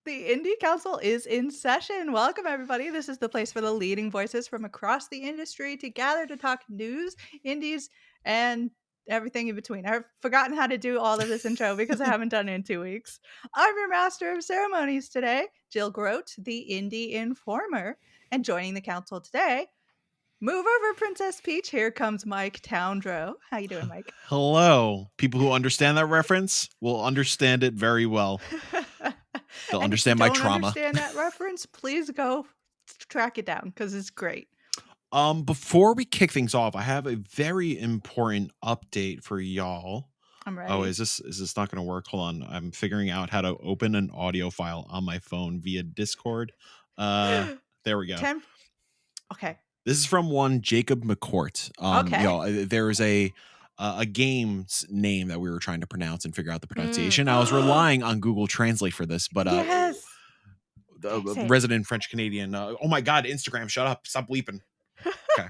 The Indie Council is in session. Welcome, everybody. This is the place for the leading voices from across the industry to gather to talk news, indies, and everything in between. I've forgotten how to do all of this intro because I haven't done it in 2 weeks. I'm your master of ceremonies today, Jill Grote, the Indie Informer. And joining the council today, move over, Princess Peach. Here comes Mike Towndrow. How you doing, Mike? Hello. People who understand that reference will understand it very well. They'll And if you understand my don't trauma. understand that reference, please go track it down because it's great. Before we kick things off, I have a very important update for y'all. I'm ready. Oh, is this not going to work? Hold on. I'm figuring out how to open an audio file on my phone via Discord. There we go. Okay. This is from one Jacob McCourt. Okay. Y'all, there is a game's name that we were trying to pronounce and figure out the pronunciation. I was relying on Google Translate for this, but yes. the resident French Canadian. Oh my God, Instagram, shut up. Stop bleeping. Okay.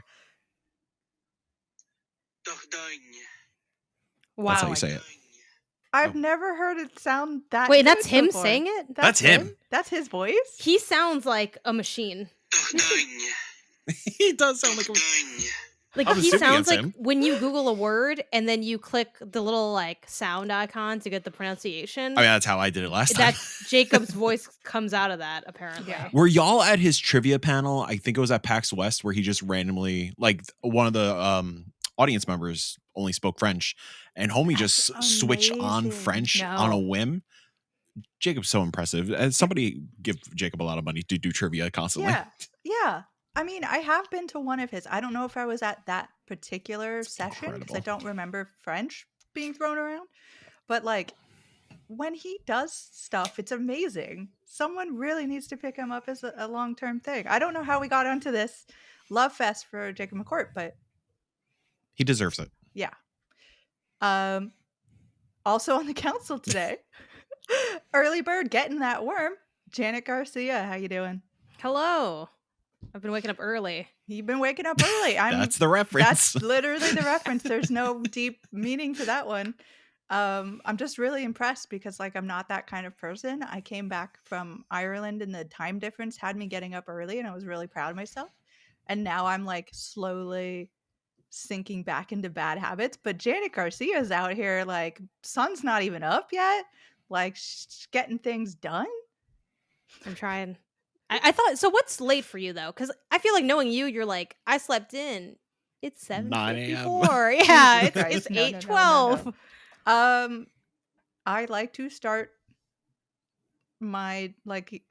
Wow. That's how you say it. I've never heard it sound that Wait, good that's him before. saying it? That's him. That's his voice? He sounds like a machine. He does sound like a Like, he sounds like when you Google a word and then you click the little like sound icon to get the pronunciation. I mean, that's how I did it last time. Jacob's voice comes out of that, apparently. Yeah. Were y'all at his trivia panel? I think it was at PAX West, where he just randomly, like, one of the audience members only spoke French, and homie just switched on French on a whim. Jacob's so impressive. And somebody give Jacob a lot of money to do trivia constantly. Yeah. I mean, I have been to one of his. I don't know if I was at that particular session because I don't remember French being thrown around. But like, when he does stuff, it's amazing. Someone really needs to pick him up as a long-term thing. I don't know how we got onto this love fest for Jacob McCourt, but he deserves it. Yeah. Also on the council today, early bird getting that worm, Janet Garcia. How you doing? Hello. I've been waking up early. You've been waking up early. That's the reference. That's literally the reference. There's no deep meaning to that one. I'm just really impressed because like I'm not that kind of person. I came back from Ireland and the time difference had me getting up early and I was really proud of myself. And now I'm like slowly sinking back into bad habits. But Janet Garcia's out here like sun's not even up yet. Like getting things done. I'm trying. I thought, so what's late for you though? Because I feel like knowing you, you're like, I slept in. It's 7:54. Yeah, it's 8:12. I like to start my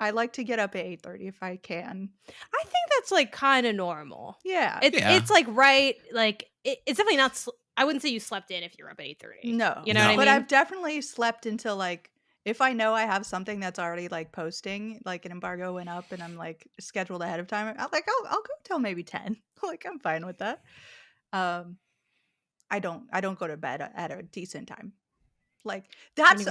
I like to get up at 8:30 if I can. I think that's like kind of normal. Yeah. It's like right, like it's definitely not. I wouldn't say you slept in if you're up at 8:30. No, you know what I mean. But I've definitely slept until like if I know I have something that's already like posting, like an embargo went up and I'm like scheduled ahead of time. I'll go till maybe 10. Like I'm fine with that. I don't go to bed at a decent time. Like that's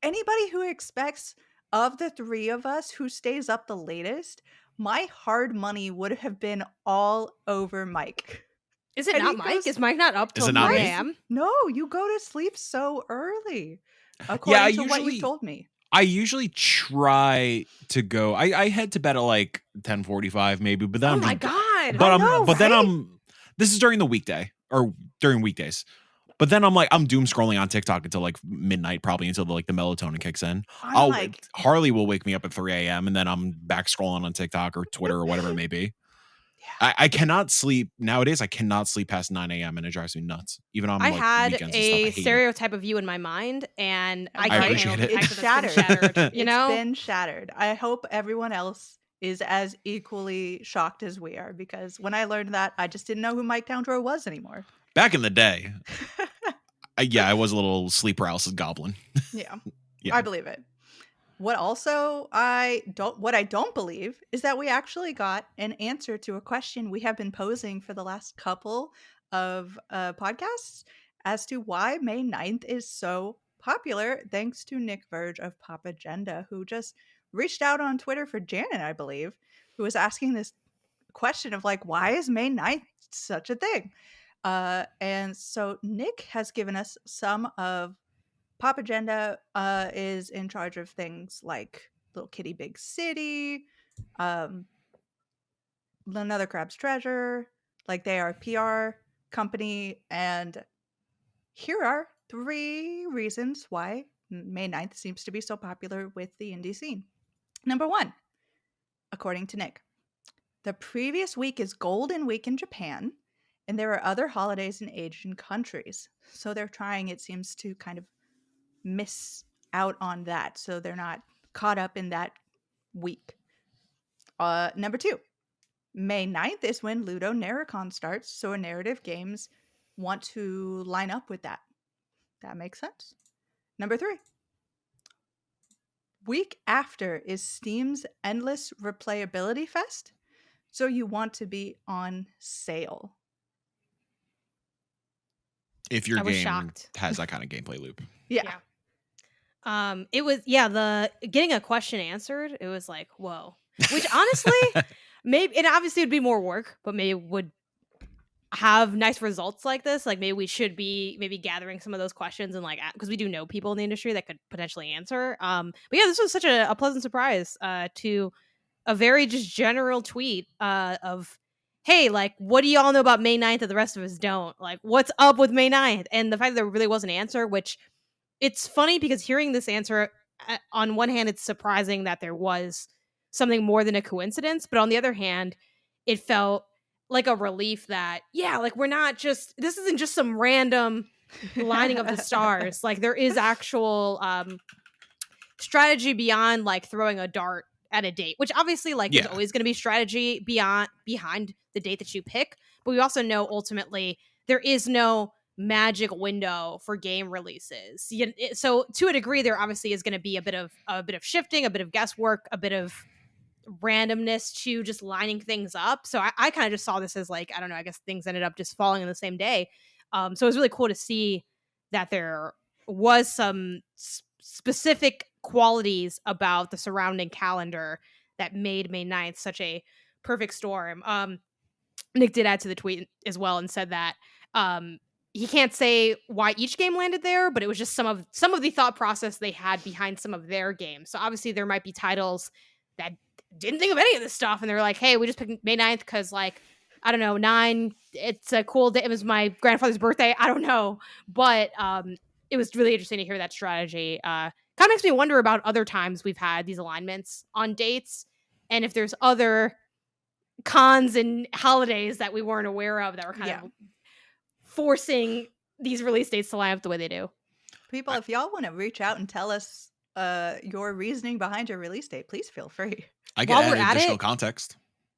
anybody who expects of the three of us who stays up the latest, my hard money would have been all over Mike. Is it not Mike? Is Mike not up till 9 a.m.? No, you go to sleep so early. According to what you told me. I usually try to go. I head to bed at like 10:45 maybe, but then my God. But then this is during the weekday or during weekdays. But then I'm doom scrolling on TikTok until like midnight, probably until the melatonin kicks in. Harley will wake me up at 3 a.m. and then I'm back scrolling on TikTok or Twitter or whatever it may be. Yeah. I cannot sleep nowadays. I cannot sleep past 9 a.m. and it drives me nuts. Even on had weekends a stereotype of you in my mind, and I appreciate it. It's shattered. You know, it's been shattered. I hope everyone else is as equally shocked as we are because when I learned that, I just didn't know who Mike Towndrow was anymore. Back in the day, I was a little sleep paralysis goblin. Yeah, I believe it. What I don't believe is that we actually got an answer to a question we have been posing for the last couple of podcasts as to why May 9th is so popular, thanks to Nick Verge of Pop Agenda, who just reached out on Twitter for Janet, I believe, who was asking this question of like, why is May 9th such a thing? And so Nick has given us some of Pop Agenda is in charge of things like Little Kitty Big City, Another Crab's Treasure. Like, they are a PR company, and here are 3 reasons why May 9th seems to be so popular with the indie scene. Number 1, according to Nick, the previous week is Golden Week in Japan, and there are other holidays in Asian countries. So they're trying, it seems, to kind of miss out on that, so they're not caught up in that week. Number 2, May 9th is when Ludo Narracon starts, so narrative games want to line up with that. That makes sense. Number 3, week after is Steam's Endless Replayability Fest, so you want to be on sale. If your game has that kind of gameplay loop. Yeah. It was, the getting a question answered, it was like, whoa. Which honestly, maybe, and obviously it would be more work, but maybe it would have nice results like this. Like, maybe we should be gathering some of those questions and like, because we do know people in the industry that could potentially answer. But yeah, this was such a pleasant surprise to a very just general tweet of, hey, like, what do y'all know about May 9th that the rest of us don't? Like, what's up with May 9th? And the fact that there really was an answer, which it's funny because hearing this answer, on one hand, it's surprising that there was something more than a coincidence. But on the other hand, it felt like a relief that, like, we're not just, this isn't just some random lining of the stars. Like, there is actual strategy beyond like throwing a dart at a date, which obviously like is always going to be strategy behind the date that you pick. But we also know ultimately there is no magic window for game releases. So to a degree, there obviously is going to be a bit of shifting, a bit of guesswork, a bit of randomness to just lining things up. So I kind of just saw this as like, I don't know, I guess things ended up just falling in the same day. So it was really cool to see that there was some specific qualities about the surrounding calendar that made May 9th such a perfect storm. Nick did add to the tweet as well and said that he can't say why each game landed there, but it was just some of the thought process they had behind some of their games. So obviously there might be titles that didn't think of any of this stuff, and they're like, hey, we just picked May 9th because, like, I don't know, 9, it's a cool day. It was my grandfather's birthday. I don't know. But it was really interesting to hear that strategy. Kind of makes me wonder about other times we've had these alignments on dates, and if there's other cons and holidays that we weren't aware of that were kind of forcing these release dates to line up the way they do. People, if y'all want to reach out and tell us your reasoning behind your release date, please feel free. I can add additional context.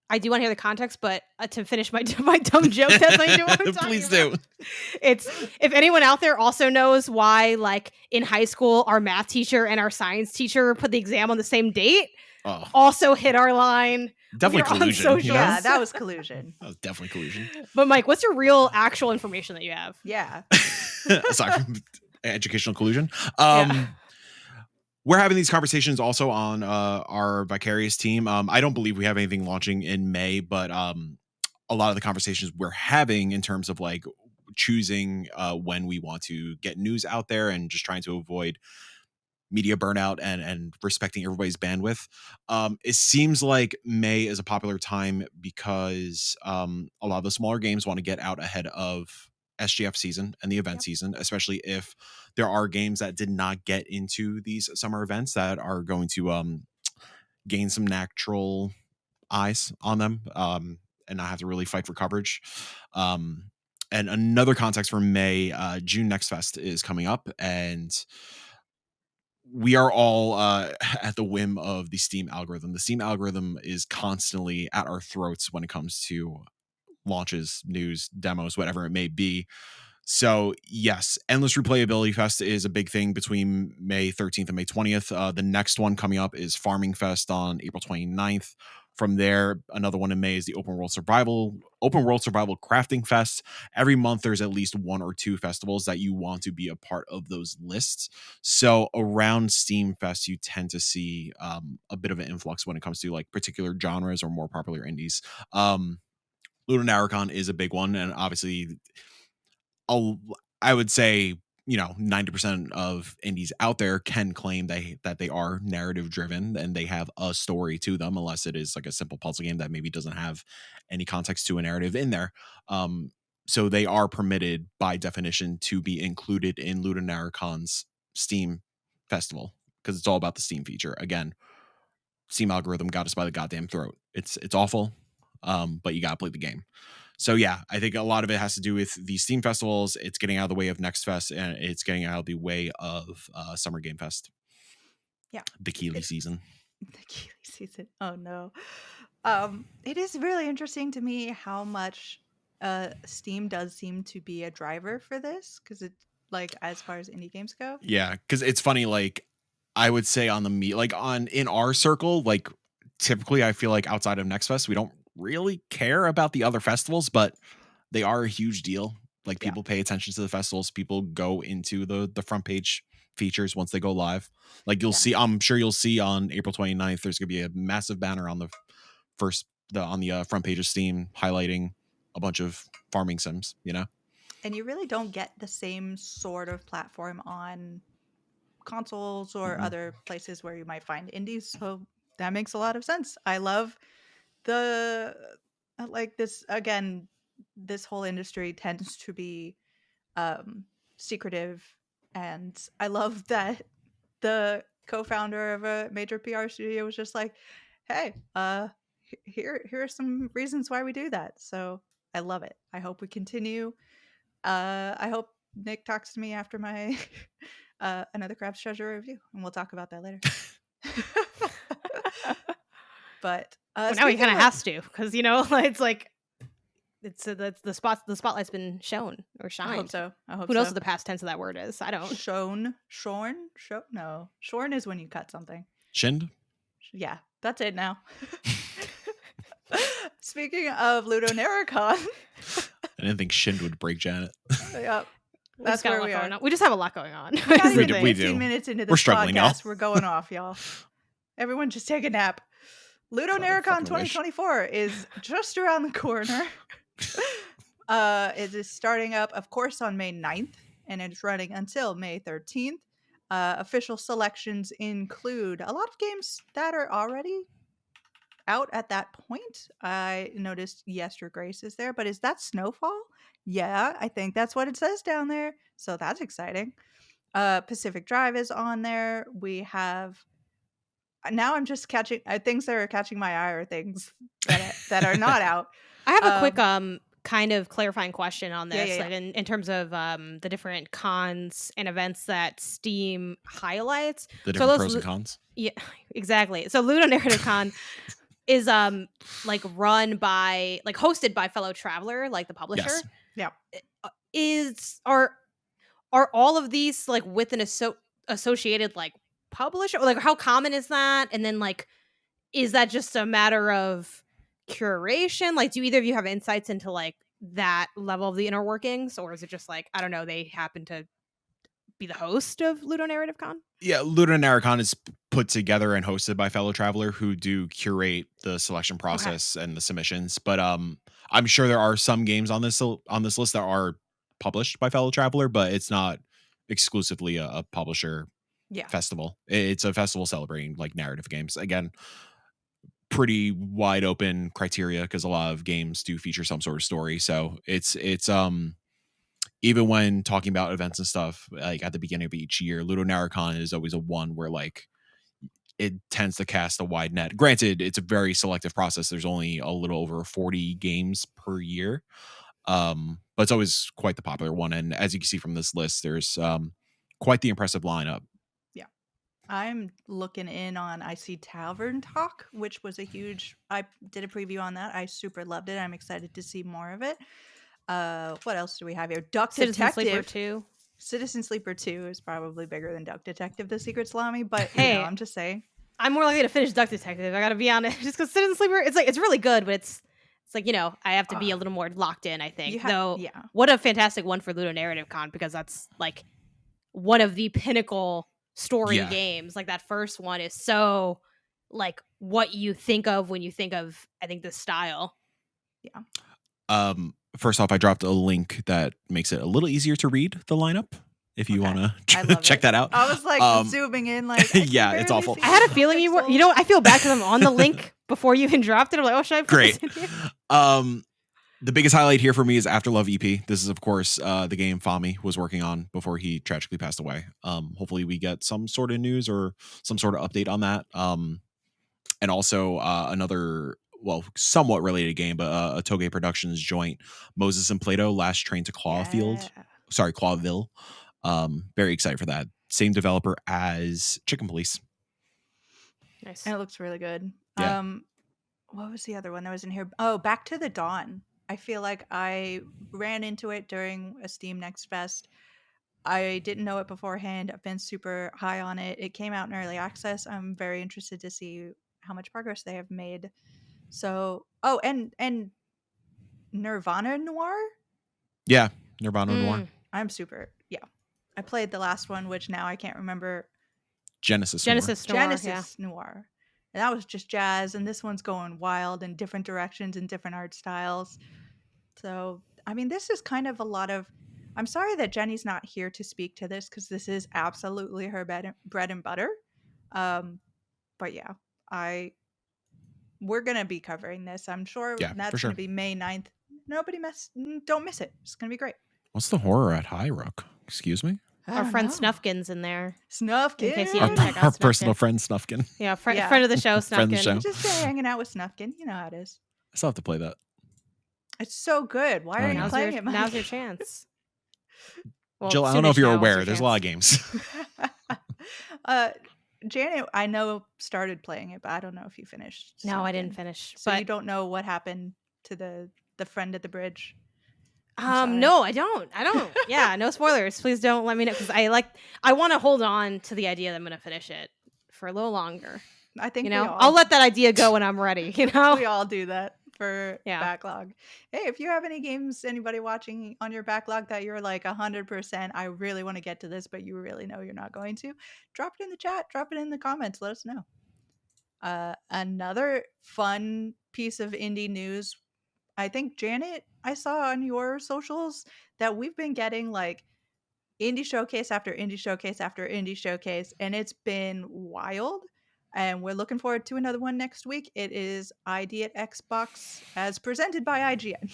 I do want to hear the context, but to finish my dumb joke, that's what I'm talking Please about. do. It's, if anyone out there also knows why, like, in high school, our math teacher and our science teacher put the exam on the same date, also hit our line. Definitely collusion. You know? Yeah, that was collusion. That was definitely collusion. But Mike, what's your real actual information that you have? Yeah. Aside from educational collusion. We're having these conversations also on our Vicarious team. I don't believe we have anything launching in May, but a lot of the conversations we're having in terms of like choosing when we want to get news out there and just trying to avoid media burnout and respecting everybody's bandwidth. It seems like May is a popular time because a lot of the smaller games want to get out ahead of SGF season and the event season, especially if there are games that did not get into these summer events that are going to gain some natural eyes on them and not have to really fight for coverage. And another context for May, June Next Fest is coming up, and we are all at the whim of the Steam algorithm. The Steam algorithm is constantly at our throats when it comes to launches, news, demos, whatever it may be. So yes, Endless Replayability Fest is a big thing between May 13th and May 20th. The next one coming up is Farming Fest on April 29th. From there, another one in May is the Open World Survival Crafting Fest. Every month, there's at least 1 or 2 festivals that you want to be a part of those lists. So around Steam Fest, you tend to see a bit of an influx when it comes to like particular genres or more popular indies. Ludo Narracon is a big one, and obviously, I would say 90% of indies out there can claim that they are narrative driven and they have a story to them, unless it is like a simple puzzle game that maybe doesn't have any context to a narrative in there. So they are permitted by definition to be included in Ludonarracon's Steam festival, because it's all about the Steam feature. Again, Steam algorithm got us by the goddamn throat. It's awful, but you gotta play the game. So yeah, I think a lot of it has to do with the Steam festivals. It's getting out of the way of Next Fest, and it's getting out of the way of Summer Game Fest. Yeah, the Keeley season. The Keeley season. Oh no. It is really interesting to me how much Steam does seem to be a driver for this, because it, like, as far as indie games go. Yeah, because it's funny. Like, I would say in our circle, like typically, I feel like outside of Next Fest, we don't really care about the other festivals, but they are a huge deal. Like, people pay attention to the festivals. People go into the front page features once they go live. Like, you'll see, I'm sure you'll see on April 29th, there's gonna be a massive banner on the front page of Steam highlighting a bunch of farming sims, And you really don't get the same sort of platform on consoles or other places where you might find indies, so that makes a lot of sense. I love the like this again, this whole industry tends to be secretive, and I love that the co-founder of a major PR studio was just like, hey, here are some reasons why we do that. So I love it. I hope we continue. I hope Nick talks to me after my another Crab's Treasure review, and we'll talk about that later. But well, now he kind of has to, because it's like the spotlight's been shown or shined. I hope so. Who knows what the past tense of that word is? I don't. Shorn. No, shorn is when you cut something. Shinned. Yeah, that's it now. Speaking of Ludonarracon, I didn't think Shind would break Janet. Yep. That's where we are. We just have a lot going on. We do. 15 minutes into this podcast, we're going off, y'all. Everyone just take a nap. Ludonarracon 2024 is just around the corner. It is starting up, of course, on May 9th, and it's running until May 13th. Official selections include a lot of games that are already out at that point. I noticed Yes Your Grace is there, but is that Snowfall? Yeah, I think that's what it says down there. So that's exciting. Pacific Drive is on there. We have now I'm just catching things that are catching my eye are things that are not out. I have a quick kind of clarifying question on this, like in terms of the different cons and events that Steam highlights. The different pros and cons. Yeah, exactly. So Ludonarraticon is like run by, like, hosted by Fellow Traveler, like the publisher. Yes. Yeah. Are all of these like with an associated like publisher? Or, like, how common is that? And then, like, is that just a matter of curation? Like, do either of you have insights into like that level of the inner workings, or is it just like, I don't know, they happen to be the host of Ludonarraticon? Yeah, Ludonarracon is put together and hosted by Fellow Traveler, who do curate the selection process and the submissions. But I'm sure there are some games on this list that are published by Fellow Traveler, but it's not exclusively a publisher festival. It's a festival celebrating like narrative games. Again, pretty wide open criteria, because a lot of games do feature some sort of story. So it's even when talking about events and stuff, like at the beginning of each year, Ludonarracon is always a one where like it tends to cast a wide net. Granted, it's a very selective process. There's only a little over 40 games per year. But it's always quite the popular one. And as you can see from this list, there's quite the impressive lineup. Yeah. I'm looking in on, I see Tavern Talk, which was I did a preview on that. I super loved it. I'm excited to see more of it. What else do we have here? Duck Detective. Sleeper 2. Citizen Sleeper 2 is probably bigger than Duck Detective: The Secret Salami, but hey, I'm just saying. I'm more likely to finish Duck Detective. I gotta be honest, just because Citizen Sleeper, it's really good, but it's like, I have to be a little more locked in, I think. What a fantastic one for Ludonarraticon, because that's like one of the pinnacle story games. Like, that first one is so like what you think of when you think of, I think, this style. Yeah. First off, I dropped a link that makes it a little easier to read the lineup. if you Okay. want I to love check it. that out. I was like zooming in, like I can Yeah, it's barely awful. see I had a the feeling you were. pixels. You know, I feel bad because I'm on the link before you even dropped it. I'm like, oh, should I put Great. this in here? The biggest highlight here for me is Afterlove EP. This is, of course, the game Fami was working on before he tragically passed away. Hopefully we get some sort of news or some sort of update on that. And also another, well, somewhat related game, but a Toge Productions joint, Moses and Plato, Last Train to Clawville. Very excited for that. Same developer as Chicken Police. Nice. And it looks really good. Yeah. What was the other one that was in here? Oh, Back to the Dawn. I feel like I ran into it during a Steam Next Fest. I didn't know it beforehand. I've been super high on it. It came out in early access. I'm very interested to see how much progress they have made. So, oh, and Nirvana Noir? Yeah, Nirvana Noir. I'm super, yeah. I played the last one, which now I can't remember. Genesis Noir. And that was just jazz, and this one's going wild in different directions and different art styles. So, I mean, this is kind of a lot of. I'm sorry that Jenny's not here to speak to this because this is absolutely her bread and butter. But yeah, we're gonna be covering this. I'm sure that's gonna be May 9th. Don't miss it. It's gonna be great. What's the horror at High Rock? Excuse me? Our friend Snufkin's in there. Snufkin. In case you didn't check out Our Snufkin. personal friend Snufkin. Yeah, friend of the show, Snufkin. Friend of the show. Just hanging out with Snufkin. You know how it is. I still have to play that. It's so good. Why are you playing it, Mike? Now's your chance. Well, Jill, I don't know if you're aware. There's a lot of games. Janet, I know, started playing it, but I don't know if you finished. No, I didn't finish. So you don't know what happened to the friend at the bridge? No, I don't. Yeah, no spoilers. Please don't let me know because I want to hold on to the idea that I'm going to finish it for a little longer. I think I'll let that idea go when I'm ready. We all do that for backlog. Hey, if you have any games, anybody watching on your backlog that you're like 100%, I really want to get to this, but you really know you're not going to, drop it in the chat, drop it in the comments, let us know. Another fun piece of indie news, I think, Janet, I saw on your socials that we've been getting like indie showcase after indie showcase after indie showcase, and it's been wild. And we're looking forward to another one next week. It is ID at Xbox as presented by IGN.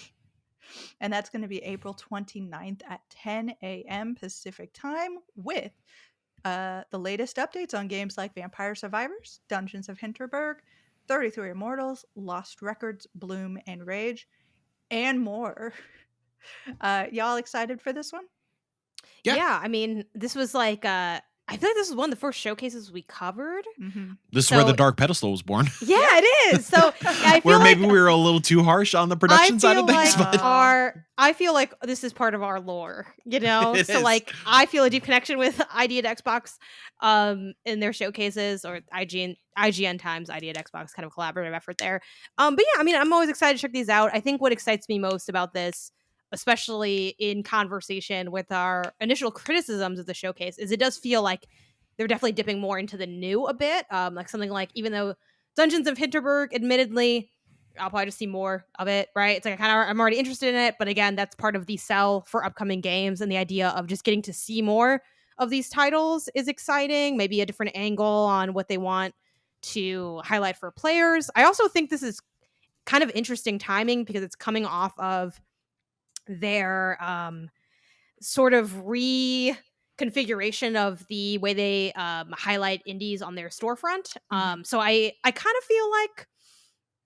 And that's going to be April 29th at 10 a.m. Pacific time with the latest updates on games like Vampire Survivors, Dungeons of Hinterberg, 33 Immortals, Lost Records, Bloom, and Rage, and more. Y'all excited for this one? Yeah, I mean, this was like I feel like this is one of the first showcases we covered. Mm-hmm. This is where the Dark Pedestal was born. Yeah, it is. So I feel where maybe we were a little too harsh on the production side of things. I feel like this is part of our lore, so like I feel a deep connection with ID at Xbox in their showcases, or IGN times ID at Xbox, kind of collaborative effort there. But yeah, I mean, I'm always excited to check these out. I think what excites me most about this, especially in conversation with our initial criticisms of the showcase, is it does feel like they're definitely dipping more into the new a bit. Like something like, even though Dungeons of Hinterberg, admittedly, I'll probably just see more of it, right? It's like I'm already interested in it, but again, that's part of the sell for upcoming games, and the idea of just getting to see more of these titles is exciting. Maybe a different angle on what they want to highlight for players. I also think this is kind of interesting timing because it's coming off of their sort of reconfiguration of the way they highlight indies on their storefront. So I kind of feel like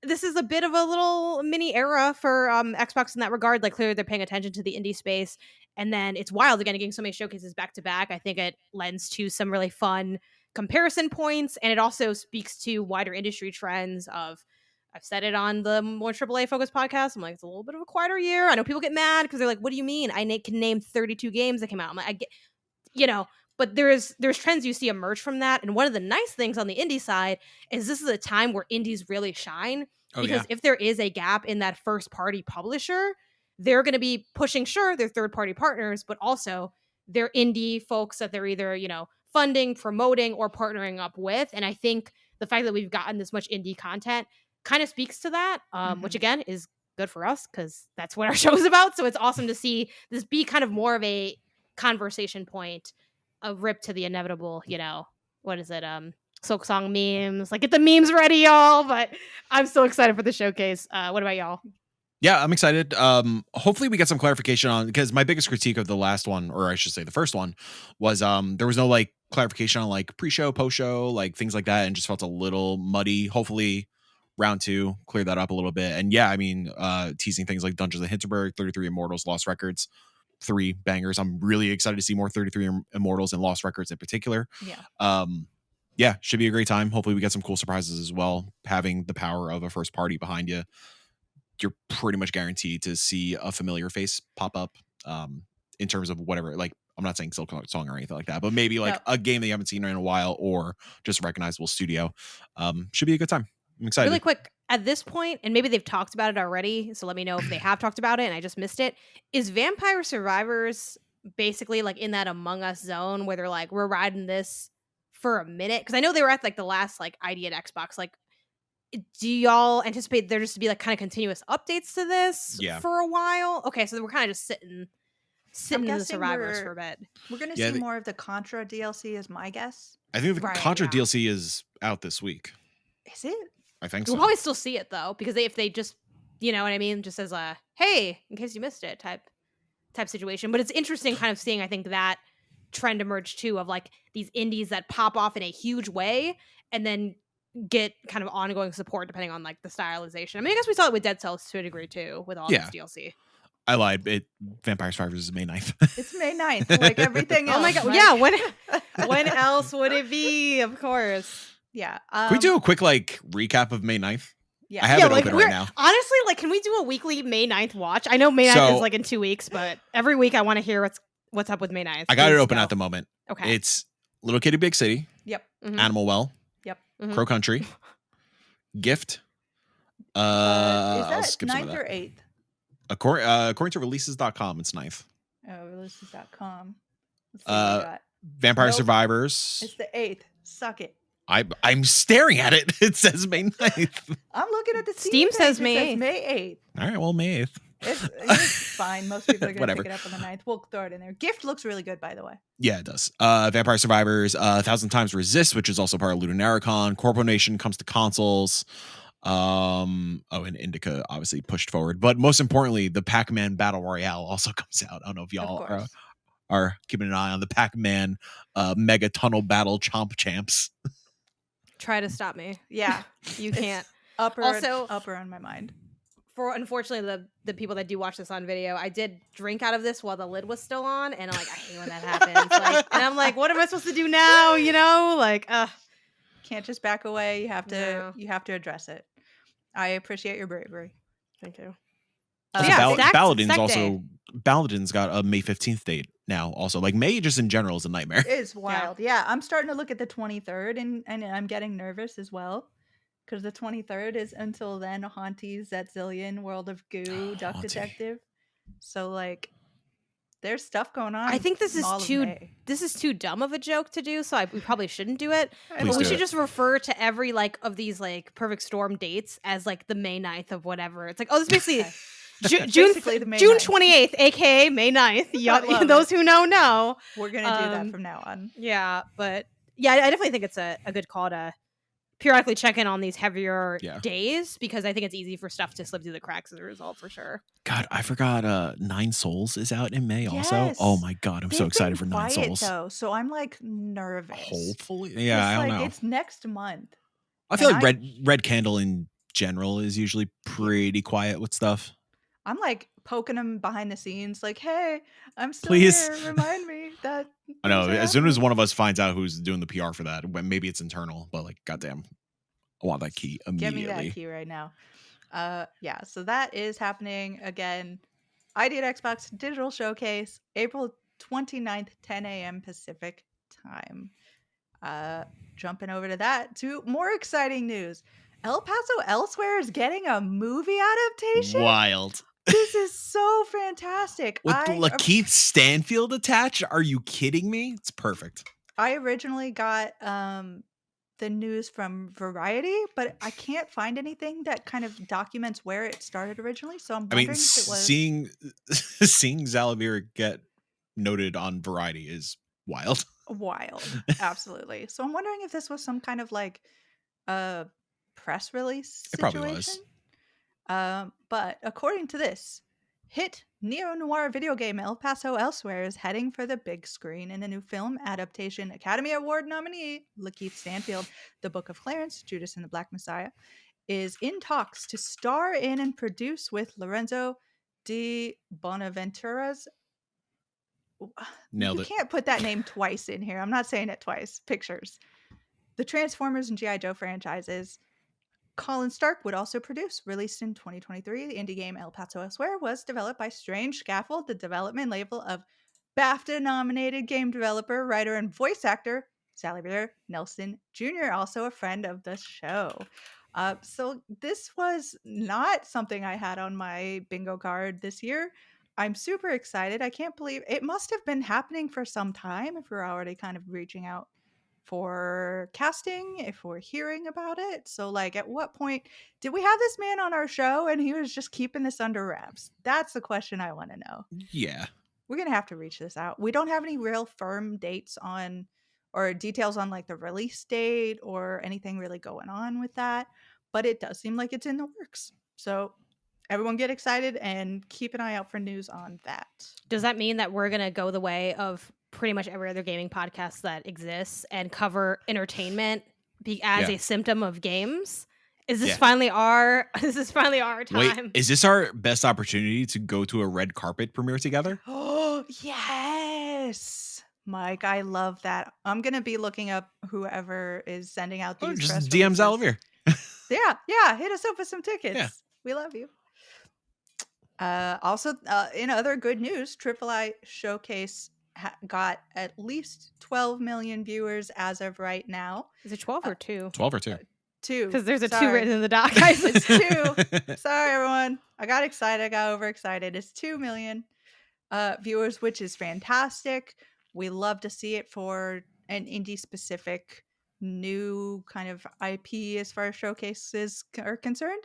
this is a bit of a little mini era for Xbox in that regard. Like, clearly they're paying attention to the indie space, and then it's wild again getting so many showcases back to back. I think it lends to some really fun comparison points, and it also speaks to wider industry trends of, I've said it on the more AAA focused podcast, I'm like, it's a little bit of a quieter year. I know people get mad because they're like, what do you mean? I can name 32 games that came out. I'm like, I get, but there's trends you see emerge from that. And one of the nice things on the indie side is this is a time where indies really shine, because if there is a gap in that first party publisher, they're going to be pushing, sure, their third party partners, but also their indie folks that they're either, funding, promoting, or partnering up with. And I think the fact that we've gotten this much indie content kind of speaks to that, which again is good for us because that's what our show is about. So it's awesome to see this be kind of more of a conversation point, a rip to the inevitable, what is it? Silk Song memes. Like, get the memes ready, y'all. But I'm so excited for the showcase. What about y'all? Yeah, I'm excited. Hopefully we get some clarification on, because my biggest critique of the last one, or I should say the first one, was there was no like clarification on like pre-show, post-show, like things like that, and just felt a little muddy. Hopefully round 2 clear that up a little bit. And yeah, I mean, teasing things like Dungeons of Hinterberg, 33 Immortals, Lost Records, 3 bangers. I'm really excited to see more 33 Immortals and Lost Records in particular. Yeah. Yeah, should be a great time. Hopefully we get some cool surprises as well. Having the power of a first party behind you, you're pretty much guaranteed to see a familiar face pop up, in terms of whatever. Like, I'm not saying Silk Song or anything like that, but maybe like a game that you haven't seen in a while, or just a recognizable studio. Should be a good time. I'm excited. Really quick, at this point, and maybe they've talked about it already, so let me know if they have talked about it and I just missed it. Is Vampire Survivors basically like in that Among Us zone where they're like, we're riding this for a minute? Because I know they were at like the last like ID at Xbox. Like, do y'all anticipate there just to be like kind of continuous updates to this for a while? Okay, so we're kind of just sitting in the Survivors for a bit. We're gonna see more of the Contra DLC, is my guess. I think the Contra DLC is out this week. Is it? I think so. We'll probably still see it though, because if they just, you know what I mean, just as a hey, in case you missed it type situation. But it's interesting kind of seeing, I think, that trend emerge too, of like these indies that pop off in a huge way and then get kind of ongoing support depending on like the stylization. I mean, I guess we saw it with Dead Cells to a degree too, with all this DLC. I lied. Vampire Survivors is May 9th. It's May 9th, like everything else. Oh my god! Right? Yeah, when else would it be? Of course. Yeah. Can we do a quick like recap of May 9th? Yeah. I have it open right now. Honestly, like, can we do a weekly May 9th watch? I know May 9th is like in 2 weeks, but every week I want to hear what's up with May 9th. I got it open at the moment. Okay. It's Little Kitty Big City. Yep. Mm-hmm. Animal Well. Yep. Mm-hmm. Crow Country. Gift. Is that 9th or 8th? According to releases.com, it's 9th. Oh, releases.com. Let's see what we got. Vampire Survivors. It's the 8th. Suck it. I'm staring at it. It says May 9th. I'm looking at the Steam page. says It May 8th. says May 8th. All right, well, May 8th. It's fine. Most people are going to Whatever. pick it up on the 9th. We'll throw it in there. Gift looks really good, by the way. Yeah, it does. Vampire Survivors, 1,000 Times Resist, which is also part of Luminaricon. Corpo Nation comes to consoles. And Indica obviously pushed forward. But most importantly, the Pac-Man Battle Royale also comes out. I don't know if y'all are keeping an eye on the Pac-Man Mega Tunnel Battle Chomp Champs. Try to stop me. Yeah. You can't. Upper on my mind. For unfortunately the people that do watch this on video, I did drink out of this while the lid was still on, and I'm like, I hate when that happens. Like, and I'm like, what am I supposed to do now? You know, like, can't just back away. You have to address it. I appreciate your bravery. Thank you. Paladin's got a May 15th date now. Also, like May just in general is a nightmare. It is wild. Yeah, I'm starting to look at the 23rd, and I'm getting nervous as well. Because the 23rd is until then Haunties, Zetzillion, World of Goo, Duck Detective. So like, there's stuff going on. I think this is too dumb of a joke to do, so we probably shouldn't do it. But we should just refer to every like of these like Perfect Storm dates as like the May 9th of whatever. It's like, oh, this is basically June 28th, aka May 9th. Those who know. We're gonna do that from now on. Yeah, but yeah, I definitely think it's a good call to periodically check in on these heavier days, because I think it's easy for stuff to slip through the cracks as a result, for sure. God, I forgot Nine Souls is out in May also. Oh my god, I'm so excited for Nine Souls. Though, so I'm like nervous. Hopefully. Yeah, I don't know. It's next month. I feel like Red Candle in general is usually pretty quiet with stuff. I'm like poking them behind the scenes, like, hey, I'm still here. Remind me that. I know. As soon as one of us finds out who's doing the PR for that, maybe it's internal, but like, goddamn, I want that key immediately. Give me that key right now. Yeah. So that is happening again. ID at Xbox Digital Showcase, April 29th, 10 a.m. Pacific time. Jumping over to that, to more exciting news. El Paso Elsewhere is getting a movie adaptation. Wild. This is so fantastic. With Lakeith Stanfield attached? Are you kidding me? It's perfect. I originally got the news from Variety, but I can't find anything that kind of documents where it started originally. So I'm wondering if it was seeing Xalavir get noted on Variety is wild. Wild. Absolutely. So I'm wondering if this was some kind of like a press release It probably situation. was. But according to this, hit neo-noir video game El Paso Elsewhere is heading for the big screen in a new film adaptation. Academy Award nominee Lakeith Stanfield, The Book of Clarence, Judas and the Black Messiah, is in talks to star in and produce with Lorenzo de Bonaventura's. Nailed You it. can't put that name twice in here. I'm not saying it twice. Pictures. The Transformers and G.I. Joe franchises. Colin Stark would also produce. Released in 2023, the indie game El Paso Elsewhere was developed by Strange Scaffold, the development label of BAFTA-nominated game developer, writer, and voice actor Sally Wheeler Nelson Jr., also a friend of the show. So this was not something I had on my bingo card this year. I'm super excited. I can't believe it must have been happening for some time if we're already kind of reaching out for casting, if we're hearing about it. So, like, at what point did we have this man on our show and he was just keeping this under wraps? That's the question I want to know. Yeah. We're going to have to reach this out. We don't have any real firm dates on or details on like the release date or anything really going on with that, but it does seem like it's in the works. So, everyone get excited and keep an eye out for news on that. Does that mean that we're going to go the way of pretty much every other gaming podcast that exists and cover entertainment as a symptom of games? Is this finally our time? Wait, is this our best opportunity to go to a red carpet premiere together? Oh, yes. Mike, I love that. I'm going to be looking up whoever is sending out these just press DMs releases. Olivia. Yeah, hit us up with some tickets. Yeah. We love you. Also, in other good news, Triple I Showcase got at least 12 million viewers as of right now. Is it 12 or 2? 12 or 2? 2. Because there's a Sorry. 2 written in the doc. It's 2. Sorry, everyone. I got excited. I got overexcited. It's 2 million viewers, which is fantastic. We love to see it for an indie-specific new kind of IP as far as showcases are concerned.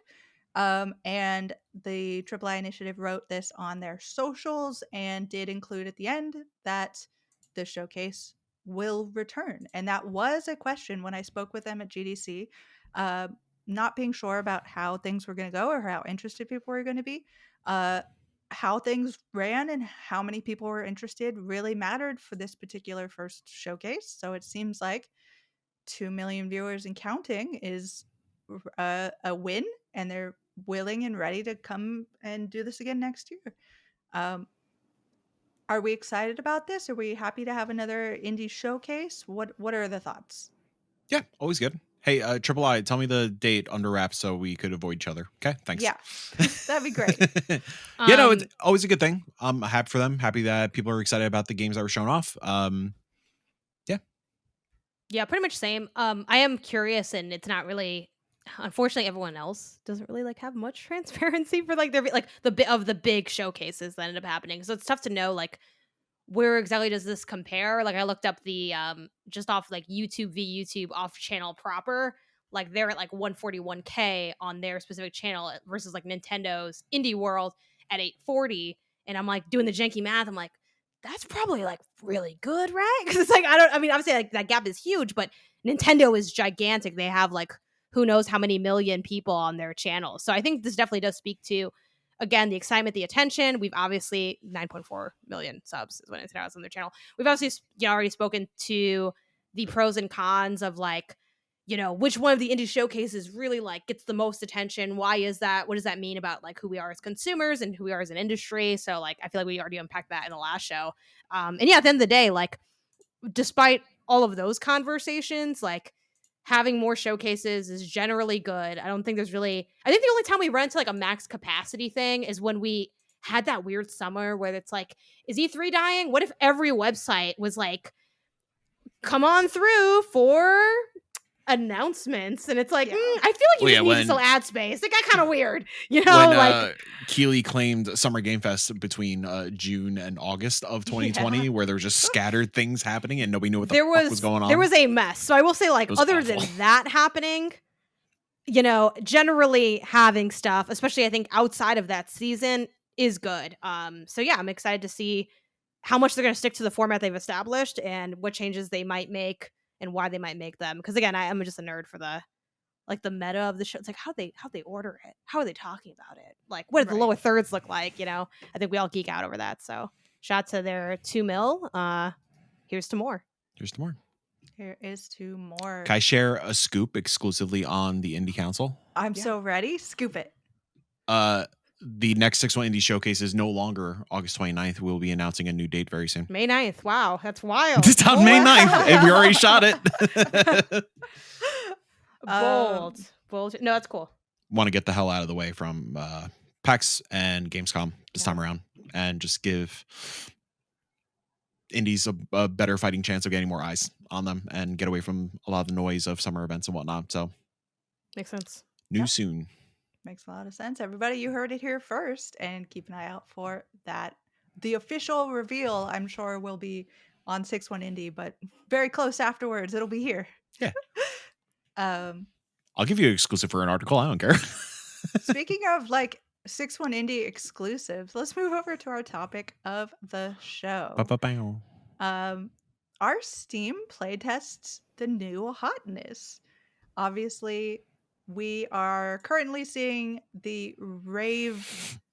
And the AAA Initiative wrote this on their socials and did include at the end that the showcase will return. And that was a question when I spoke with them at GDC, not being sure about how things were going to go or how interested people were going to be. How things ran and how many people were interested really mattered for this particular first showcase. So it seems like 2 million viewers and counting is a win, and they're willing and ready to come and do this again next year. Are we excited about this? Are we happy to have another indie showcase? What are the thoughts? Yeah, always good. Hey, Triple I, tell me the date under wraps so we could avoid each other. Okay, thanks. Yeah, that'd be great. It's always a good thing. I'm happy for them. Happy that people are excited about the games that were shown off. Yeah, pretty much same. I am curious, and it's not really. Unfortunately, everyone else doesn't really like have much transparency for like their like the bit of the big showcases that ended up happening. So it's tough to know like where exactly does this compare. Like I looked up the just off like YouTube v YouTube off channel proper. Like they're at like 141K on their specific channel versus like Nintendo's Indie World at 840. And I'm like doing the janky math. I'm like, that's probably like really good, right? Because it's like obviously like that gap is huge, but Nintendo is gigantic. They have like who knows how many million people on their channel. So I think this definitely does speak to, again, the excitement, the attention. We've obviously 9.4 million subs is what Nintendo has on their channel. We've obviously already spoken to the pros and cons of like, which one of the indie showcases really like gets the most attention. Why is that? What does that mean about like who we are as consumers and who we are as an industry? So like, I feel like we already unpacked that in the last show. And yeah, at the end of the day, like, despite all of those conversations, like having more showcases is generally good. I don't think there's really, I think the only time we run into like a max capacity thing is when we had that weird summer where it's like, is E3 dying? What if every website was like, come on through for announcements? And it's like, I feel like you just need some ad space. It got kind of weird, when, like Keighley claimed Summer Game Fest between June and August of 2020, where there were just scattered things happening and nobody knew what the fuck was going on. There was a mess. So I will say, like, other than that happening, generally having stuff, especially I think outside of that season, is good. So yeah, I'm excited to see how much they're going to stick to the format they've established and what changes they might make and why they might make them. Because again, I'm just a nerd for the the meta of the show. It's like how they order it, how are they talking about it, like what do the lower thirds look like? I think we all geek out over that. So shout out to their 2 mil. Here's to more. Here's to more. Here is to more. Can I share a scoop exclusively on the Indie Council? I'm so ready. Scoop it. The next 6-1 Indie Showcase is no longer August 29th. We'll be announcing a new date very soon. May 9th. Wow, that's wild. It's on May 9th, and we already shot it. Bold. No, that's cool. Want to get the hell out of the way from PAX and Gamescom this time around, and just give indies a better fighting chance of getting more eyes on them and get away from a lot of the noise of summer events and whatnot. So makes sense. New soon. Makes a lot of sense. Everybody, you heard it here first, and keep an eye out for that. The official reveal, I'm sure, will be on 6-1 Indie, but very close afterwards, it'll be here. Yeah. I'll give you an exclusive for an article. I don't care. Speaking of 6-1 Indie exclusives, let's move over to our topic of the show. Our Steam playtests the new Hotness. Obviously, we are currently seeing the wave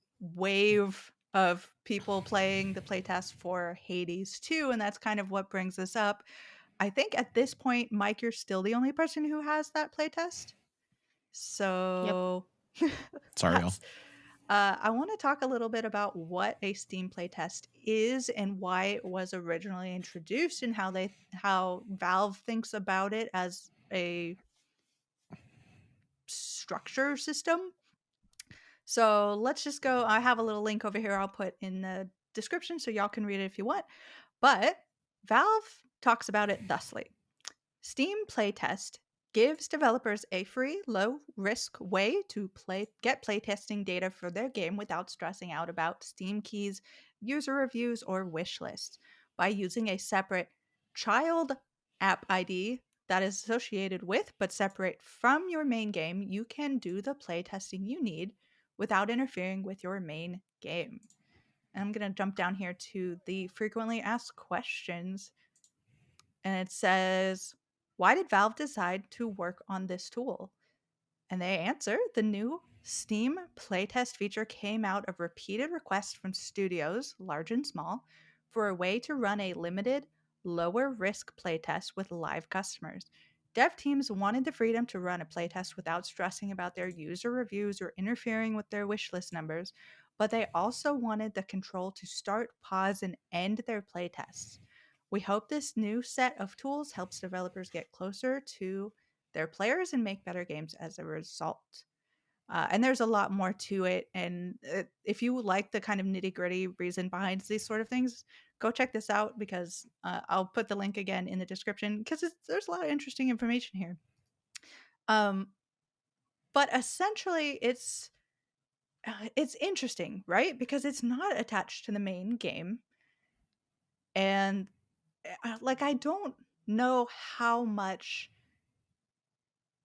of people playing the playtest for Hades 2, and that's kind of what brings us up. I think at this point, Mike, you're still the only person who has that playtest. So, yep. Sorry, y'all. I want to talk a little bit about what a Steam playtest is and why it was originally introduced and how Valve thinks about it as a structure system. So let's just go. I have a little link over here I'll put in the description so y'all can read it if you want. But Valve talks about it thusly. Steam Playtest gives developers a free, low-risk way to get playtesting data for their game without stressing out about Steam keys, user reviews, or wish lists. By using a separate child app ID that is associated with but separate from your main game, you can do the playtesting you need without interfering with your main game. And I'm going to jump down here to the frequently asked questions. And it says, why did Valve decide to work on this tool? And they answer, the new Steam playtest feature came out of repeated requests from studios, large and small, for a way to run a limited, lower risk playtest with live customers. Dev teams wanted the freedom to run a playtest without stressing about their user reviews or interfering with their wishlist numbers, but they also wanted the control to start, pause, and end their playtests. We hope this new set of tools helps developers get closer to their players and make better games as a result. And there's a lot more to it. And if you like the kind of nitty-gritty reason behind these sort of things, go check this out because I'll put the link again in the description because there's a lot of interesting information here. But essentially, it's interesting, right? Because it's not attached to the main game. And I don't know how much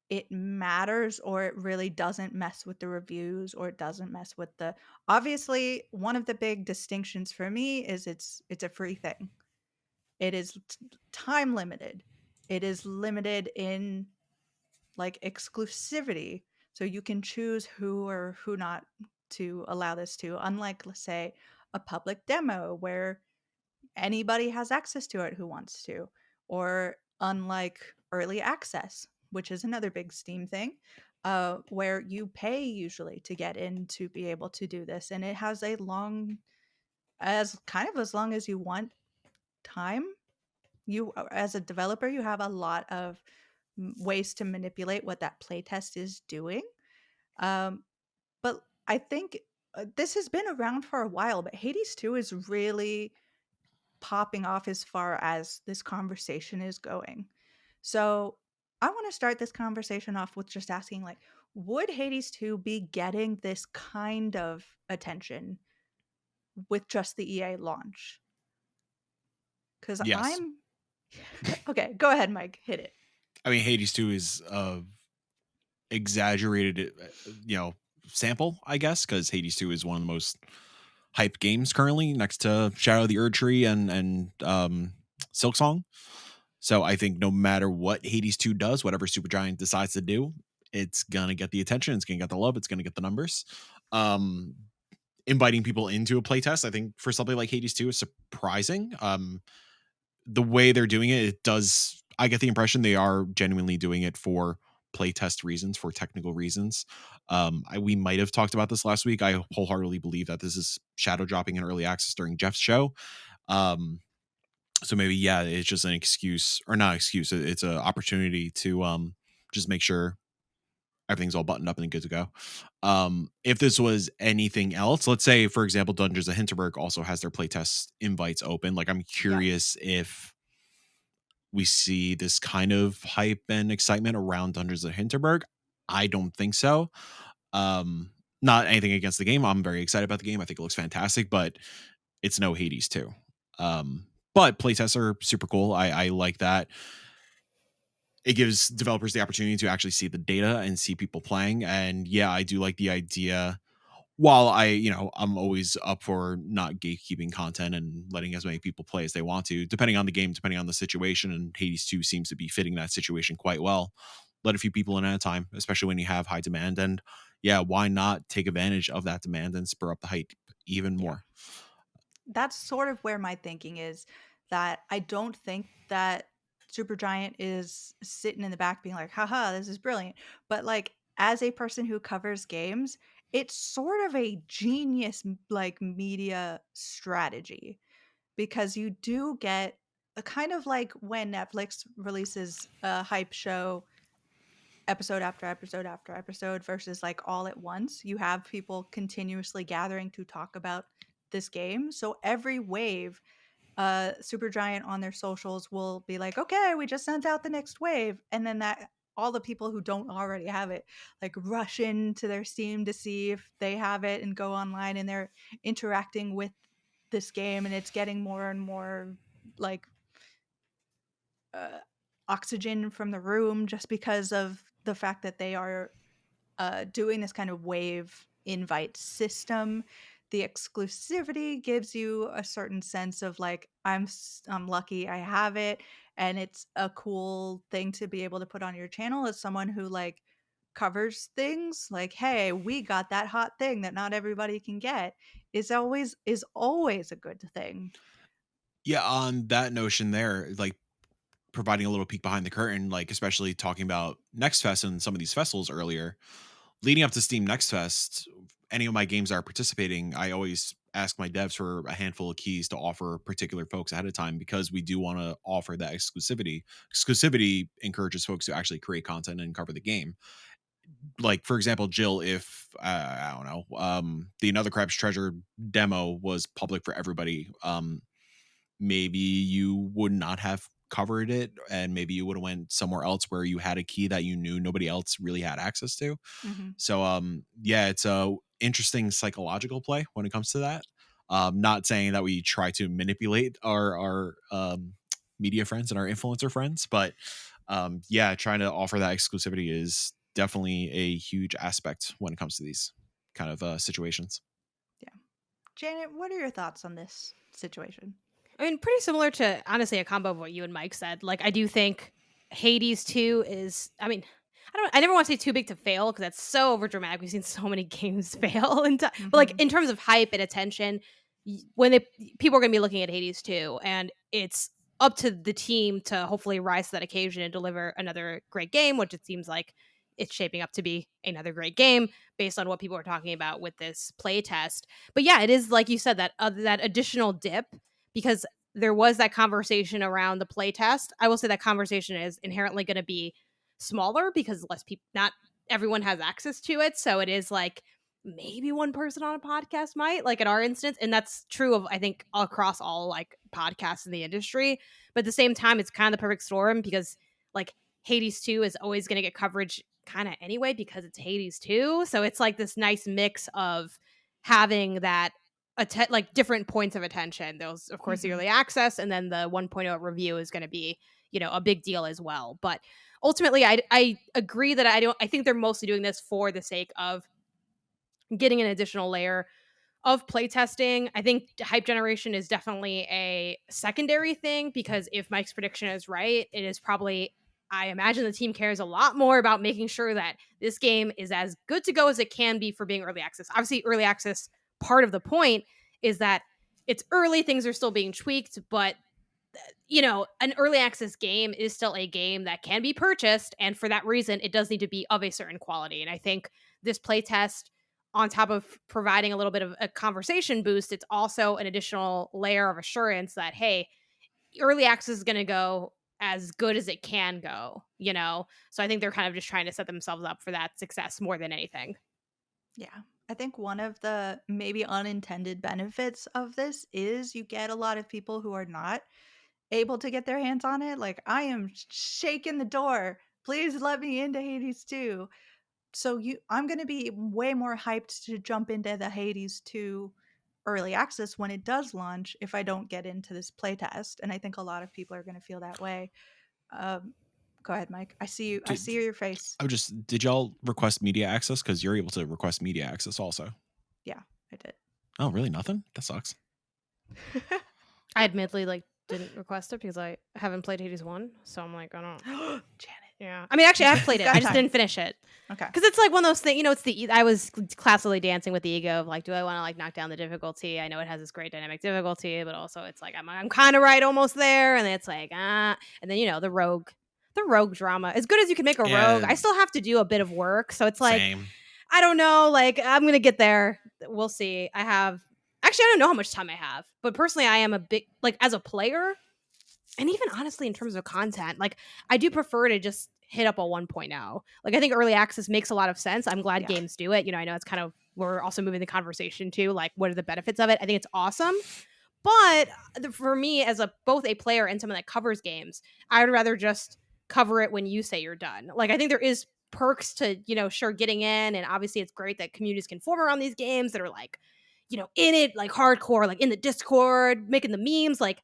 it matters or it really doesn't mess with the reviews or it doesn't mess with the obviously one of the big distinctions for me is it's a free thing. It is time limited. It is limited in exclusivity, so you can choose who or who not to allow this to, unlike, let's say, a public demo where anybody has access to it who wants to, or unlike early access, which is another big Steam thing, where you pay usually to get in to be able to do this, and it has a long, as long as you want time. You, as a developer, you have a lot of ways to manipulate what that playtest is doing. But I think this has been around for a while, but Hades 2 is really popping off as far as this conversation is going. So I want to start this conversation off with just asking, would Hades 2 be getting this kind of attention with just the EA launch? Because yes. Okay, go ahead, Mike. Hit it. I mean, Hades 2 is exaggerated, sample, I guess, because Hades 2 is one of the most hype games currently, next to Shadow of the Erd Tree and Silk Song. So I think no matter what Hades 2 does, whatever Supergiant decides to do, it's gonna get the attention, it's gonna get the love, it's gonna get the numbers. Um, Inviting people into a playtest, I think for something like Hades 2 is surprising. The way they're doing it, it does. I get the impression they are genuinely doing it for playtest reasons, for technical reasons. We might have talked about this last week. I wholeheartedly believe that this is shadow dropping in early access during Jeff's show. So maybe yeah, it's just an excuse or not excuse. It's an opportunity to just make sure everything's all buttoned up and good to go. If this was anything else, let's say, for example, Dungeons of Hinterberg also has their playtest invites open. Like, I'm Yeah. curious if we see this kind of hype and excitement around Dungeons of Hinterberg. I don't think so. Um, Not anything against the game. I'm very excited about the game. I think it looks fantastic, but it's no Hades 2. But playtests are super cool. I like that. It gives developers the opportunity to actually see the data and see people playing. And yeah, I do like the idea. While I'm always up for not gatekeeping content and letting as many people play as they want to, depending on the game, depending on the situation. And Hades 2 seems to be fitting that situation quite well. Let a few people in at a time, especially when you have high demand. And yeah, why not take advantage of that demand and spur up the hype even Yeah. more? That's sort of where my thinking is, that I don't think that Supergiant is sitting in the back being like, haha, this is brilliant. But like, as a person who covers games, it's sort of a genius like media strategy, because you do get a kind of like when Netflix releases a hype show episode after episode after episode versus like all at once. You have people continuously gathering to talk about this game. So every wave, Supergiant on their socials will be like, okay, we just sent out the next wave. And then that all the people who don't already have it like rush into their Steam to see if they have it and go online, and they're interacting with this game, and it's getting more and more like uh, oxygen from the room just because of the fact that they are doing this kind of wave invite system. The exclusivity gives you a certain sense of like, I'm lucky I have it, and it's a cool thing to be able to put on your channel as someone who like covers things like, hey, we got that hot thing that not everybody can get, is always a good thing. Yeah, on that notion there, like providing a little peek behind the curtain, like especially talking about Next Fest and some of these festivals earlier, leading up to Steam Next Fest, any of my games that are participating, I always ask my devs for a handful of keys to offer particular folks ahead of time, because we do want to offer that exclusivity. Exclusivity encourages folks to actually create content and cover the game. Like, for example, Jill, if I don't know, the Another Crab's Treasure demo was public for everybody, maybe you would not have covered it, and maybe you would have went somewhere else where you had a key that you knew nobody else really had access to. Hmm. So yeah, it's a interesting psychological play when it comes to that. Not saying that we try to manipulate our media friends and our influencer friends, but yeah, trying to offer that exclusivity is definitely a huge aspect when it comes to these kind of situations. Yeah. Janet, what are your thoughts on this situation? I mean, pretty similar to honestly a combo of what you and Mike said. Like, I do think Hades 2 is, I mean, I never want to say too big to fail because that's so over dramatic. We've seen so many games fail, but like Hmm. in terms of hype and attention, when people are going to be looking at Hades 2, and it's up to the team to hopefully rise to that occasion and deliver another great game, which it seems like it's shaping up to be another great game based on what people are talking about with this play test. But yeah, it is like you said, that additional dip, because there was that conversation around the playtest. I will say that conversation is inherently going to be smaller because less people, not everyone has access to it. So it is like maybe one person on a podcast might, like in our instance. And that's true of, I think, across all like podcasts in the industry. But at the same time, it's kind of the perfect storm because like Hades 2 is always going to get coverage kind of anyway because it's Hades 2. So it's like this nice mix of having that like different points of attention. There's of course the Hmm. early access, and then the 1.0 review is going to be a big deal as well. But ultimately, I agree that I think they're mostly doing this for the sake of getting an additional layer of playtesting, I think hype generation is definitely a secondary thing because if Mike's prediction is right, it is probably, I imagine the team cares a lot more about making sure that this game is as good to go as it can be for being early access. Obviously, early access, part of the point is that it's early, things are still being tweaked, but an early access game is still a game that can be purchased. And for that reason, it does need to be of a certain quality. And I think this playtest, on top of providing a little bit of a conversation boost, it's also an additional layer of assurance that, hey, early access is going to go as good as it can go. So I think they're kind of just trying to set themselves up for that success more than anything. Yeah. I think one of the maybe unintended benefits of this is you get a lot of people who are not able to get their hands on it. Like, I am shaking the door. Please let me into Hades 2. So I'm going to be way more hyped to jump into the Hades 2 early access when it does launch if I don't get into this playtest. And I think a lot of people are going to feel that way. Um, Go ahead, Mike. I see you. I Did, see your face. did y'all request media access? Because you're able to request media access also. Yeah, I did. Oh, really? Nothing? That sucks. I admittedly didn't request it because I haven't played Hades 1. So I'm like, I don't. Janet. Yeah. I mean, actually, I have played You've it. got I just time. didn't finish it. Okay. Because it's like one of those things, I was classically dancing with the ego of like, do I want to like knock down the difficulty? I know it has this great dynamic difficulty, but also it's like, I'm kind of right almost there. And then it's like, and then, the rogue drama, as good as you can make a rogue, Yeah. I still have to do a bit of work. So it's like, Same. I don't know, like, I'm going to get there. We'll see. Actually, I don't know how much time I have, but personally, I am a big, like, as a player, and even honestly in terms of content, like, I do prefer to just hit up a 1.0. Like, I think early access makes a lot of sense. I'm glad Yeah. games do it. I know it's kind of, we're also moving the conversation to like, what are the benefits of it? I think it's awesome. But for me, as both a player and someone that covers games, I would rather just cover it when you say you're done. Like, I think there is perks to, sure, getting in, and obviously it's great that communities can form around these games that are like, in it, like hardcore, like in the Discord, making the memes, like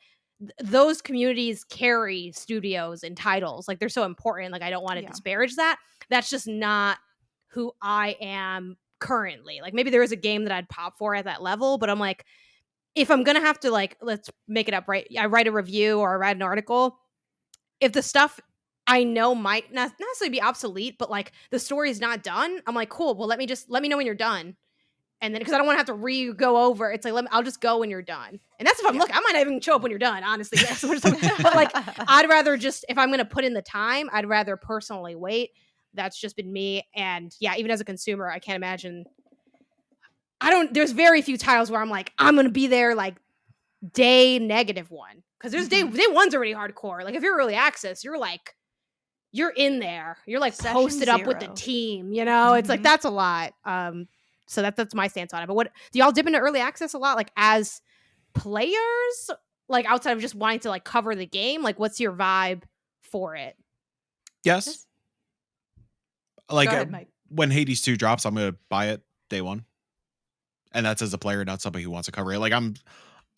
those communities carry studios and titles. Like, they're so important. Like, I don't want to Yeah. disparage that. That's just not who I am currently. Like, maybe there is a game that I'd pop for at that level, but I'm like, if I'm gonna have to, like, let's make it up, right? I write a review or I write an article. If the stuff I know might not necessarily be obsolete, but like the story is not done, I'm like, cool. Well, let me know when you're done, and then because I don't want to have to go over. It's like, I'll just go when you're done, and that's if I'm Yeah. lucky. I might not even show up when you're done, honestly. But like, I'd rather just, if I'm gonna put in the time, I'd rather personally wait. That's just been me, and yeah, even as a consumer, I can't imagine. There's very few titles where I'm like, I'm gonna be there like day -1 because there's day one's already hardcore. Like, if you're early access, you're in there, you're like Session posted up with the 0. team. It's like, Mhm. that's a lot. So that's my stance on it. But what do y'all dip into early access a lot, like as players, like outside of just wanting to like cover the game? Like, what's your vibe for it? Yes. This Like Go ahead, Mike. when Hades 2 drops, I'm gonna buy it day one. And that's as a player, not somebody who wants to cover it. Like,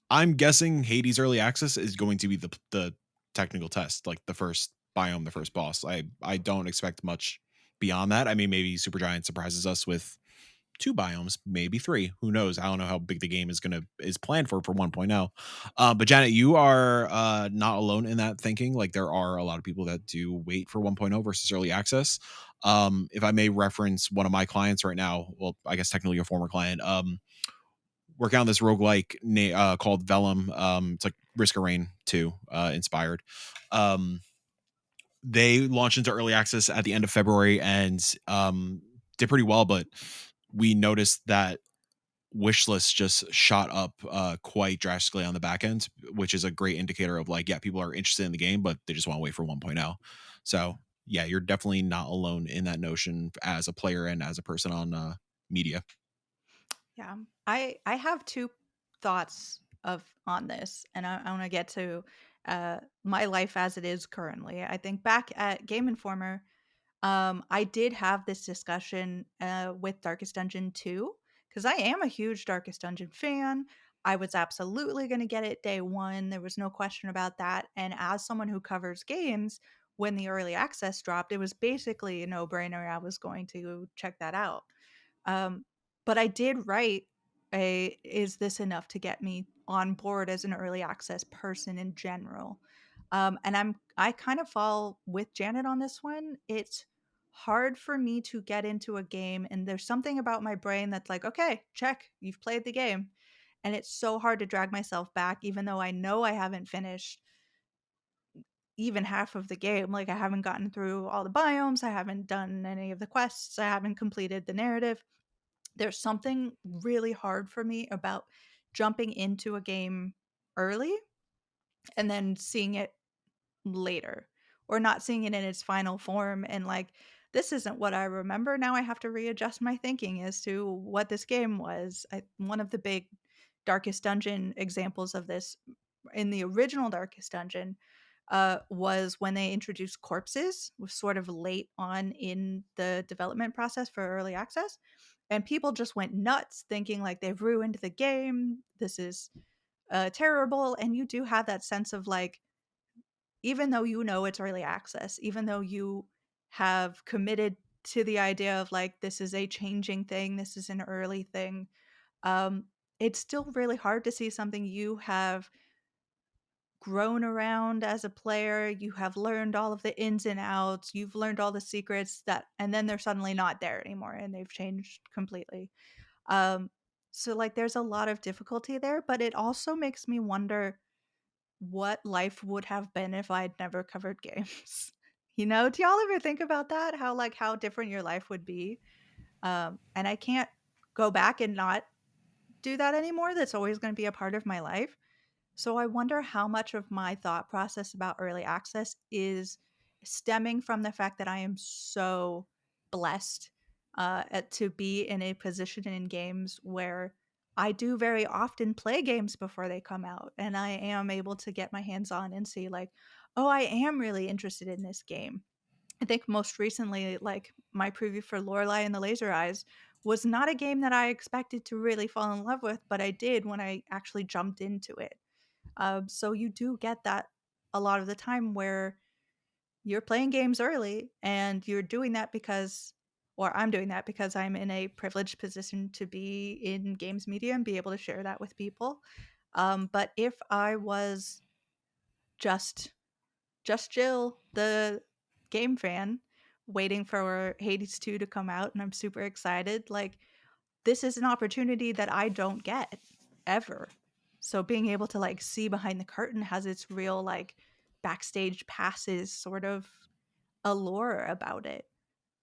I'm guessing Hades early access is going to be the technical test, like the first biome, the first boss. I don't expect much beyond that. I mean, maybe Supergiant surprises us with 2 biomes, maybe 3. Who knows? I don't know how big the game is planned for 1.0. But Janet, you are not alone in that thinking. Like, there are a lot of people that do wait for 1.0 versus early access. If I may reference one of my clients right now, well, I guess technically a former client, working on this roguelike called Vellum. It's like Risk of Rain 2 inspired. They launched into early access at the end of February and did pretty well, but we noticed that wish list just shot up quite drastically on the back end, which is a great indicator of like, yeah, people are interested in the game, but they just want to wait for 1.0. So yeah, you're definitely not alone in that notion as a player and as a person on media. Yeah. I have two thoughts on this, and I want to get to my life as it is currently. I think back at Game Informer, I did have this discussion with Darkest Dungeon 2 because I am a huge Darkest Dungeon fan. I was absolutely going to get it day one. There was no question about that. And as someone who covers games, when the early access dropped, it was basically a no brainer. I was going to check that out. Um, but I did write is this enough to get me on board as an early access person in general? And I kind of fall with Janet on this one. It's hard for me to get into a game, and there's something about my brain that's like, okay, check, you've played the game. And it's so hard to drag myself back, even though I know I haven't finished even half of the game. Like, I haven't gotten through all the biomes, I haven't done any of the quests, I haven't completed the narrative. There's something really hard for me about jumping into a game early and then seeing it later, or not seeing it in its final form and like, this isn't what I remember. Now I have to readjust my thinking as to what this game was. One of the big Darkest Dungeon examples of this in the original Darkest Dungeon was when they introduced corpses, was sort of late on in the development process for early access. And people just went nuts thinking like, they've ruined the game. This is terrible. And you do have that sense of like, even though you know it's early access, even though you have committed to the idea of like, this is a changing thing, this is an early thing, um, it's still really hard to see something you have grown around as a player, you have learned all of the ins and outs, you've learned all the secrets that, and then they're suddenly not there anymore and they've changed completely. Um, so like, there's a lot of difficulty there, but it also makes me wonder what life would have been if I'd never covered games. Do y'all ever think about that? How like, how different your life would be? And I can't go back and not do that anymore. That's always going to be a part of my life. So I wonder how much of my thought process about early access is stemming from the fact that I am so blessed to be in a position in games where I do very often play games before they come out, and I am able to get my hands on and see like, oh, I am really interested in this game. I think most recently, like my preview for Lorelei and the Laser Eyes was not a game that I expected to really fall in love with, but I did when I actually jumped into it. So you do get that a lot of the time where you're playing games early and you're doing that because, or I'm doing that because I'm in a privileged position to be in games media and be able to share that with people. But if I was just Jill, the game fan, waiting for Hades 2 to come out, and I'm super excited, like, this is an opportunity that I don't get ever. So being able to like see behind the curtain has its real like backstage passes sort of allure about it.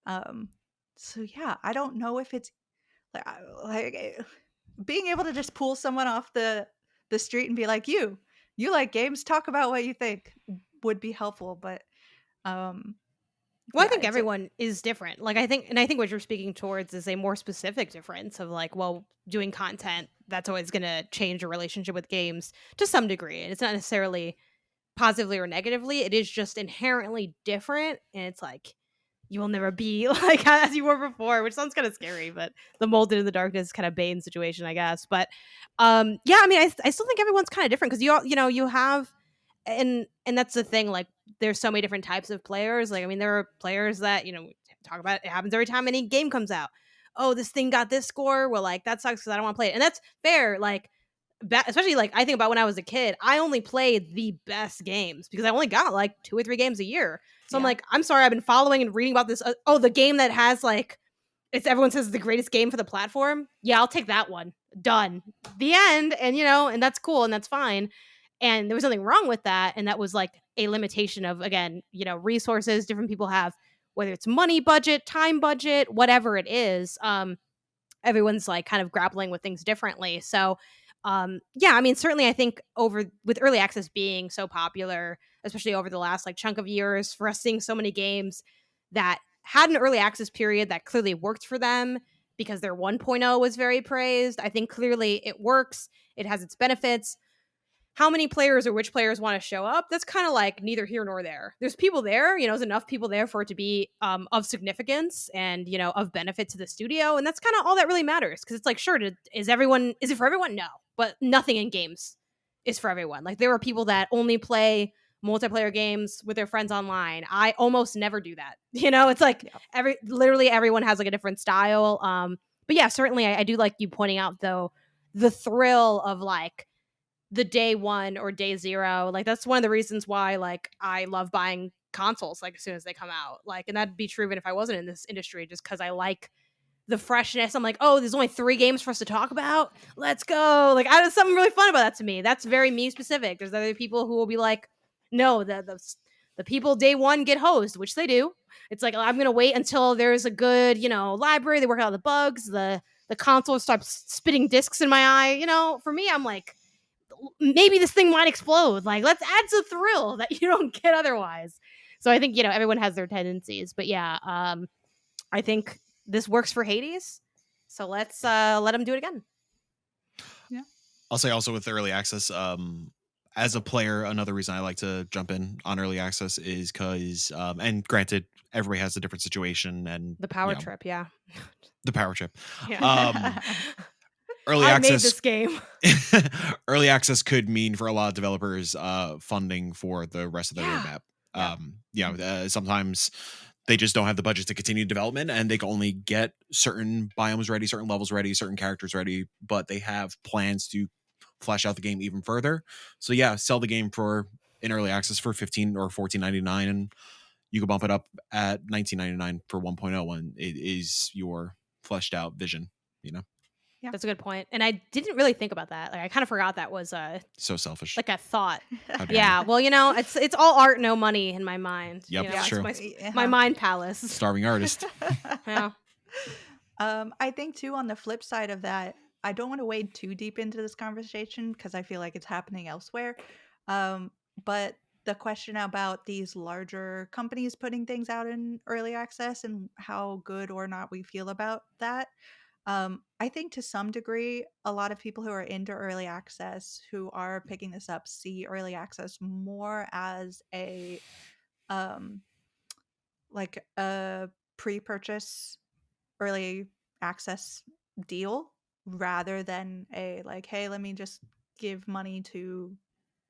Um so yeah, I don't know if it's like being able to just pull someone off the street and be like, you like games, talk about what you think, would be helpful, but um Well, I yeah, think everyone is different. Like, I think what you're speaking towards is a more specific difference of like, well, doing content that's always going to change your relationship with games to some degree, and it's not necessarily positively or negatively. It is just inherently different, and it's like you will never be like as you were before, which sounds kind of scary, but the molded in the darkness kind of Bane situation, I guess. But yeah, I mean, I still think everyone's kind of different because you have and that's the thing, like there's so many different types of players. Like, I mean, there are players that we talk about, it happens every time any game comes out. Oh, this thing got this score, well, like that sucks because I don't want to play it, and that's fair. Like especially like I think about when I was a kid, I only played the best games because I only got like 2 or 3 games a year. So I'm yeah. like, I'm sorry, I've been following and reading about this, the game that has like, it's everyone says the greatest game for the platform. Yeah, I'll take that one. Done. The end. And and that's cool and that's fine. And there was nothing wrong with that. And that was like a limitation of, again, resources different people have, whether it's money budget, time budget, whatever it is. Everyone's like kind of grappling with things differently. So yeah, I mean, certainly I think over with early access being so popular, especially over the last like chunk of years, for us seeing so many games that had an early access period that clearly worked for them because their 1.0 was very praised. I think clearly it works. It has its benefits. How many players or which players want to show up, that's kind of like neither here nor there. There's people there, there's enough people there for it to be of significance and of benefit to the studio, and that's kind of all that really matters. Because it's like, sure, is it for everyone? No, but nothing in games is for everyone. Like, there are people that only play multiplayer games with their friends online. I almost never do that. It's like Yeah. literally everyone has like a different style. But yeah, certainly I do like you pointing out though the thrill of like the day 1 or day 0. Like that's one of the reasons why like I love buying consoles like as soon as they come out. Like, and that'd be true even if I wasn't in this industry, just because I like the freshness. I'm like, oh, there's only 3 games for us to talk about. Let's go. Like, I there's something really fun about that to me. That's very me specific. There's other people who will be like, no, the people day 1 get hosed, which they do. It's like I'm gonna wait until there's a good, library. They work out the bugs. The console stops spitting discs in my eye. For me, I'm like, maybe this thing might explode. Like, let's add some thrill that you don't get otherwise. So I think everyone has their tendencies, but yeah, I think this works for Hades. So let's let them do it again. Yeah. I'll say also with early access, as a player, another reason I like to jump in on early access is because, and granted, everybody has a different situation and The power trip, yeah. the power trip. Yeah. Early I access made this game. early access could mean for a lot of developers funding for the rest of the roadmap. Sometimes they just don't have the budget to continue development and they can only get certain biomes ready, certain levels ready, certain characters ready, but they have plans to flesh out the game even further. So yeah, sell the game for in early access for $15 or $14.99 and you can bump it up at $19.99 for 1.0 when it is your fleshed out vision, Yeah. That's a good point. And I didn't really think about that. Like I kind of forgot that was so selfish. like a thought. How dare Yeah. you. Well, it's all art, no money in my mind. Yep, it's true. My mind palace. Starving artist. Yeah. I think too on the flip side of that, I don't want to wade too deep into this conversation because I feel like it's happening elsewhere. But the question about these larger companies putting things out in early access and how good or not we feel about that. I think to some degree, a lot of people who are into early access who are picking this up see early access more as a like a pre-purchase early access deal rather than a like, hey, let me just give money to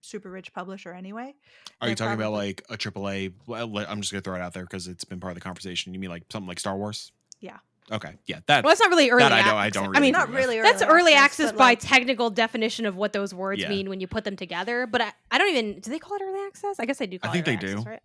super rich publisher anyway. Are you They're talking about probably like a AAA? Well, I'm just gonna throw it out there because it's been part of the conversation. You mean like something like Star Wars? yeah. Okay, yeah, Well, that's not really early that I access. don't I really mean, agree Not with. really that's early access but, by like, technical definition of what those words Yeah. mean when you put them together. But I don't even. Do they call it early access? I guess they do. I Call think it early they access, do. right?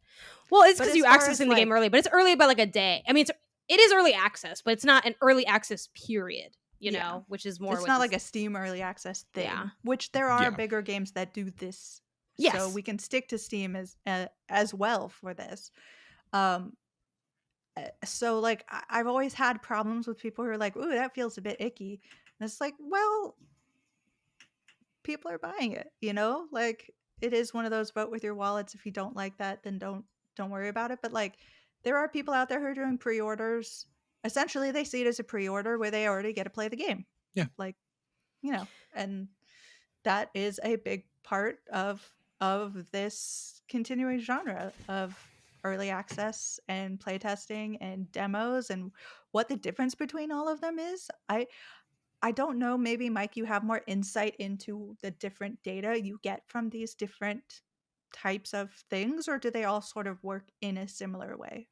Well, it's But because as you far accessing as, the like- game early, but it's early by like a day. I mean, it is early access, but it's not an early access period. You Yeah. know, which is more. It's not like a Steam early access thing, Yeah. which there are Yeah. bigger games that do this. Yes. So we can stick to Steam as well for this. So like I've always had problems with people who are like, ooh, that feels a bit icky. And it's like, well, people are buying it, like it is one of those vote with your wallets. If you don't like that, then don't worry about it. But like there are people out there who are doing pre-orders. Essentially they see it as a pre-order where they already get to play the game. Yeah. Like, and that is a big part of this continuing genre of early access and playtesting and demos and what the difference between all of them is. I don't know, maybe Mike, you have more insight into the different data you get from these different types of things, or do they all sort of work in a similar way?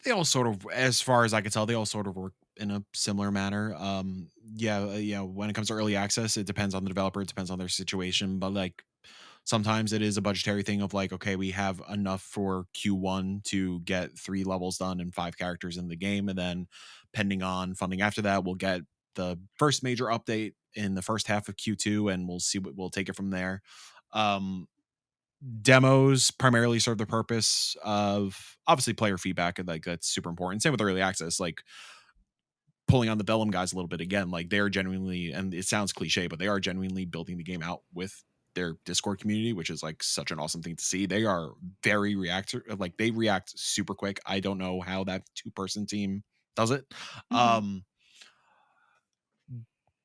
They all sort of, as far as I can tell, they all sort of work in a similar manner. When it comes to early access, it depends on the developer, it depends on their situation, but like sometimes it is a budgetary thing of like, okay, we have enough for Q1 to get 3 levels done and 5 characters in the game, and then pending on funding after that, we'll get the first major update in the first half of Q2 and we'll take it from there. Demos primarily serve the purpose of obviously player feedback, and like that's super important. Same with early access, like pulling on the Vellum guys a little bit again, like they're genuinely, and it sounds cliche, but they are genuinely building the game out with their Discord community, which is like such an awesome thing to see. They are very like they react super quick. I don't know how that 2-person team does it. Mhm.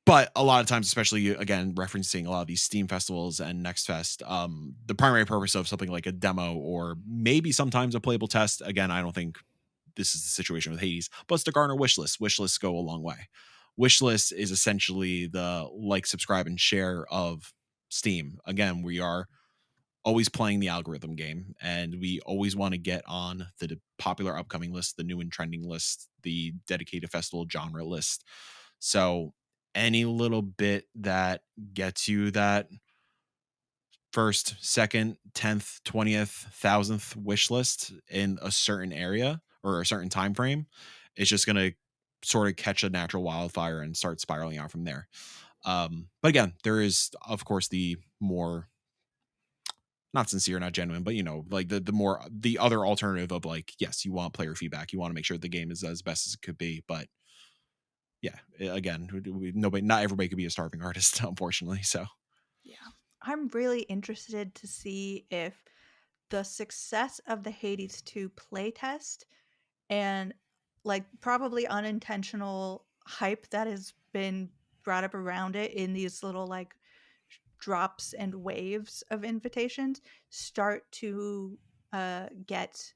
But a lot of times, especially again, referencing a lot of these Steam festivals and Next Fest, the primary purpose of something like a demo or maybe sometimes a playable test, again, I don't think this is the situation with Hades, but it's to garner wish lists. Wish lists go a long way. Wish list is essentially the like, subscribe, and share of Steam. Again, we are always playing the algorithm game, and we always want to get on the popular upcoming list, the new and trending list, the dedicated festival genre list. So any little bit that gets you that first, second, 10th, 20th, 1000th wish list in a certain area or a certain time frame, it's just going to sort of catch a natural wildfire and start spiraling out from there. But again, there is of course the more not sincere, not genuine, but like the more the other alternative of like, yes, you want player feedback, you want to make sure the game is as best as it could be, but yeah, again, nobody, not everybody could be a starving artist, unfortunately. So Yeah. I'm really interested to see if the success of the Hades 2 playtest and like probably unintentional hype that has been brought up around it in these little like drops and waves of invitations start to get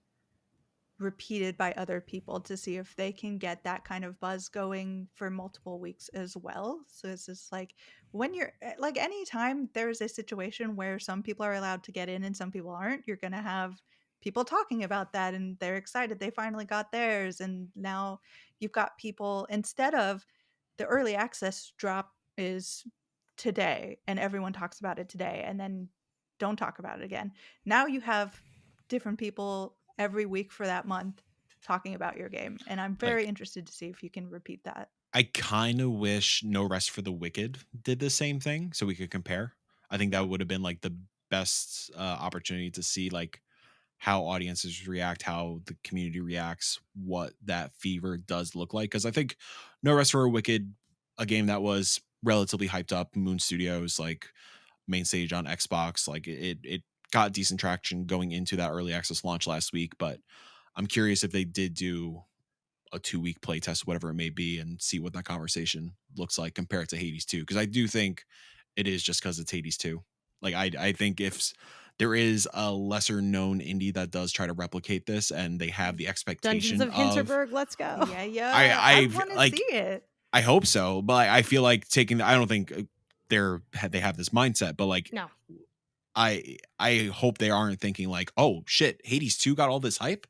repeated by other people to see if they can get that kind of buzz going for multiple weeks as well. So it's just like when you're like anytime there's a situation where some people are allowed to get in and some people aren't, you're going to have people talking about that and they're excited they finally got theirs. And now you've got people instead of the early access drop is today and everyone talks about it today and then don't talk about it again. Now you have different people every week for that month talking about your game, and I'm very like interested to see if you can repeat that. I kind of wish No Rest for the Wicked did the same thing so we could compare. I think that would have been like the best opportunity to see like how audiences react, how the community reacts, what that fever does look like. Because I think No Rest for a Wicked, a game that was relatively hyped up, Moon Studios like main stage on Xbox, like it got decent traction going into that early access launch last week. But I'm curious if they did do a 2-week playtest, whatever it may be, and see what that conversation looks like compared to Hades 2. Because I do think it is just because it's Hades 2. Like I think if there is a lesser known indie that does try to replicate this and they have the Dungeons expectation of of Hinterberg, let's go. Yeah, yeah, I I want to see like it. I hope so, but I feel like taking I don't think they have this mindset, but like No. I hope they aren't thinking like, oh shit, Hades 2 got all this hype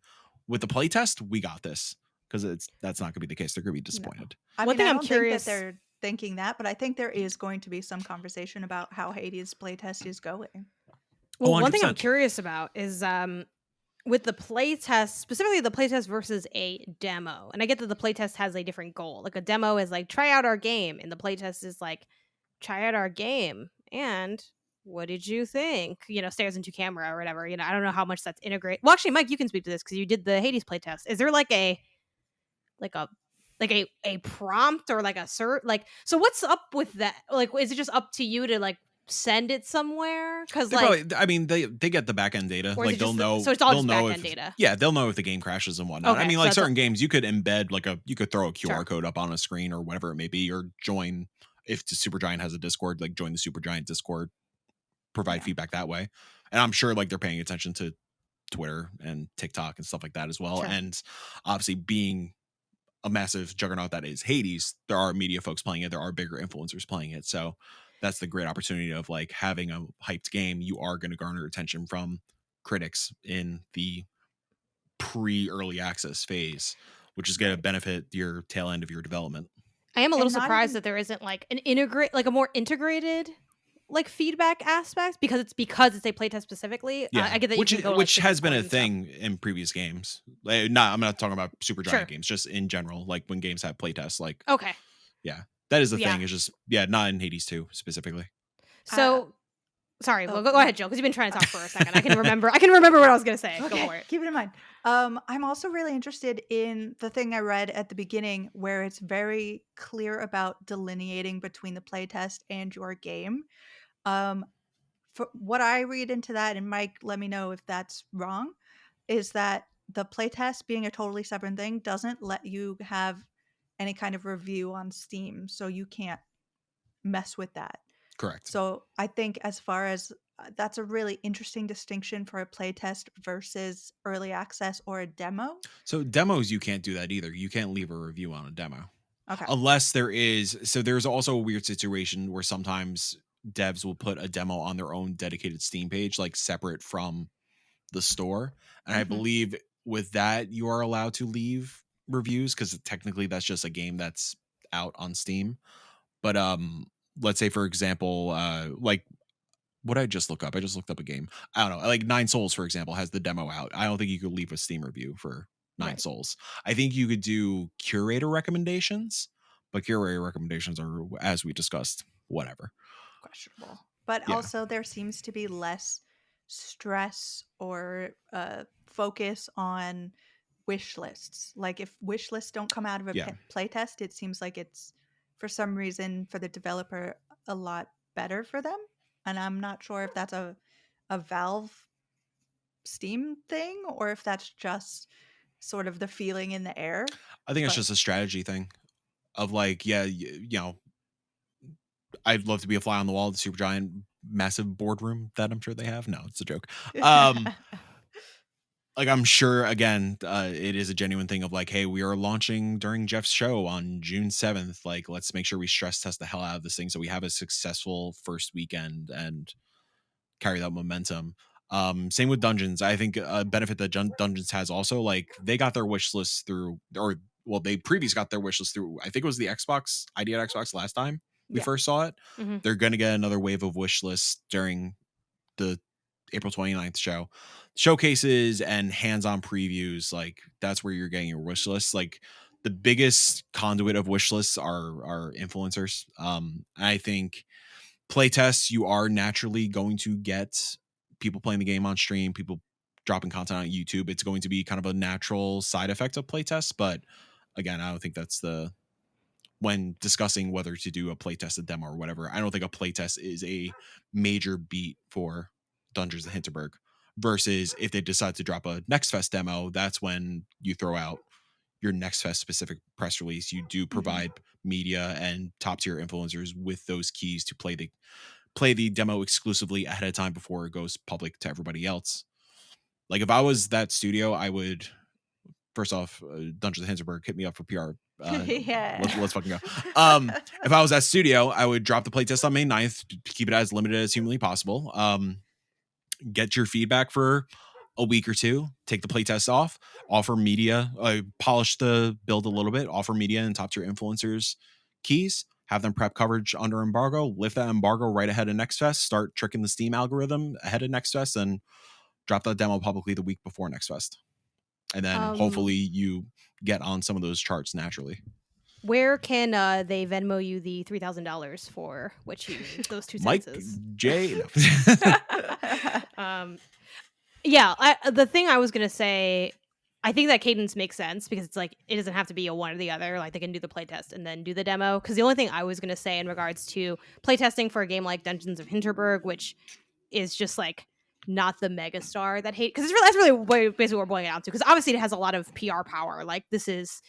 with the playtest, we got this. Because that's not gonna be the case. They're gonna be No. disappointed. I One mean, thing I I'm don't think that curious. they're thinking that, but I think there is going to be some conversation about how Hades playtest is going. Oh, Well, one thing I'm 100%. curious about is with the playtest, specifically the playtest versus a demo. And I get that the playtest has a different goal. Like a demo is like try out our game, and the playtest is like try out our game. And what did you think? Stares into camera or whatever. I don't know how much that's integrated. Well, actually, Mike, you can speak to this because you did the Hades playtest. Is there like a a prompt or like a cert so what's up with that? Like, is it just up to you to like send it somewhere? Because They like, probably I mean, they get the back end data. or is Like it just so it's all they'll just know back end if data? yeah, they'll know if the game crashes and whatnot. I Okay, mean, so like that's certain games you could embed like you could throw a QR sure. code up on a screen or whatever it may be, or join if the Supergiant has a Discord, like join the Supergiant Discord, provide Yeah. feedback that way. And I'm sure like they're paying attention to Twitter and TikTok and stuff like that as well. Sure. And obviously being a massive juggernaut that is Hades, there are media folks playing it. There are bigger influencers playing it. So that's the great opportunity of like having a hyped game. You are going to garner attention from critics in the pre-early access phase, which is going to Right. benefit your tail end of your development. I am a little And not surprised even that there isn't like a more integrated like feedback aspect because it's a playtest specifically. I Yeah, get that you can go to like which the has been Discord a and stuff. thing in previous games. Not I'm not talking about super giant Sure. games, just in general. Like when games have playtests, like Okay. yeah, that is the Yeah. thing. Is just yeah, not in Hades 2 specifically. uh, So sorry. Well, oh, go no. ahead, Joe, because you've been trying to talk for a second. I can remember. I can remember what I was gonna say. Go Okay, for it. keep it in mind. I'm also really interested in the thing I read at the beginning where it's very clear about delineating between the playtest and your game. Um, for what I read into that, and Mike, let me know if that's wrong, is that the playtest being a totally separate thing doesn't let you have any kind of review on Steam, so you can't mess with that. Correct. So I think as far as that's a really interesting distinction for a playtest versus early access or a demo. So demos, you can't do that either. You can't leave a review on a demo Okay. unless there is. So there's also a weird situation where sometimes devs will put a demo on their own dedicated Steam page, like separate from the store. And I Mhm. believe with that, you are allowed to leave reviews because technically that's just a game that's out on Steam. But let's say for example, like what I just look up. I just looked up a game. I don't know. Like Nine Souls, for example, has the demo out. I don't think you could leave a Steam review for Nine Right. Souls. I think you could do curator recommendations, but curator recommendations are, as we discussed, whatever. Questionable. But Yeah. also there seems to be less stress or focus on wish lists. Like if wish lists don't come out of a Yeah. playtest, it seems like it's for some reason for the developer a lot better for them. And I'm not sure if that's a Valve Steam thing or if that's just sort of the feeling in the air. I think it's But just a strategy thing of like, yeah, you know, I'd love to be a fly on the wall of the super giant, massive boardroom that I'm sure they have. No, it's a joke. Like I'm sure again, it is a genuine thing of like, hey, we are launching during Jeff's show on June 7th. Like, let's make sure we stress test the hell out of this thing so we have a successful first weekend and carry that momentum. Same with Dungeons. I think a benefit that Dungeons has also, like they got their wish list through, or well, they previously got their wish list through, I think it was the Xbox ID at Xbox last time we first saw it. Mhm. They're going to get another wave of wish lists during the April 29th show. Showcases and hands-on previews, like that's where you're getting your wish lists. Like the biggest conduit of wish lists are influencers. I think playtests, you are naturally going to get people playing the game on stream, people dropping content on YouTube. It's going to be kind of a natural side effect of playtests, but again, I don't think that's the when discussing whether to do a playtest, a demo, or whatever. I don't think a playtest is a major beat for Dungeons and Hinterberg. Versus if they decide to drop a Next Fest demo, that's when you throw out your Next Fest specific press release. You do provide media and top tier influencers with those keys to play the demo exclusively ahead of time before it goes public to everybody else. Like if I was that studio, I would first off, Dungeons and Hinterberg hit me up for PR. yeah. Let's fucking go. If I was at studio, I would drop the playtest on May 9th to keep it as limited as humanly possible. Get your feedback for a week or two, take the playtest off, offer media, polish the build a little bit, offer media and top tier influencers keys, have them prep coverage under embargo, lift that embargo right ahead of Next Fest, start tricking the Steam algorithm ahead of Next Fest, and drop that demo publicly the week before Next Fest. And then hopefully you get on some of those charts naturally. Where can they Venmo you the $3,000 for which you need those 2 Mike sentences? J. Yeah, the thing I was gonna say, I think that cadence makes sense because it's like it doesn't have to be a one or the other. Like they can do the playtest and then do the demo. Because the only thing I was gonna say in regards to playtesting for a game like Dungeons of Hinterberg, which is just like not the megastar that hate, because that's really basically what we're boiling it down to. Because obviously it has a lot of PR power. Like this is,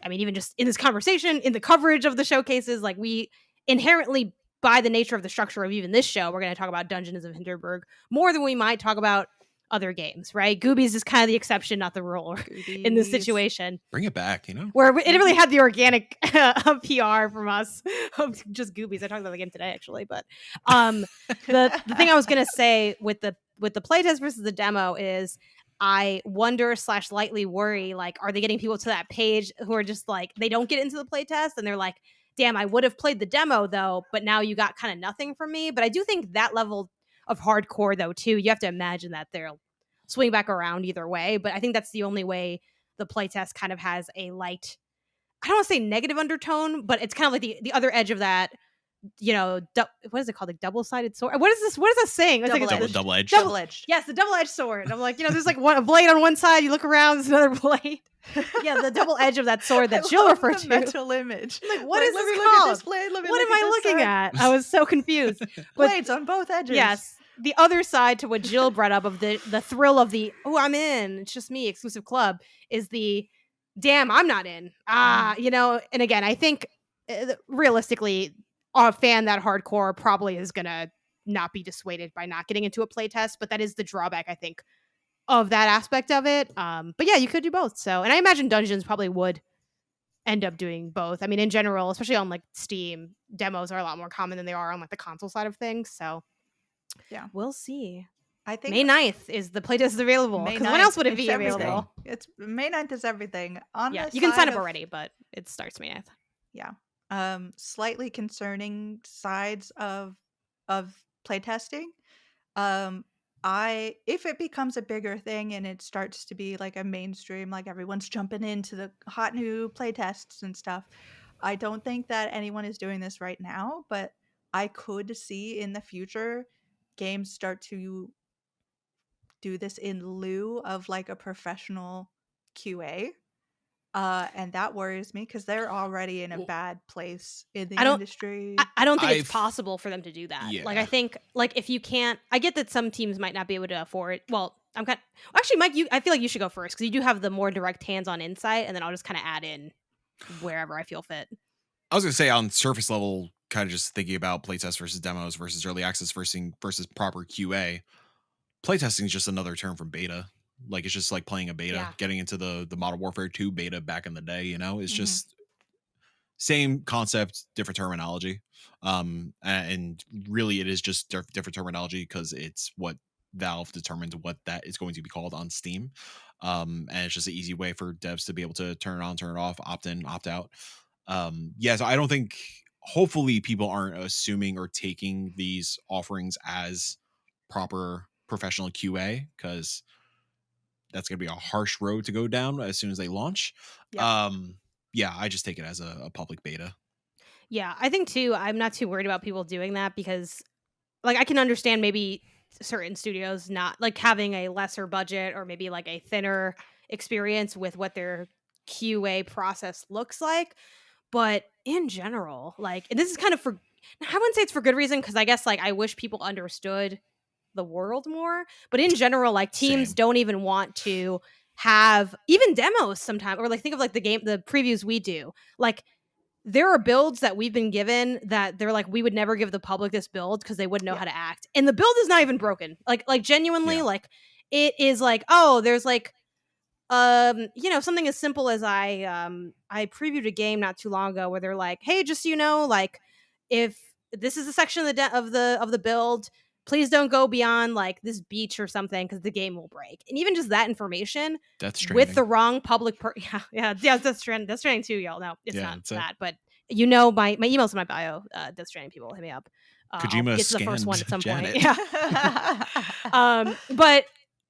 I mean, even just in this conversation, in the coverage of the showcases, like we inherently, by the nature of the structure of even this show, we're going to talk about Dungeons of Hinterberg more than we might talk about other games, right? Goobies is kind of the exception, not the rule in this situation. Bring it back, you know? Where it really had the organic PR from us, just Goobies. I talked about the game today, actually. But the thing I was going to say with the playtest versus the demo is I wonder / lightly worry, like, are they getting people to that page who are just like, they don't get into the playtest and they're like, damn, I would have played the demo though, but now you got kind of nothing from me. But I do think that level of hardcore though, too, you have to imagine that they'll swing back around either way. But I think that's the only way the playtest kind of has a light, I don't want to say negative undertone, but it's kind of like the other edge of that, you know, what is it called? Like double-sided sword? What is this? What is this saying? Double-edged. Double-edged. Yes, the double-edged sword. I'm like, you know, there's like a blade on one side, you look around, there's another blade. Yeah, the double edge of that sword that Jill referred to. Mental image. I'm like, what is let this me called? Look at this blade. What am I looking at? I was so confused. But blades on both edges. Yes. The other side to what Jill brought up of the thrill of the, oh, I'm in, it's just me, exclusive club, is the, damn, I'm not in. You know, and again, I think realistically, a fan that hardcore probably is going to not be dissuaded by not getting into a playtest, but that is the drawback, I think, of that aspect of it. But yeah, you could do both. So, and I imagine Dungeons probably would end up doing both. I mean, in general, especially on like Steam, demos are a lot more common than they are on like the console side of things. So yeah, we'll see. I think May 9th is the playtest available. Because when else would it be available? It's May 9th is everything. On yeah, you can sign up already, but it starts May 9th. Yeah. slightly concerning sides of playtesting. Um, I if it becomes a bigger thing and it starts to be like a mainstream, like everyone's jumping into the hot new playtests and stuff, I don't think that anyone is doing this right now, but I could see in the future games start to do this in lieu of like a professional QA. And that worries me because they're already in a Well, bad place in I the don't industry. I don't think it's I've possible for them to do that. Like, I yeah. think, like, if you can't I get that some teams might not be able to afford well, actually, Mike, I feel like you should go first because you do have the more direct hands-on insight, and then I'll just kinda add in wherever I feel fit. I was gonna say on surface level, kind of just thinking about playtest versus demos versus early access versus proper QA. Playtesting is just another term from beta. Like it's just like playing a beta, Yeah. getting into the Modern Warfare 2 beta back in the day, you know? It's Mhm. just same concept, different terminology. And really it is just different terminology because it's what Valve determined what that is going to be called on Steam. And it's just an easy way for devs to be able to turn it on, turn it off, opt in, opt out. Yeah, so I don't think hopefully people aren't assuming or taking these offerings as proper professional QA because that's going to be a harsh road to go down as soon as they launch. Yep. Um, yeah, I just take it as a public beta. Yeah, I think too, I'm not too worried about people doing that because, like, I can understand maybe certain studios not like having a lesser budget or maybe like a thinner experience with what their QA process looks like. But in general, like, and this is kind of for I wouldn't say it's for good reason because I guess like I wish people understood the world more. But in general, like teams Same. don't even want to have even demos sometimes, or like think of like the previews we do. Like there are builds that we've been given that they're like, we would never give the public this build because they wouldn't know how Yep. to act. And the build is not even broken. Like genuinely, Yeah, like it is like, oh, there's like something as simple as I previewed a game not too long ago where they're like, hey, just so you know, like if this is a section of the build, please don't go beyond like this beach or something because the game will break. And even just that information Death with the Stranding. wrong public yeah, that's trending too, y'all. No, it's Yeah, not that's it. that, but my email's in my bio. Death Stranding people hit me up. I'll Kojima get to the first one scanned at some point. Janet. Yeah. But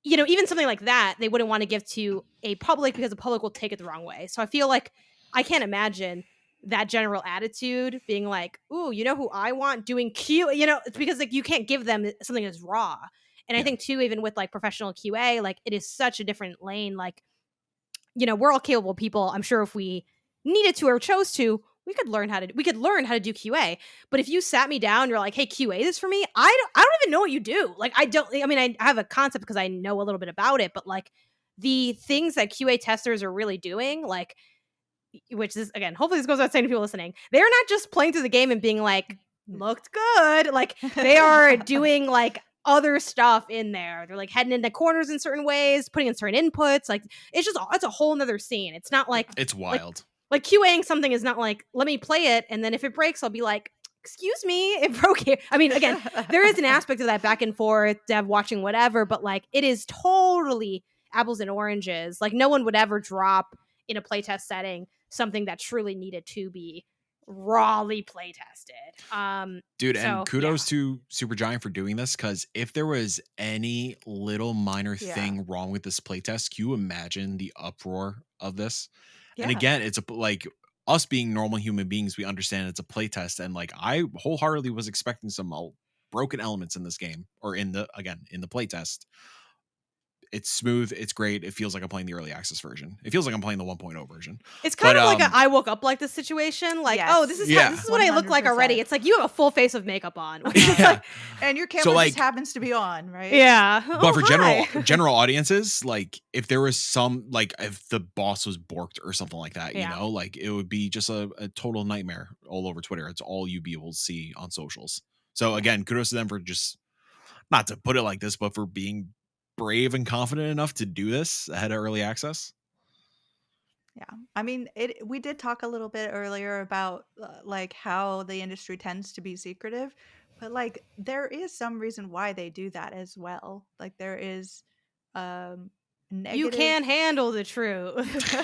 even something like that, they wouldn't want to give to a public because the public will take it the wrong way. So I feel like I can't imagine that general attitude being like, "Ooh, you know who I want doing Q?" It's because like you can't give them something that's raw. And I Yeah, think too, even with like professional QA, like it is such a different lane. Like we're all capable people. I'm sure if we needed to or chose to, we could learn how to do QA. But if you sat me down, you're like, "Hey, QA this for me," I don't even know what you do. Like I don't. I mean, I have a concept because I know a little bit about it, but like the things that QA testers are really doing, like which is again, hopefully this goes without saying to people listening, they're not just playing through the game and being like, looked good. Like they are doing like other stuff in there. They're like heading into corners in certain ways, putting in certain inputs. Like it's a whole nother scene. It's not it's like wild. like QAing something is not like, let me play it and then if it breaks, I'll be like, excuse me, it broke here. I mean, again, there is an aspect of that back and forth, dev watching whatever, but like it is totally apples and oranges. Like no one would ever drop in a playtest setting something that truly needed to be rawly play tested. Dude, and So yeah. kudos to Supergiant for doing this because if there was any little minor Yeah. thing wrong with this playtest, can you imagine the uproar of this? And Yeah. again, it's like us being normal human beings, we understand it's a playtest, and like I wholeheartedly was expecting some broken elements in this game or in the playtest. It's smooth, it's great. It feels like I'm playing the early access version. It feels like I'm playing the 1.0 version. It's kind But of like a I woke up like this situation. Like, oh, Yes. this yeah. is what I look like already. 100%. It's like you have a full face of makeup on, which is Uh-huh. like, Yeah. And your So camera just like happens to be on, right? yeah. but Oh, for hi. general audiences, like if there was some like if the boss was borked or something like that, Yeah. like it would be just a total nightmare all over Twitter. It's all you'd be able to see on socials. So Yeah. again, kudos to them for just not to put it like this, but for being brave and confident enough to do this ahead of early access. Yeah. I mean, we did talk a little bit earlier about like how the industry tends to be secretive, but like there is some reason why they do that as well. Like there is um You negative. can handle the truth.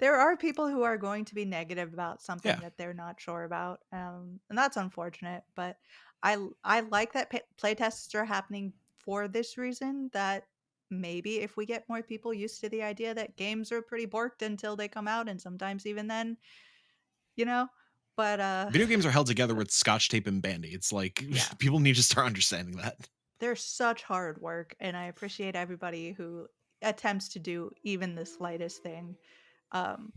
There are people who are going to be negative about something Yeah. that they're not sure about, and that's unfortunate. But I like that playtests are happening for this reason. That maybe if we get more people used to the idea that games are pretty borked until they come out, and sometimes even then, you know. But Video games are held together with scotch tape and band-aids. Like yeah, people need to start understanding that. they're such hard work, and I appreciate everybody who attempts to do even the slightest thing. Um,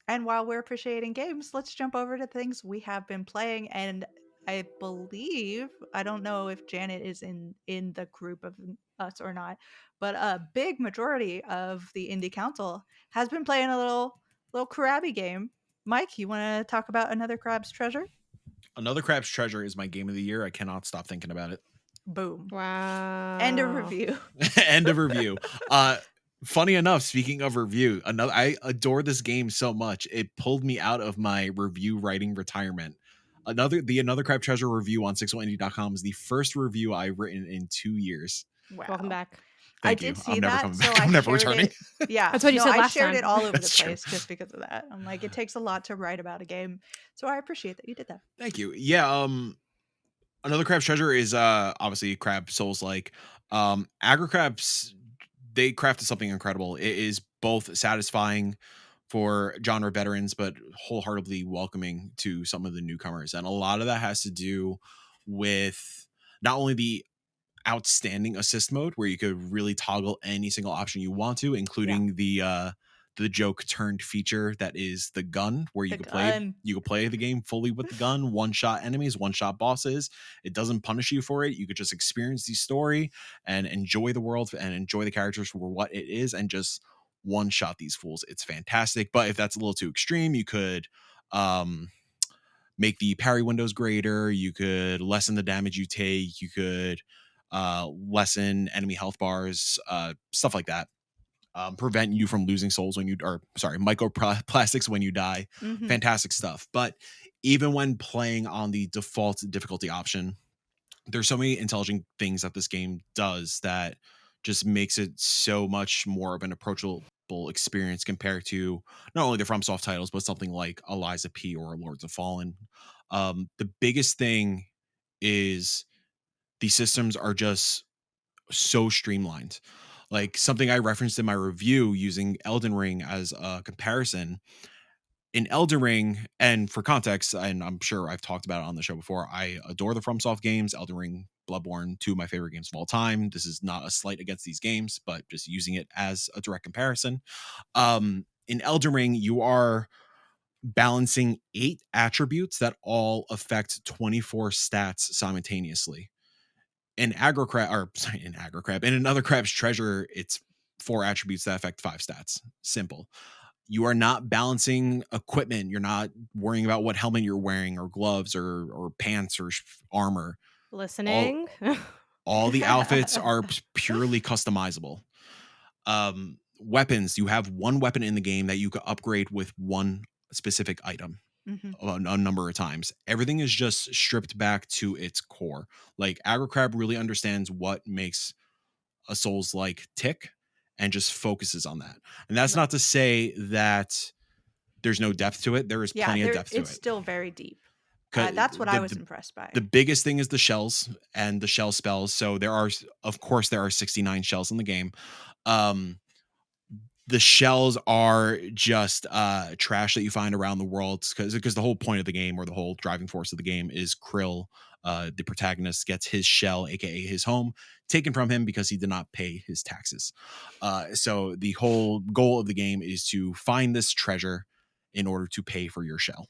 And while we're appreciating games, let's jump over to things we have been playing. And I believe, I don't know if Janet is in the group of us or not, but a big majority of the indie council has been playing a little Krabby game. Mike, you want to talk about Another Crab's Treasure? Another Crab's Treasure is my game of the year. I cannot stop thinking about it. Boom. End of Wow. review. End of review. Funny enough, speaking of review, I adore this game so much. It pulled me out of my review writing retirement. Another Crab Treasure review on 60indie.com is the first review I've written in 2 years. Welcome Wow. back. I Thank you. did see I'm never that, coming so back. I I'm never shared returning. it. Yeah, That's what you no, said I last shared time. it all over the That's true. place just because of that. I'm like, it takes a lot to write about a game, so I appreciate that you did that. Thank you. Yeah, Another Crab's Treasure is obviously Crab Souls like. Agri Crabs, they crafted something incredible. It is both satisfying for genre veterans, but wholeheartedly welcoming to some of the newcomers. And a lot of that has to do with not only the outstanding assist mode where you could really toggle any single option you want to, Yeah, including the joke turned feature that is the gun, where the gun. you could play the game fully with the gun, one shot enemies, one shot bosses. It doesn't punish you for it. You could just experience the story and enjoy the world and enjoy the characters for what it is, and just one shot these fools. It's fantastic. But if that's a little too extreme, you could make the parry windows greater. You could lessen the damage you take. You could lessen enemy health bars, stuff like that. Prevent you from losing souls when you, or sorry, microplastics when you die. Hmm. Fantastic stuff. But even when playing on the default difficulty option, there's so many intelligent things that this game does that just makes it so much more of an approachable experience compared to not only the FromSoft titles, but something like Eliza P or Lords of Fallen. The biggest thing is the systems are just so streamlined. Like something I referenced in my review using Elden Ring as a comparison. In Elden Ring, and for context, and I'm sure I've talked about it on the show before, I adore the FromSoft games. Elden Ring, Bloodborne, two of my favorite games of all time. This is not a slight against these games, but just using it as a direct comparison. In Elden Ring, you are balancing 8 attributes that all affect 24 stats simultaneously. In in Another Crab's Treasure, it's 4 attributes that affect 5 stats. Simple. You are not balancing equipment. You're not worrying about what helmet you're wearing or gloves or pants or armor. All Listening. all the outfits are purely customizable. Weapons, you have one weapon in the game that you can upgrade with one specific item Hmm. a number of times. Everything is just stripped back to its core. Like Agricrab really understands what makes a Souls like tick and just focuses on that. And that's Right. not to say that there's no depth to it. There is Yeah, plenty of there. depth to It's it. still very deep. 'Cause That's what I was impressed the by. biggest thing is the shells and the shell spells. So of course, there are 69 shells in the game. Um, the shells are just trash that you find around the world, because the whole point of the game, or the whole driving force of the game, is Krill, the protagonist, gets his shell, aka his home, taken from him because he did not pay his taxes. So the whole goal of the game is to find this treasure in order to pay for your shell.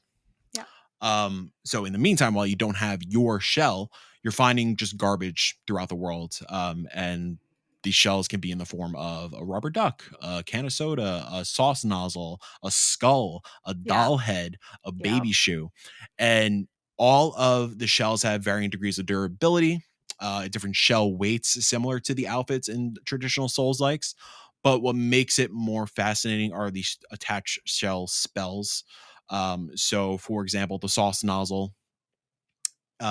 Yeah. So in the meantime, while you don't have your shell, you're finding just garbage throughout the world. And these shells can be in the form of a rubber duck, a can of soda, a sauce nozzle, a skull, a Yeah. doll head, a Yeah. baby shoe. And all of the shells have varying degrees of durability, different shell weights similar to the outfits in traditional Souls likes. But what makes it more fascinating are these attached shell spells. So for example, the sauce nozzle,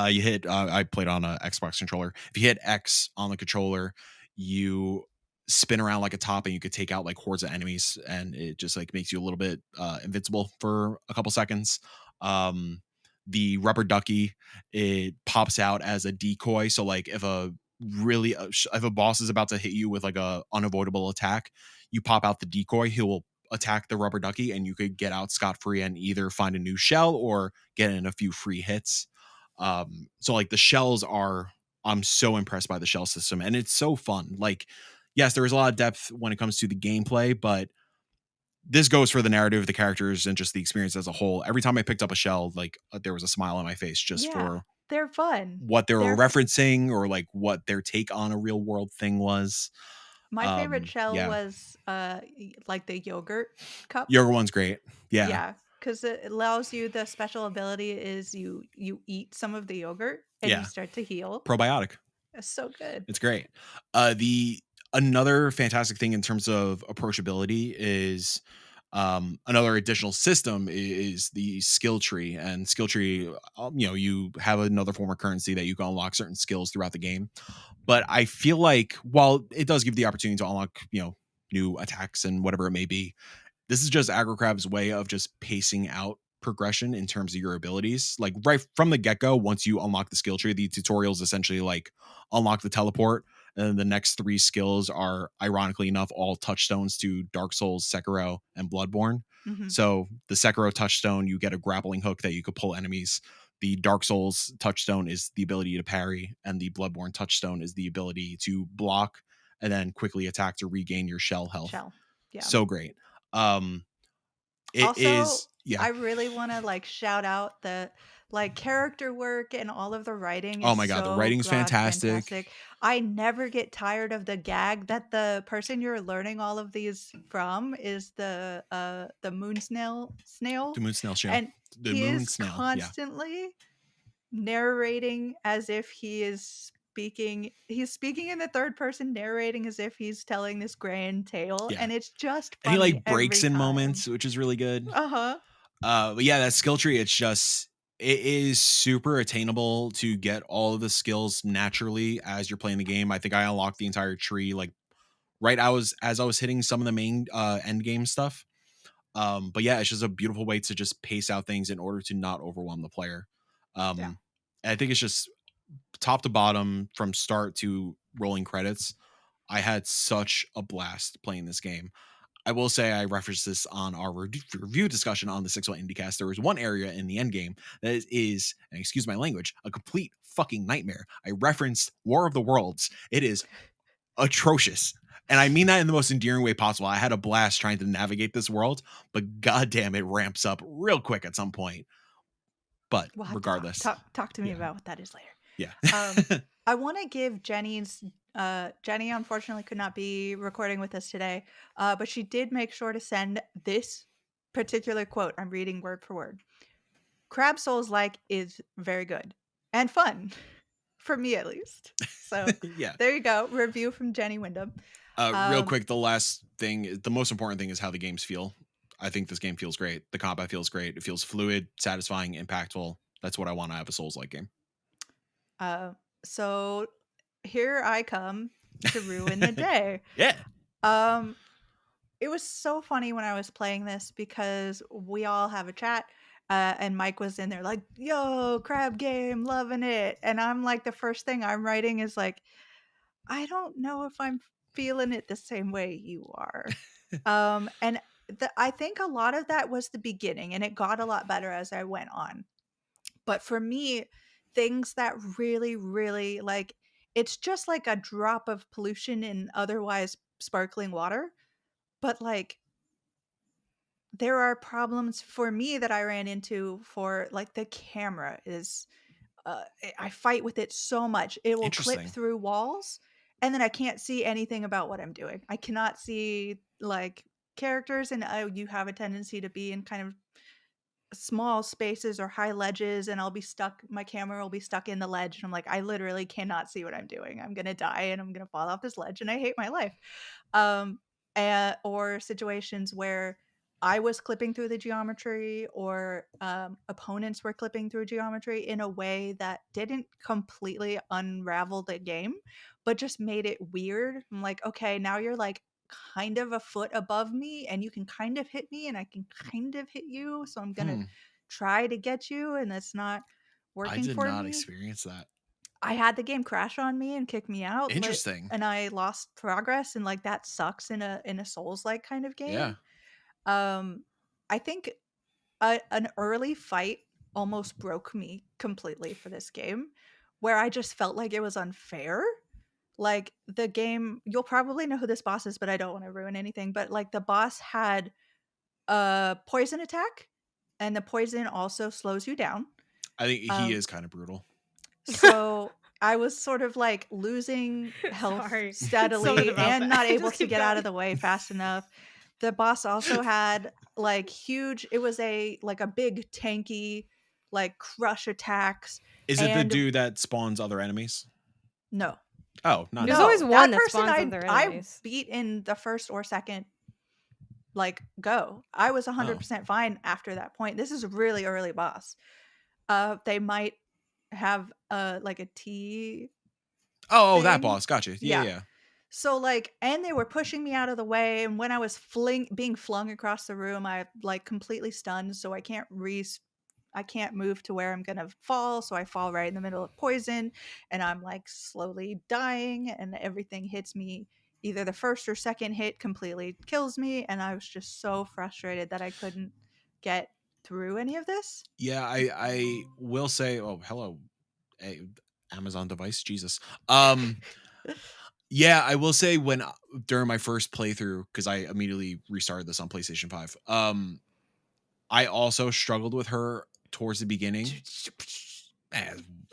you hit, I played on a Xbox controller. If you hit X on the controller, you spin around like a top, and you could take out like hordes of enemies, and it just like makes you a little bit invincible for a couple seconds. Um, the rubber ducky, it pops out as a decoy. So like if a really if a boss is about to hit you with like a unavoidable attack, you pop out the decoy, he will attack the rubber ducky, and you could get out scot free and either find a new shell or get in a few free hits. So like the shells are, I'm so impressed by the shell system, and it's so fun. Like, yes, there is a lot of depth when it comes to the gameplay, but this goes for the narrative, the characters, and just the experience as a whole. Every time I picked up a shell, like there was a smile on my face just Yeah, for they're fun. what they were They're referencing or like what their take on a real world thing was. My favorite shell Yeah, was, like the yogurt cup. Yoga one's great. Yeah, Yeah, because it allows you the special ability is you eat some of the yogurt and you yeah, start to heal. probiotic. It's so good. It's great. The another fantastic thing in terms of approachability is another additional system is the skill tree, and skill tree. You have another form of currency that you can unlock certain skills throughout the game. But I feel like while it does give the opportunity to unlock new attacks and whatever it may be, this is just Aggro Crab's way of just pacing out progression in terms of your abilities. Like right from the get go, once you unlock the skill tree, the tutorials essentially like unlock the teleport. And then the next three skills are, ironically enough, all touchstones to Dark Souls, Sekiro, and Bloodborne. Mhm. So the Sekiro touchstone, you get a grappling hook that you could pull enemies. The Dark Souls touchstone is the ability to parry, and the Bloodborne touchstone is the ability to block and then quickly attack to regain your shell health. Shell. Yeah. So great. Um, it Also, is, yeah. I really wanna, like, shout out the, like, character work and all of the writing Oh is my god, the so writing's god fantastic. fantastic. I never get tired of the gag that the person you're learning all of these from is the moon snail, The Moon Snail show. and The he Moon is Snail, yeah. constantly narrating as if he's speaking in the third person, narrating as if he's telling this grand tale, Yeah. and it's just And he funny like breaks every in time. moments, which is really good. Uh-huh. But yeah, that skill tree, it's just it is super attainable to get all of the skills naturally as you're playing the game. I think I unlocked the entire tree like right I was as I was hitting some of the main end game stuff. But yeah, it's just a beautiful way to just pace out things in order to not overwhelm the player. Yeah. I think it's just top to bottom from start to rolling credits. I had such a blast playing this game. I will say I referenced this on our review discussion on the 6-1 IndieCast. There was one area in the end game that is, and excuse my language, a complete fucking nightmare. I referenced War of the Worlds. It is atrocious. And I mean that in the most endearing way possible. I had a blast trying to navigate this world, but goddamn, it ramps up real quick at some point. But We'll have to regardless, talk to me yeah, about what that is later. yeah. I wanna give Jenny unfortunately could not be recording with us today, but she did make sure to send this particular quote. I'm reading word for word. "Crab Souls-like is very good and fun, for me at least." So, Yeah. there you go, review from Jenny Wyndham. Real Um, quick, the last thing, the most important thing is how the games feel. I think this game feels great. The combat feels great. It feels fluid, satisfying, impactful. That's what I want to have a Souls like game. uh, so here I come to ruin the day. Yeah. Um, it was so funny when I was playing this because we all have a chat, and Mike was in there like, "Yo, crab game, loving it." And I'm like, the first thing I'm writing is like, I don't know if I'm feeling it the same way you are. And I think a lot of that was the beginning, and it got a lot better as I went on. But for me, things that really, really like, it's just like a drop of pollution in otherwise sparkling water. But like, there are problems for me that I ran into for like the camera is I fight with it so much. It will clip Interesting. through walls and then I can't see anything about what I'm doing. I cannot see like characters and you have a tendency to be in kind of small spaces or high ledges and I'll be stuck my camera will be stuck in the ledge and I'm like I literally cannot see what I'm doing. I'm going to die and I'm going to fall off this ledge and I hate my life. Um or situations where I was clipping through the geometry or opponents were clipping through geometry in a way that didn't completely unravel the game, but just made it weird. I'm like, okay, now you're like kind of a foot above me and you can kind of hit me and I can kind of hit you. So I'm going to try to get you and that's not I working did for not me. experience that. I had the game crash on me and kick me out. Interesting. And I lost progress and like that sucks in a Souls-like kind of Yeah. game. I think an early fight almost broke me completely for this game, where I just felt like it was unfair. Like the game, you'll probably know who this boss is, but I don't want to ruin anything. But like the boss had a poison attack, and the poison also slows you down. I think he Um, is kind of brutal. So I was sort of like losing health Sorry. Something steadily about and that. not able Just to keep get out of going. the way fast enough. The boss also had like huge, it was a big tanky like crush attacks. Is it the And dude that spawns other enemies? no. Oh, not There's him. always No, one that that person spawns other I enemies. beat in the first or second like go. I was 100% fine after that point. This is a really early boss. They might have like a T Oh, that thing. boss. Gotcha. Yeah. Yeah. So like, and they were pushing me out of the way, and when I was being flung across the room, I like completely stunned, so I can't move to where I'm gonna fall, so I fall right in the middle of poison, and I'm like slowly dying, and everything hits me. Either the first or second hit completely kills me, and I was just so frustrated that I couldn't get through any of this. Yeah, I will say, oh, hello, Amazon device, Jesus. Yeah, I will say when during my first playthrough, because I immediately restarted this on PlayStation 5. I also struggled with her towards the beginning.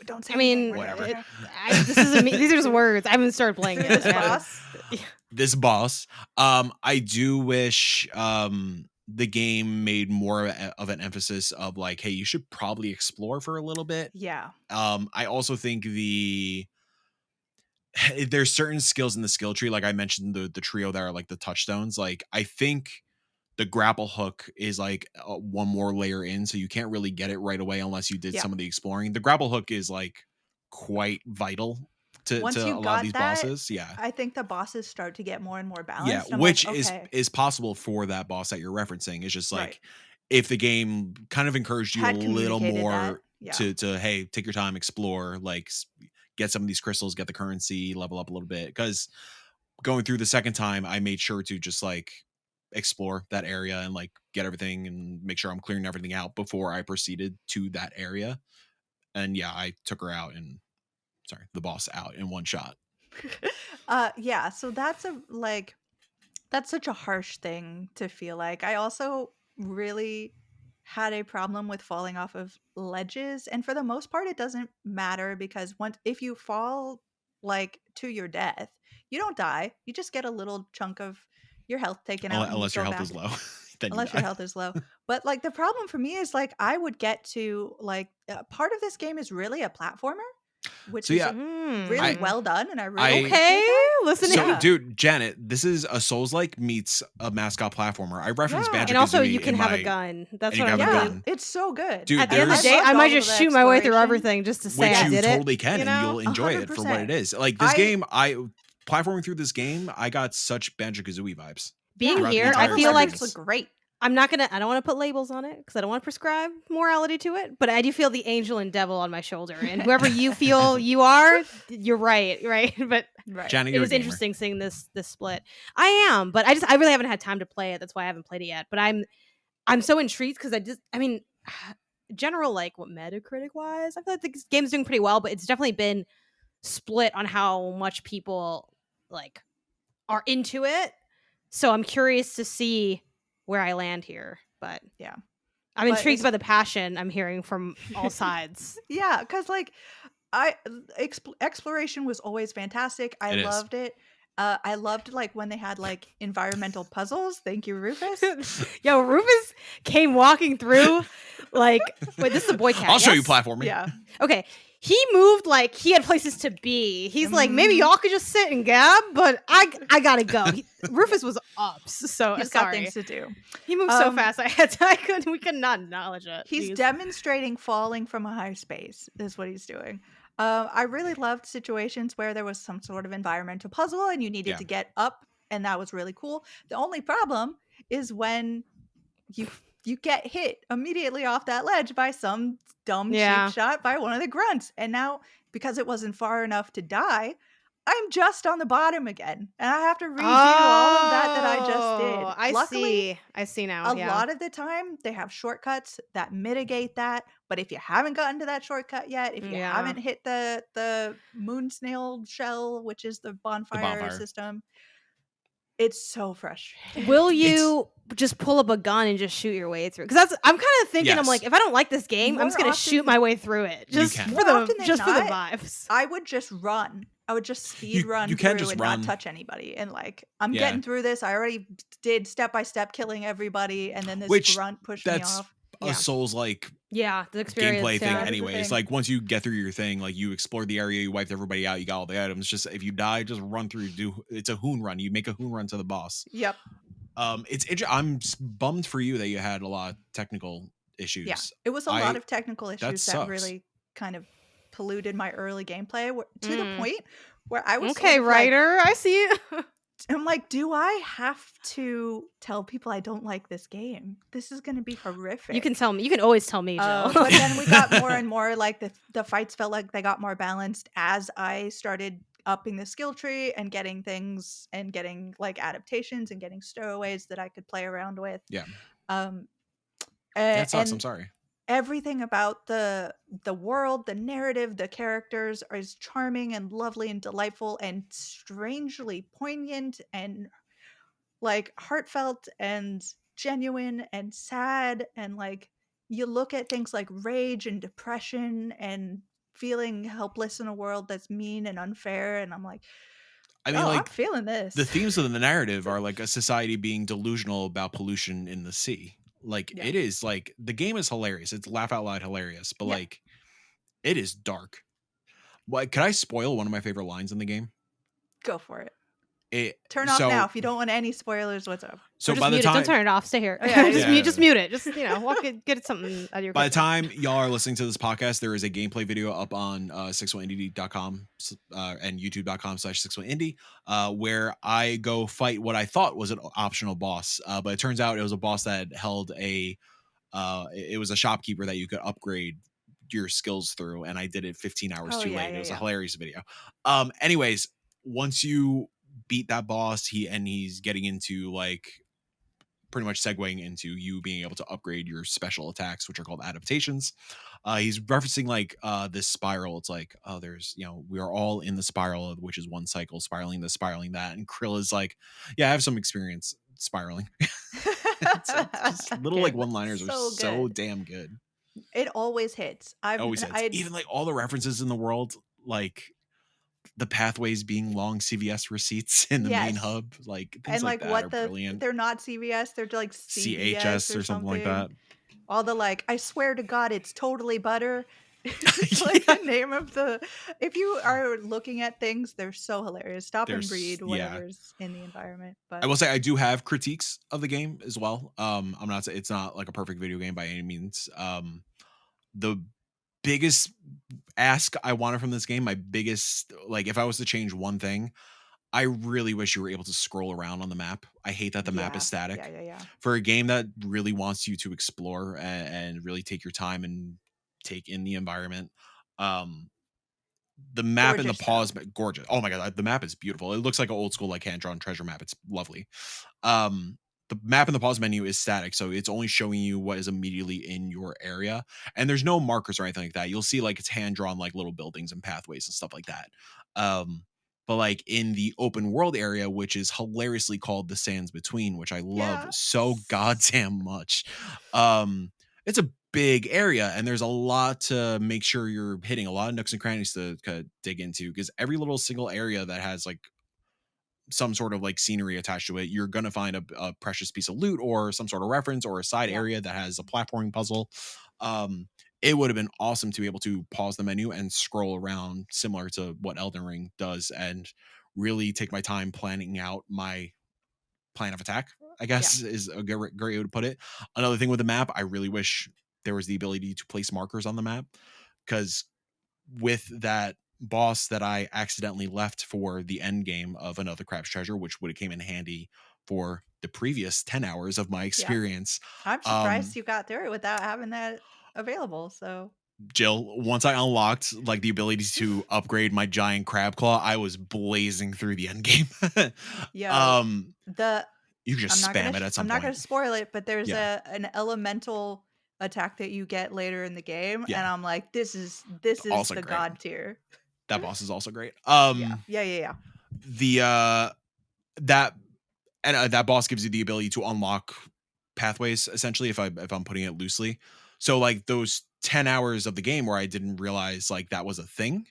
Don't say I mean, anything. Whatever. this isn't me. These are just words. I haven't started playing Through yet. this boss. This boss. I do wish the game made more of an emphasis of like, hey, you should probably explore for a little bit. Yeah. I also think there's certain skills in the skill tree, like I mentioned the trio that are like the touchstones. Like I think the grapple hook is like one more layer in, so you can't really get it right away unless you did some of the exploring. The grapple hook is like quite vital to Once a you lot of got these that, bosses. Yeah. I think the bosses start to get more and more Yeah, balanced. I'm like, which okay, is possible for that boss that you're referencing. It's just right. like if the game kind of encouraged you a Had little communicated that. more Yeah. to hey, take your time, explore, like get some of these crystals, get the currency, level up a little bit. Because going through the second time, I made sure to just like explore that area and like get everything and make sure I'm clearing everything out before I proceeded to that area. And yeah, I took her out and the boss out in one shot. Yeah, so that's such a harsh thing to feel like. I also really had a problem with falling off of ledges, and for the most part it doesn't matter because if you fall like to your death, you don't die. You just get a little chunk of your health taken out and you Unless your go health back. is low, then you Unless your die. health is low. But like the problem for me is like I would get to like part of this game is really a platformer, which So is yeah, really well done, and I really I- appreciate Okay, that. listening. So, Yeah. dude, Janet, this is a Souls-like meets a mascot platformer. I referenced Yeah. Banjo And also, Kazooie you can in have a my. gun. That's and you what can I'm have a Yeah, really. gun. it's so good. Dude, At the end of the day, loved I all might of just the shoot my way through exploration. everything just to say Which I you did totally it. can, You and know? you'll enjoy it for what it 100%. is. Like this game, platforming through this game, I got such Banjo Kazooie vibes. Being throughout the here, I entire feel like experience. look great. I don't want to put labels on it because I don't want to prescribe morality to it, but I do feel the angel and devil on my shoulder. And whoever you feel you are, you're right. But Right. Johnny, it you're was a gamer. interesting seeing this split. I am, but I really haven't had time to play it. That's why I haven't played it yet. But I'm so intrigued because general like what Metacritic wise, I feel like the game's doing pretty well, but it's definitely been split on how much people like are into it. So I'm curious to see where I land here, but Yeah. I'm intrigued by the passion I'm hearing from all sides. Yeah, because like exploration was always fantastic. I loved it. I loved, like, when they had, like, environmental puzzles. Thank you, Rufus. Yo, Rufus came walking through like wait, this is a boy cat, I'll show you yes? platforming. Yeah. Okay. He moved like he had places to be. He's like, maybe Mhm. y'all could just sit and gab, but I gotta go. Rufus was ups, so He's got things sorry. to do. He moved so fast. We could not acknowledge it. He's Jeez. demonstrating falling from a high space is what he's doing. I really loved situations where there was some sort of environmental puzzle and you needed Yeah. to get up, and that was really cool. The only problem is when you get hit immediately off that ledge by some dumb cheap Yeah. shot by one of the grunts, and now because it wasn't far enough to die, I'm just on the bottom again, and I have to redo all of that I just did. Oh, I Luckily, see. I see now. a Yeah. lot of the time, they have shortcuts that mitigate that, but if you haven't gotten to that shortcut yet, if you Yeah. haven't hit the moon snail shell, which is the The bonfire bonfire. system, it's so frustrating. Will It's you just pull up a gun and just shoot your way through? Because that's I'm kind of thinking. I'm like, yes. if I don't like this game, I'm just More gonna shoot often my way through it, You just can. for more often than the not, vibes. I would just run. I would just speed run You can through just and run. not touch anybody, and, like, I'm Yeah. getting through this, I already did step by step killing everybody, and then this Which grunt pushed me that's off. a Yeah. Souls-like Yeah, the experience. gameplay thing Yeah. That is a anyways. thing. Like once you get through your thing, like you explored the area, you wiped everybody out, you got all the items. Just if you die, just run through. It's a hoon run. You make a hoon run to the boss. Yep. I'm bummed for you that you had a lot of technical Yeah. issues. It was a lot of technical That issues that sucks. really kind of polluted my early gameplay to the Mm. point where I was sort Okay, of like, writer. I see. I'm like, do I have to tell people I don't like this game? This is going to be horrific. You can tell me. You can always tell me, Jill. But then we got more and more like the fights felt like they got more balanced as I started upping the skill tree and getting things and getting like adaptations and getting stowaways that I could play around with. Yeah. Um, That sucks. I'm and sorry. everything about the world, the narrative, the characters is charming and lovely and delightful and strangely poignant and like heartfelt and genuine and sad, and like you look at things like rage and depression and feeling helpless in a world that's mean and unfair, and I'm like, I mean, oh, I'm like feeling this. the themes of the narrative are like a society being delusional about pollution in the sea. Like Yeah. it is like the game is hilarious. It's laugh out loud hilarious, but Yeah. like it is dark. What could I spoil one of my favorite lines in the game? Go for it. It Turn off now if you don't want any spoilers whatsoever. So Or just by the mute it. time Don't turn it off. Stay here. Oh, yeah, just, yeah. just mute it. Just walk it, get it something out of your. by the kitchen. time y'all are listening to this podcast, there is a gameplay video up on 61indie.com and youtube.com/61indie where I go fight what I thought was an optional boss, but it turns out it was a boss that held it was a shopkeeper that you could upgrade your skills through, and I did it 15 hours Oh, too yeah, late. yeah, It was a yeah. hilarious video. Anyways, once you beat that boss, he's getting into like pretty much segueing into you being able to upgrade your special attacks, which are called adaptations. He's referencing like this spiral. It's like, oh, there's, we are all in the spiral, which is one cycle, spiraling this, spiraling that. And Krill is like, yeah, I have some experience spiraling. Just little like Good. one-liners are So so good. damn good. It always hits. Always hits. Even like all the references in the world, like the pathways being long CVS receipts in the main Yes. hub, like things And like like that are brilliant. they're not CVS, they're like CVS CHS or or something like that. All the like, I swear to God, it's totally butter. It's like Yeah. the name of the. If you are looking at things, they're so hilarious. Stop and There's- breed yeah. whatever's in the environment. But I will say I do have critiques of the game as well. I'm not saying it's not like a perfect video game by any means. The biggest ask I wanted from this game, my biggest, like if I was to change one thing, I really wish you were able to scroll around on the map. I hate that the map is static. Yeah. For a game that really wants you to explore and really take your time and take in the environment. The map and the Gorgeous pause, gorgeous. Oh my god, the map is beautiful. It looks like an old school like hand drawn treasure map. It's lovely. The map and the pause menu is static, so it's only showing you what is immediately in your area, and there's no markers or anything like that. You'll see like it's hand drawn like little buildings and pathways and stuff like that. But like in the open world area, which is hilariously called the Sands Between, which I love Yeah. so goddamn much. It's a big area, and there's a lot to make sure you're hitting, a lot of nooks and crannies to dig into, because every little single area that has like some sort of like scenery attached to it, you're going to find a precious piece of loot or some sort of reference or a side Yeah. area that has a platforming puzzle. It would have been awesome to be able to pause the menu and scroll around similar to what Elden Ring does and really take my time planning out my plan of attack, I guess is a great way to put it. Another thing with the map, I really wish there was the ability to place markers on the map, because with that boss that I accidentally left for the end game of another Crab's Treasure, which would have came in handy for the previous 10 hours of my Yeah. experience. I'm surprised you got through it without having that available, so Jill, once I unlocked like the ability to upgrade my giant crab claw, I was blazing through the end game. yo, the You can just spam it at I'm some not gonna point. spoil it, but there's Yeah. an elemental attack that you get later in the game, and Yeah. I'm like, It's this is also the great. god tier. That boss is also great. Yeah. Yeah. The that that boss gives you the ability to unlock pathways essentially, if I'm putting it loosely. So like those 10 hours of the game where I didn't realize like that was a thing,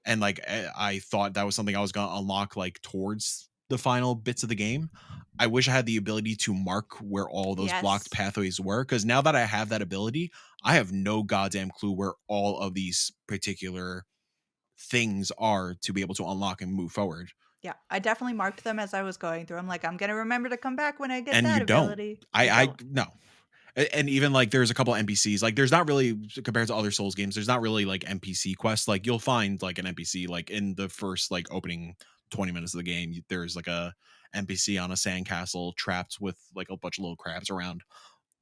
and like I thought that was something I was going to unlock like towards the final bits of the game. I wish I had the ability to mark where all those blocked Yes. pathways were, because now that I have that ability, I have no goddamn clue where all of these particular things are to be able to unlock and move forward. Yeah, I definitely marked them as I was going through. I'm like, I'm gonna remember to come back when I get And you that don't. ability. I I don't. no. And even like there's a couple NPCs, like there's not really, compared to other Souls games, there's not really like NPC quests. Like you'll find like an NPC like in the first like opening 20 minutes of the game. There's like a NPC on a sandcastle trapped with like a bunch of little crabs around.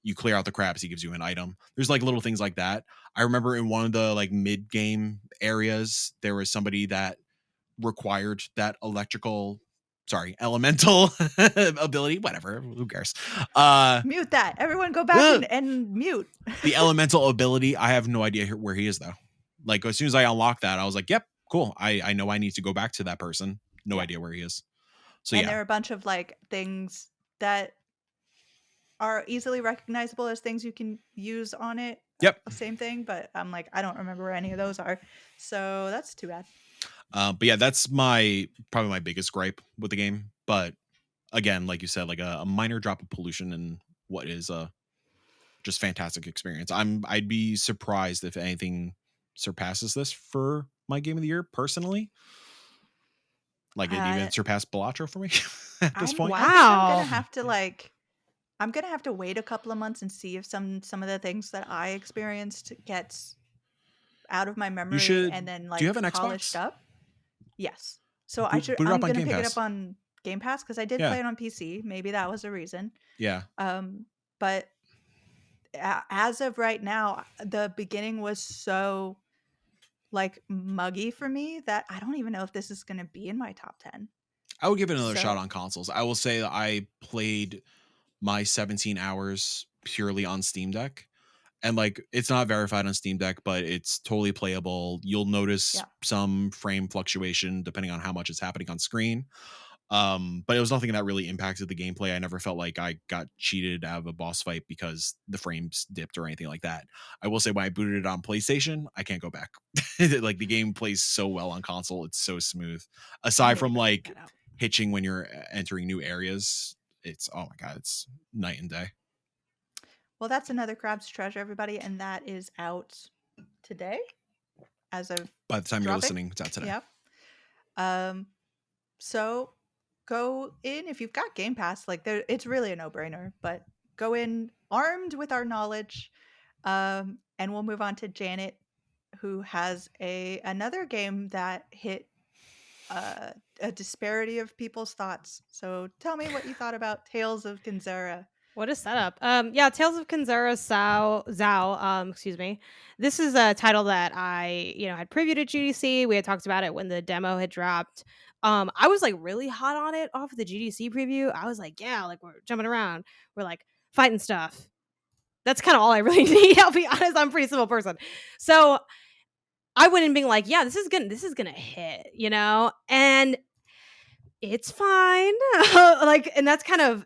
You clear out the crabs, he gives you an item. There's like little things like that. I remember in one of the like mid game areas, there was somebody that required that elemental ability, whatever, who cares. Mute that. Everyone go back uh and mute. the elemental ability, I have no idea where he is though. Like as soon as I unlocked that, I was like, yep, cool, I know I need to go back to that person. No Yeah. idea where he is. So And yeah. there are a bunch of like things that are easily recognizable as things you can use on it. Yep. Same thing, but I'm like, I don't remember where any of those are. So that's too bad. But yeah, that's probably my biggest gripe with the game. But again, like you said, like a minor drop of pollution in what is a just fantastic experience. I'd be surprised if anything surpasses this for my game of the year personally. Like it even surpassed Balatro for me at this point. I think I'm gonna Wow. have to like I'm gonna have to wait a couple of months and see if some of the things that I experienced gets out of my You memory and should. then Do you like have an polished Xbox? up. Yes. So Boot it I'm up on gonna Game pick it up Pass. on Game Pass because I did Yeah. play it on PC. Maybe that was a reason. Yeah. But as of right now, the beginning was so like muggy for me that I don't even know if this is gonna be in my top 10. I would give it another shot So on consoles. I will say that I played my 17 hours purely on Steam Deck. And like it's not verified on Steam Deck, but it's totally playable. You'll notice yeah. some frame fluctuation depending on how much is happening on screen. But it was nothing that really impacted the gameplay. I never felt like I got cheated out of a boss fight because the frames dipped or anything like that. I will say when I booted it on PlayStation, I can't go back. Like the game plays so well on console, it's so smooth. I Aside need to from go check like that out. hitching when you're entering new areas, it's oh my god, it's night and day. Well, that's another Crab's Treasure, everybody, and that is out today as of By the time you're dropping. listening, it's out today. Yep. So go in if you've got Game Pass. Like, it's really a no-brainer. But go in armed with our knowledge, and we'll move on to Janet, who has another game that hit a disparity of people's thoughts. So tell me what you thought about Tales of Kinzera. What a setup. Yeah, Tales of Kinzera Zhao, excuse me. This is a title that I, had previewed at GDC. We had talked about it when the demo had dropped. I was like really hot on it off of the GDC preview. I was like, yeah, like we're jumping around. We're like fighting stuff. That's kind of all I really need. I'll be honest, I'm a pretty simple person. So I went in being like, yeah, this is gonna hit, and it's fine. And that's kind of,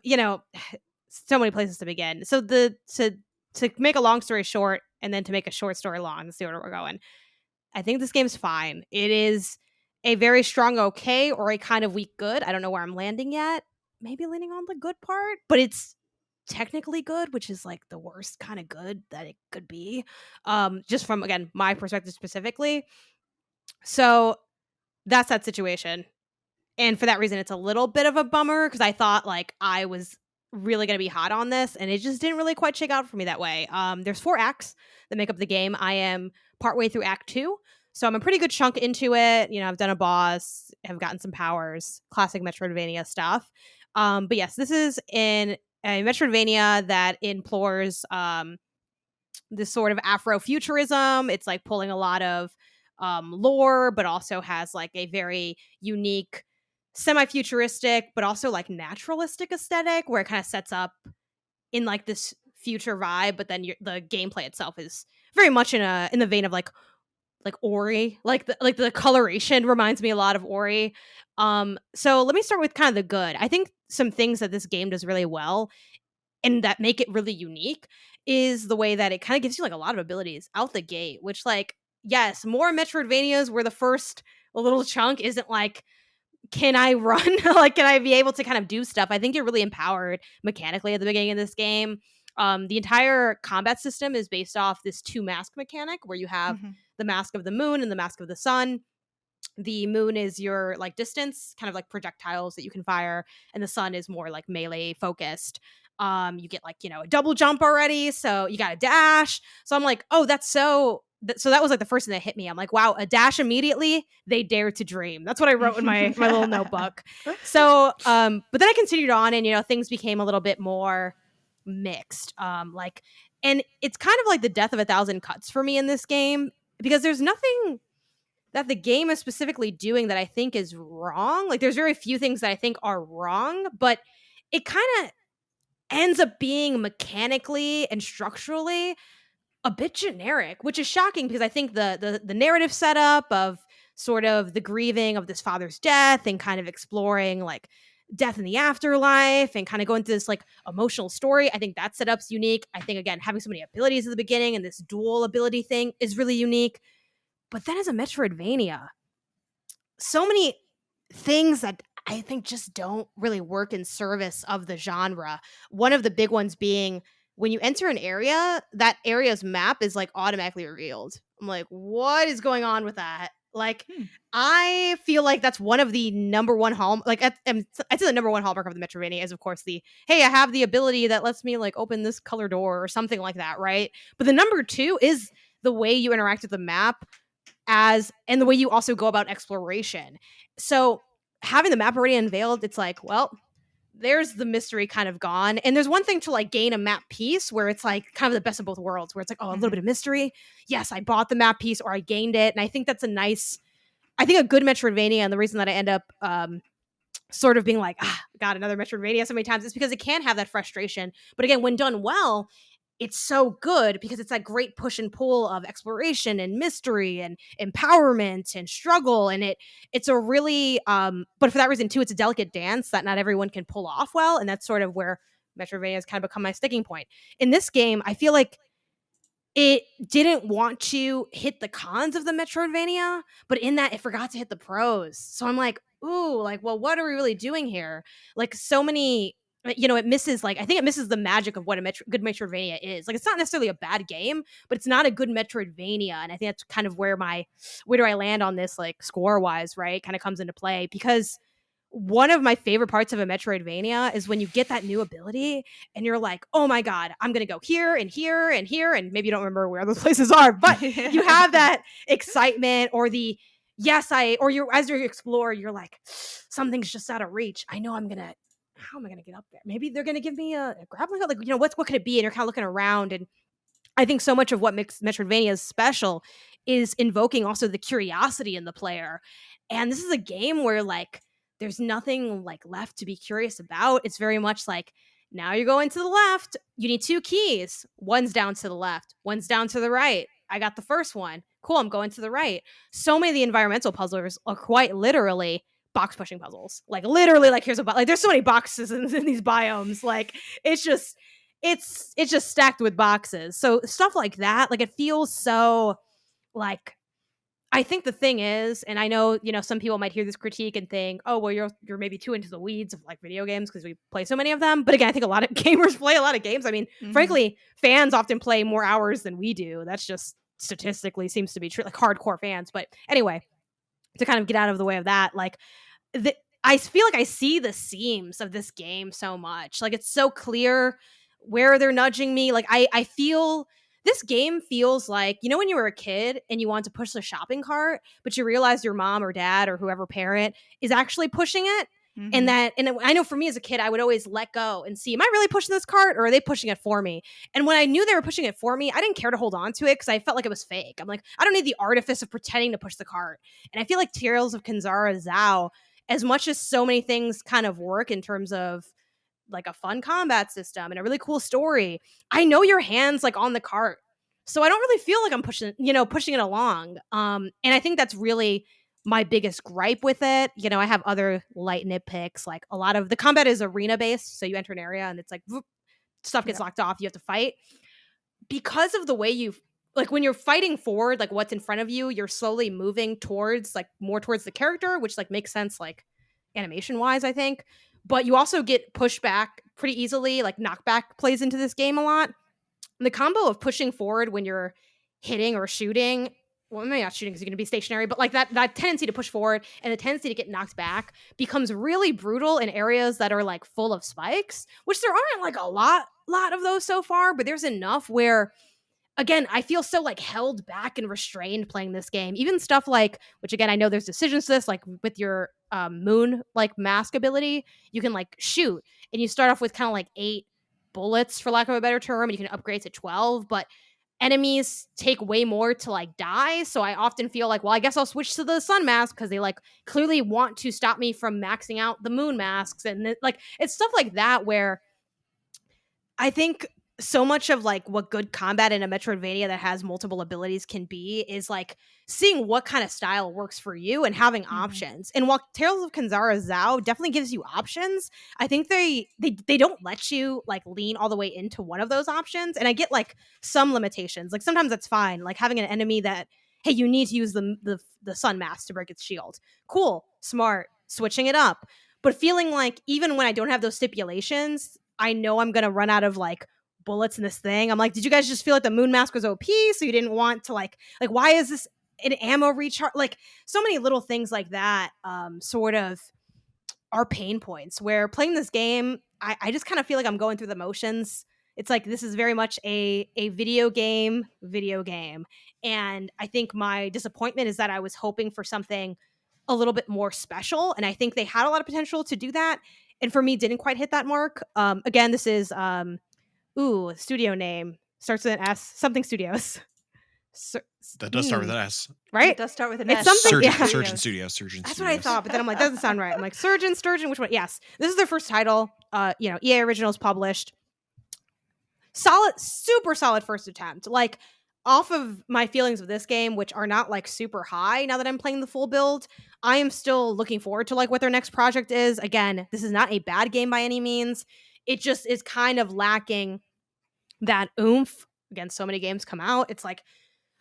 so many places to begin. So to make a long story short and then to make a short story long, that's the order we're going. I think this game's fine. It is a very strong okay or a kind of weak good. I don't know where I'm landing yet. Maybe leaning on the good part, but it's technically good, which is like the worst kind of good that it could be. Just from, again, my perspective specifically. So that's that situation. And for that reason, it's a little bit of a bummer because I thought like I was really going to be hot on this, and it just didn't really quite shake out for me that way. There's 4 acts that make up the game. I am partway through Act 2, so I'm a pretty good chunk into it. You know, I've done a boss, have gotten some powers, classic Metroidvania stuff. But yes, this is in a Metroidvania that implores this sort of Afrofuturism. It's like pulling a lot of lore, but also has like a very unique semi-futuristic, but also like naturalistic aesthetic where it kind of sets up in like this future vibe, but then the gameplay itself is very much in the vein of like Ori, like the coloration reminds me a lot of Ori. So let me start with kind of the good. I think some things that this game does really well and that make it really unique is the way that it kind of gives you like a lot of abilities out the gate, which like, yes, more Metroidvanias where the first little chunk isn't like, can I run? Like, can I be able to kind of do stuff? I think you're really empowered mechanically at the beginning of this game. The entire combat system is based off this 2 mask mechanic where you have Mhm. the mask of the moon and the mask of the sun. The moon is your like distance, kind of like projectiles that you can fire, and the sun is more like melee focused. You get like, you know, a double jump already, so you got a dash. So I'm like, oh, that's so that was like the first thing that hit me. I'm like, wow, a dash immediately, they dare to dream. That's what I wrote in my little notebook. So but then I continued on, and you know, things became a little bit more mixed. Like, and it's kind of like the death of a thousand cuts for me in this game because there's nothing that the game is specifically doing that I think is wrong. Like, there's very few things that I think are wrong, but it kind of ends up being mechanically and structurally a bit generic, which is shocking because I think the narrative setup of sort of the grieving of this father's death and kind of exploring like death in the afterlife and kind of going through this like emotional story, I think that setup's unique. I think, again, having so many abilities at the beginning and this dual ability thing is really unique. But then as a Metroidvania, so many things that I think just don't really work in service of the genre. One of the big ones being when you enter an area, that area's map is like automatically revealed. I'm like, what is going on with that? Like, Hmm. I feel like that's one of the number one like I'd say the number one hallmark of the Metroidvania is, of course, the hey, I have the ability that lets me like open this color door or something like that, right? But the number 2 is the way you interact with the map and the way you also go about exploration. So having the map already unveiled, it's like, well, there's the mystery kind of gone. And there's one thing to like gain a map piece where it's like kind of the best of both worlds, where it's like, oh, a little Mhm. bit of mystery. Yes, I bought the map piece or I gained it. And I think that's I think a good Metroidvania, and the reason that I end up sort of being like, God, another Metroidvania so many times, is because it can have that frustration. But again, when done well, it's so good because it's that great push and pull of exploration and mystery and empowerment and struggle, and it's a really but for that reason too, it's a delicate dance that not everyone can pull off well, and that's sort of where Metroidvania has kind of become my sticking point. In this game, I feel like it didn't want to hit the cons of the Metroidvania, but in that it forgot to hit the pros. So I'm like, ooh, like, well, what are we really doing here? Like, so many, you know, it misses, like, I think it misses the magic of what a good Metroidvania is. Like, it's not necessarily a bad game, but it's not a good Metroidvania. And I think that's kind of where where do I land on this, like, score wise, right? Kind of comes into play because one of my favorite parts of a Metroidvania is when you get that new ability and you're like, oh my God, I'm going to go here and here and here. And maybe you don't remember where those places are, but you have that excitement or or as you explore, you're like, something's just out of reach. I know how am I going to get up there? Maybe they're going to give me a grappling hook. Like, you know, what could it be? And you're kind of looking around, and I think so much of what makes Metroidvania special is invoking also the curiosity in the player. And this is a game where like there's nothing like left to be curious about. It's very much like, now you're going to the left. You need 2 keys. One's down to the left, one's down to the right. I got the first one. Cool, I'm going to the right. So many of the environmental puzzlers are quite literally box pushing puzzles. Like, literally, like, here's like there's so many boxes in these biomes. Like, it's just stacked with boxes. So stuff like that, like, it feels so like I think the thing is, and I know, some people might hear this critique and think, "Oh, well, you're maybe too into the weeds of like video games because we play so many of them." But again, I think a lot of gamers play a lot of games. I mean, Mhm. frankly, fans often play more hours than we do. That's just statistically seems to be true, like hardcore fans. But anyway, to kind of get out of the way of that, like I feel like I see the seams of this game so much. Like it's so clear where they're nudging me. Like I feel this game feels like, when you were a kid and you want to push the shopping cart, but you realize your mom or dad or whoever parent is actually pushing it. Mhm. And I know for me as a kid, I would always let go and see, am I really pushing this cart or are they pushing it for me? And when I knew they were pushing it for me, I didn't care to hold on to it because I felt like it was fake. I'm like, I don't need the artifice of pretending to push the cart. And I feel like Tales of Kanzara Zhao, as much as so many things kind of work in terms of like a fun combat system and a really cool story, I know your hands like on the cart. So I don't really feel like I'm pushing it along. And I think that's really my biggest gripe with it. I have other light nitpicks. Like a lot of the combat is arena based. So you enter an area and it's like whoop, stuff gets Yep. locked off. You have to fight. Because of the way like when you're fighting forward, like what's in front of you, you're slowly moving towards like more towards the character, which like makes sense like animation wise, I think. But you also get pushed back pretty easily. Like knockback plays into this game a lot. And the combo of pushing forward when you're hitting or shooting, well, maybe not shooting because you're going to be stationary, but like that tendency to push forward and the tendency to get knocked back becomes really brutal in areas that are like full of spikes, which there aren't like a lot of those so far, but there's enough where, again, I feel so like held back and restrained playing this game. Even stuff like, which again, I know there's decisions to this, like with your moon like mask ability, you can like shoot and you start off with kind of like 8 bullets, for lack of a better term, and you can upgrade to 12. But enemies take way more to like die. So I often feel like, well, I guess I'll switch to the sun mask because they like clearly want to stop me from maxing out the moon masks. And like it's stuff like that where I think so much of like what good combat in a Metroidvania that has multiple abilities can be is like seeing what kind of style works for you and having Mhm. options. And while Tales of Kanzara Zhao definitely gives you options, I think they don't let you like lean all the way into one of those options. And I get like some limitations. Like sometimes that's fine. Like having an enemy that, hey, you need to use the sun mask to break its shield. Cool, smart, switching it up. But feeling like even when I don't have those stipulations, I know I'm gonna run out of like bullets in this thing. I'm like, did you guys just feel like the moon mask was OP, so you didn't want to like why is this an ammo recharge? Like so many little things like that, sort of are pain points. Where playing this game, I just kind of feel like I'm going through the motions. It's like this is very much a video game, and I think my disappointment is that I was hoping for something a little bit more special, and I think they had a lot of potential to do that, and for me didn't quite hit that mark. Again, this is studio name starts with an S, something studios. Sur- That does start with hmm, an S. It right? does start with an It's S. something, Surgeon yeah. Surgeon Studios. Studios. Surgeon That's what I Studios. thought, but then I'm like, that doesn't sound right. I'm like, Sturgeon, which one? Yes, this is their first title. EA Originals published. Solid, super solid first attempt. Like, off of my feelings of this game, which are not like super high now that I'm playing the full build, I am still looking forward to like what their next project is. Again, this is not a bad game by any means. It just is kind of lacking that oomph. Again, so many games come out. It's like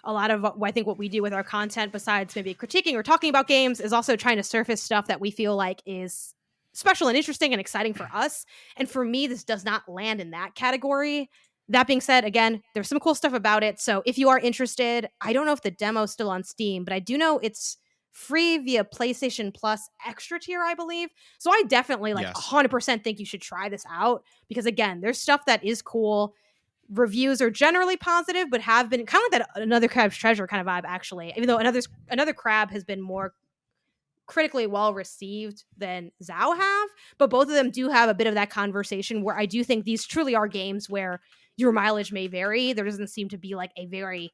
a lot of I think what we do with our content, besides maybe critiquing or talking about games, is also trying to surface stuff that we feel like is special and interesting and exciting for us. And for me, this does not land in that category. That being said, again, there's some cool stuff about it. So if you are interested, I don't know if the demo's still on Steam, but I do know it's free via PlayStation Plus extra tier, I believe. So I definitely like Yes. 100% think you should try this out because again, there's stuff that is cool. Reviews are generally positive, but have been kind of like that Another Crab's Treasure kind of vibe, actually. Even though another Crab has been more critically well received than Zhao have, but both of them do have a bit of that conversation where I do think these truly are games where your mileage may vary. There doesn't seem to be like a very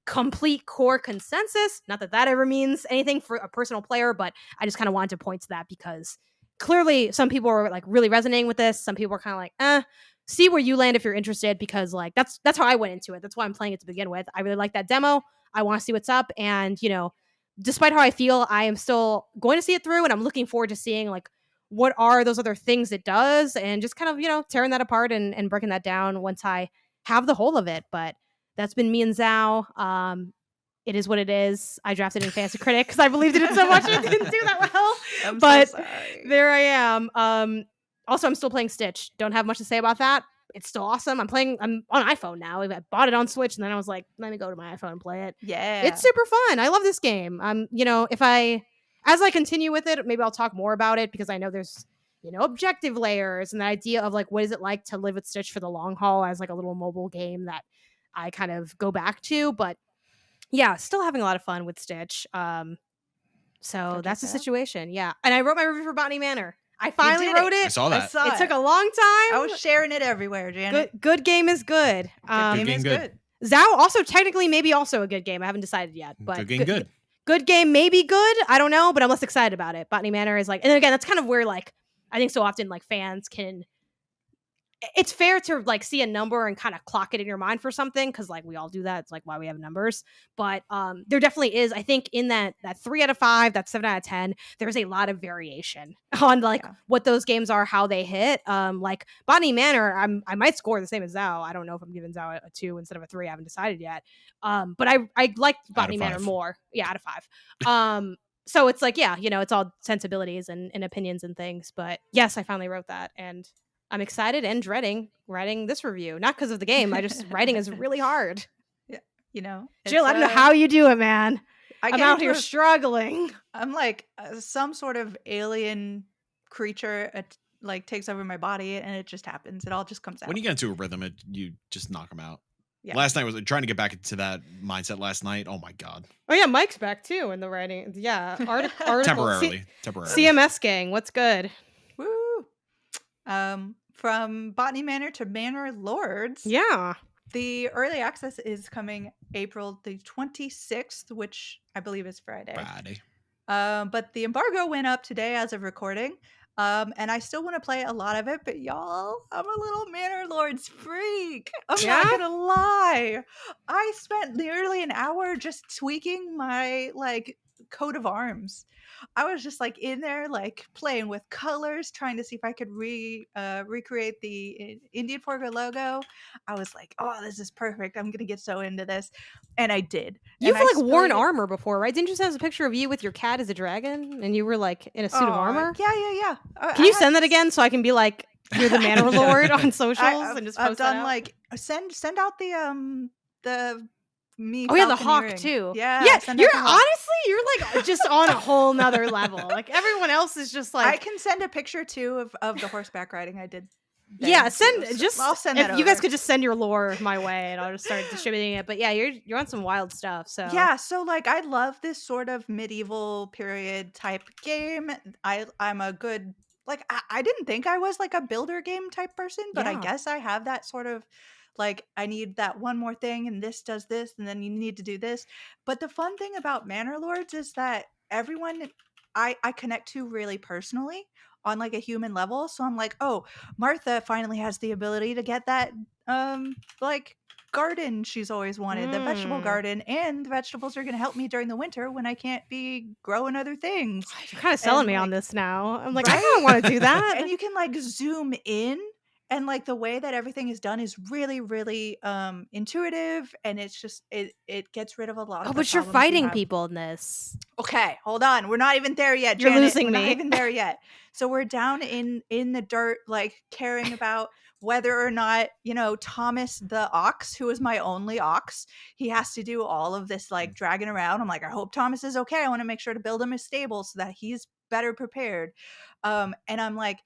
complete core consensus. Not that that ever means anything for a personal player, but I just kind of wanted to point to that because clearly some people were like really resonating with this. Some people were kind of like, see where you land if you're interested, because like that's how I went into it. That's why I'm playing it to begin with. I really like that demo. I want to see what's up. And, despite how I feel, I am still going to see it through and I'm looking forward to seeing like what are those other things it does and just kind of, tearing that apart and breaking that down once I have the whole of it. But that's been me and Zhao. it is what it is. I drafted in Fantasy Critic because I believed in it so much and it didn't do that well. I'm But so sorry. there I am. Also, I'm still playing Stitch. Don't have much to say about that. It's still awesome. I'm on iPhone now. I bought it on Switch, and then I was like, let me go to my iPhone and play it. Yeah. It's super fun. I love this game. As I continue with it, maybe I'll talk more about it because I know there's, objective layers and the idea of like, what is it like to live with Stitch for the long haul as like a little mobile game that I kind of go back to. But yeah, still having a lot of fun with Stitch. So that's the Gotcha. situation. Yeah. And I wrote my review for Botany Manor. I finally wrote it. I saw I that. saw It took a long time. I was sharing it everywhere, Janet. Good game is good. Good game game is good. good. Zao also technically maybe also a good game. I haven't decided yet, but Good game, good. Good game, maybe good. I don't know, but I'm less excited about it. Botany Manor is like, and then again, that's kind of where like I think so often like fans can. It's fair to like see a number and kind of clock it in your mind for something because like we all do that. It's like why we have numbers. But there definitely is. I think in that 3 out of 5, that 7 out of 10, there's a lot of variation on like what those games are, how they hit. Like Botany Manor, I might score the same as Zao. I don't know if I'm giving Zao a 2 instead of a 3. I haven't decided yet. But I like Botany Manor more. Yeah, out of 5. So it's like, yeah, it's all sensibilities and opinions and things. But yes, I finally wrote that and I'm excited and dreading writing this review. Not because of the game. Writing is really hard. Yeah, Jill, I don't know how you do it, man. I'm out here struggling. I'm like some sort of alien creature like takes over my body and it just happens. It all just comes out. When you get into a rhythm, you just knock them out. Yeah. Last night was trying to get back into that mindset last night. Oh my God. Oh yeah, Mike's back too in the writing. Yeah. Article temporarily. CMS gang, what's good? Woo. From Botany Manor to Manor Lords. Yeah. The early access is coming April the 26th, which I believe is Friday. But the embargo went up today as of recording. And I still want to play a lot of it, but y'all, I'm a little Manor Lords freak. I'm not gonna lie. I spent nearly an hour just tweaking my like coat of arms. I was just like in there, like playing with colors, trying to see if I could recreate the Indian Forgo logo. I was like, oh, this is perfect. I'm gonna get so into this, and I did. You've like worn armor before, right? Didn't you just have a picture of you with your cat as a dragon, and you were like in a suit of armor? Yeah. Can you send that again so I can be like, you're the Manor Lord on socials and just post that out? Like send out the me. Oh yeah, the hawk too. Yeah. You're like just on a whole nother level. Like everyone else is just like. I can send a picture too of the horseback riding I did. Yeah, I'll send that. You guys could just send your lore my way, and I'll just start distributing it. But yeah, you're on some wild stuff. So yeah, so like I love this sort of medieval period type game. I'm a good I didn't think I was like a builder game type person, but I guess I have that sort of. Like, I need that one more thing, and this does this, and then you need to do this. But the fun thing about Manor Lords is that everyone I connect to really personally on like a human level. So I'm like, oh, Martha finally has the ability to get that like garden she's always wanted, the vegetable garden, and the vegetables are going to help me during the winter when I can't be growing other things. You're kind of selling me on this now. I'm like, I don't want to do that. And you can like zoom in. And like the way that everything is done is really, really intuitive, and it's just it gets rid of a lot of. Oh, but you're fighting people in this. Okay, hold on. We're not even there yet, Janet. You're losing me. We're not even there yet. So we're down in the dirt, like caring about whether or not Thomas the ox, who is my only ox, he has to do all of this like dragging around. I'm like, I hope Thomas is okay. I want to make sure to build him a stable so that he's better prepared. And I'm like.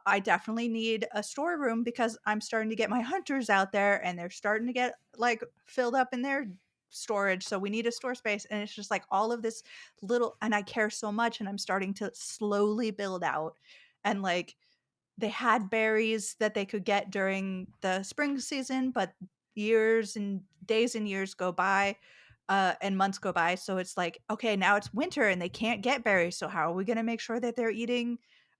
I definitely need a storeroom because I'm starting to get my hunters out there and they're starting to get like filled up in their storage. So we need a store space. And it's just like all of this little, and I care so much, and I'm starting to slowly build out. And like they had berries that they could get during the spring season, but years and days and years go by. And months go by. So it's like, okay, now it's winter and they can't get berries. So how are we going to make sure that they're eating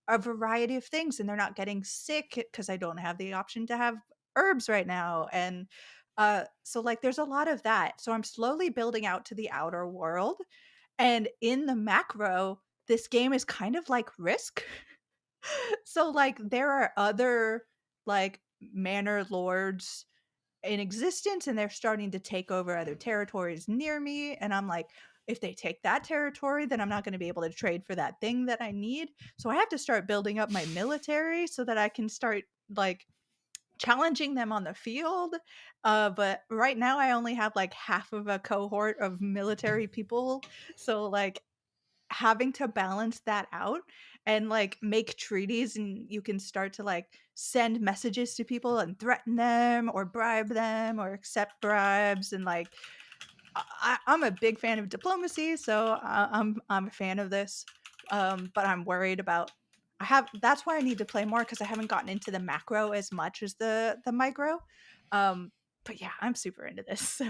a variety of things and they're not getting sick, because I don't have the option to have herbs right now. And so like there's a lot of that. So I'm slowly building out to the outer world. And in the macro, this game is kind of like Risk. So like there are other like Manor Lords in existence, and they're starting to take over other territories near me, and I'm like, if they take that territory, then I'm not going to be able to trade for that thing that I need. So I have to start building up my military so that I can start like challenging them on the field. But right now I only have like half of a cohort of military people. So like having to balance that out and like make treaties, and you can start to like send messages to people and threaten them or bribe them or accept bribes, and like I'm a big fan of diplomacy, so I'm a fan of this. But I'm worried about I have that's why I need to play more, because I haven't gotten into the macro as much as the micro. But yeah, I'm super into this, so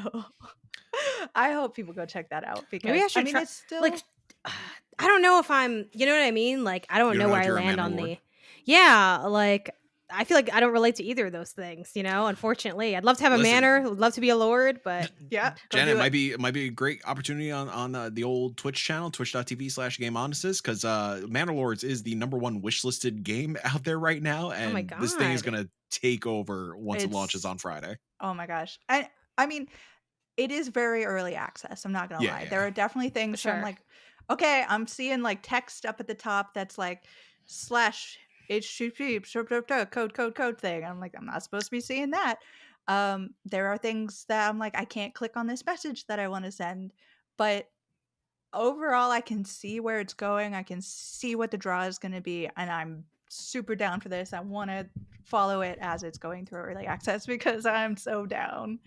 I hope people go check that out, Maybe because I I should mean try it's like still I don't know if I'm you know what I mean? Like I don't You don't know know where if I you're a land Manor on Lord. the Yeah, like I feel like I don't relate to either of those things, unfortunately. I'd love to have a Listen, manor, would love to be a lord, but yeah, go Jen, do it. it might be a great opportunity on the old Twitch channel, twitch.tv/Game Honestest, because Manor Lords is the #1 wishlisted game out there right now, oh my and this thing is god. gonna take over once it launches It's on Friday. Oh my gosh. I mean, it is very early access, I'm not gonna Yeah, lie. There yeah. are definitely things where I'm Sure. like, "Okay, I'm seeing, like, text up at the top that's like, slash HTTP code thing." I'm like, "I'm not supposed to be seeing that." There are things that I'm like, "I can't click on this message that I wanna send." But overall, I can see where it's going, I can see what the draw is gonna be, and I'm super down for this. I wanna follow it as it's going through early access because I'm so down.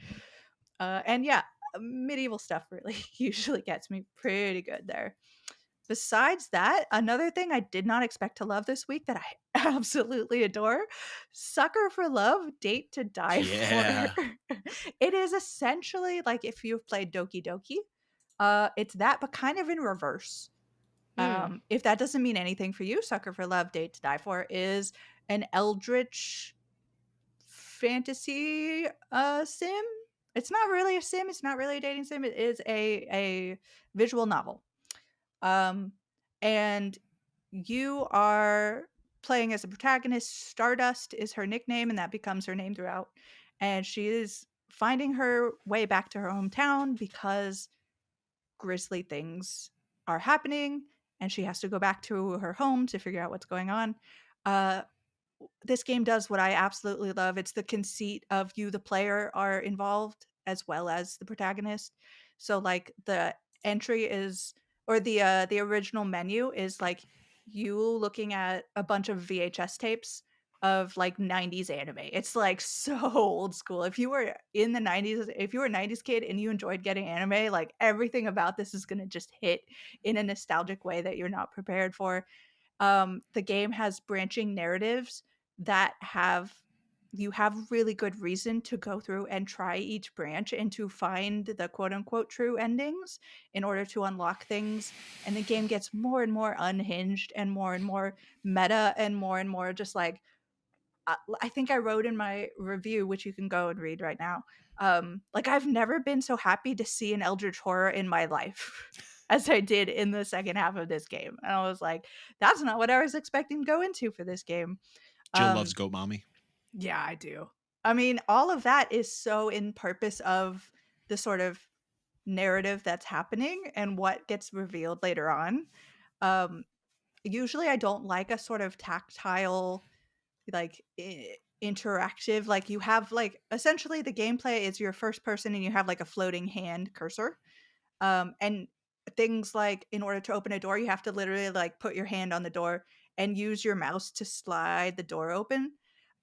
And yeah, medieval stuff really usually gets me pretty good there. Besides that, another thing I did not expect to love this week that I absolutely adore, Sucker for Love, Date to Die For. Yeah. It is essentially like if you've played Doki Doki, it's that, but kind of in reverse. Mm. If that doesn't mean anything for you, Sucker for Love, Date to Die For is an eldritch fantasy sim. It's not really a sim, it's not really a dating sim. It is a visual novel. Um and you are playing as a protagonist. Stardust is her nickname, and that becomes her name throughout. And she is finding her way back to her hometown because grisly things are happening, and she has to go back to her home to figure out what's going on. Uh this game does what I absolutely love. It's the conceit of you, the player, are involved as well as the protagonist. So like the entry is or the original menu is like you looking at a bunch of VHS tapes of like 90s anime. It's like so old school. If you were in the 90s, if you were a 90s kid and you enjoyed getting anime, like everything about this is going to just hit in a nostalgic way that you're not prepared for. The game has branching narratives that have you have really good reason to go through and try each branch and to find the quote unquote true endings in order to unlock things. And the game gets more and more unhinged and more meta and more just like I think I wrote in my review, which you can go and read right now. Like I've never been so happy to see an eldritch horror in my life as I did in the second half of this game. And I was like, that's not what I was expecting to go into for this game. Jill loves Um, Goat Mommy. yeah, I do. I mean, all of that is so in purpose of the sort of narrative that's happening and what gets revealed later on. Um, Usually I don't like a sort of tactile like interactive, like you have like essentially the gameplay is your first person and you have like a floating hand cursor, and things like in order to open a door you have to literally like put your hand on the door and use your mouse to slide the door open.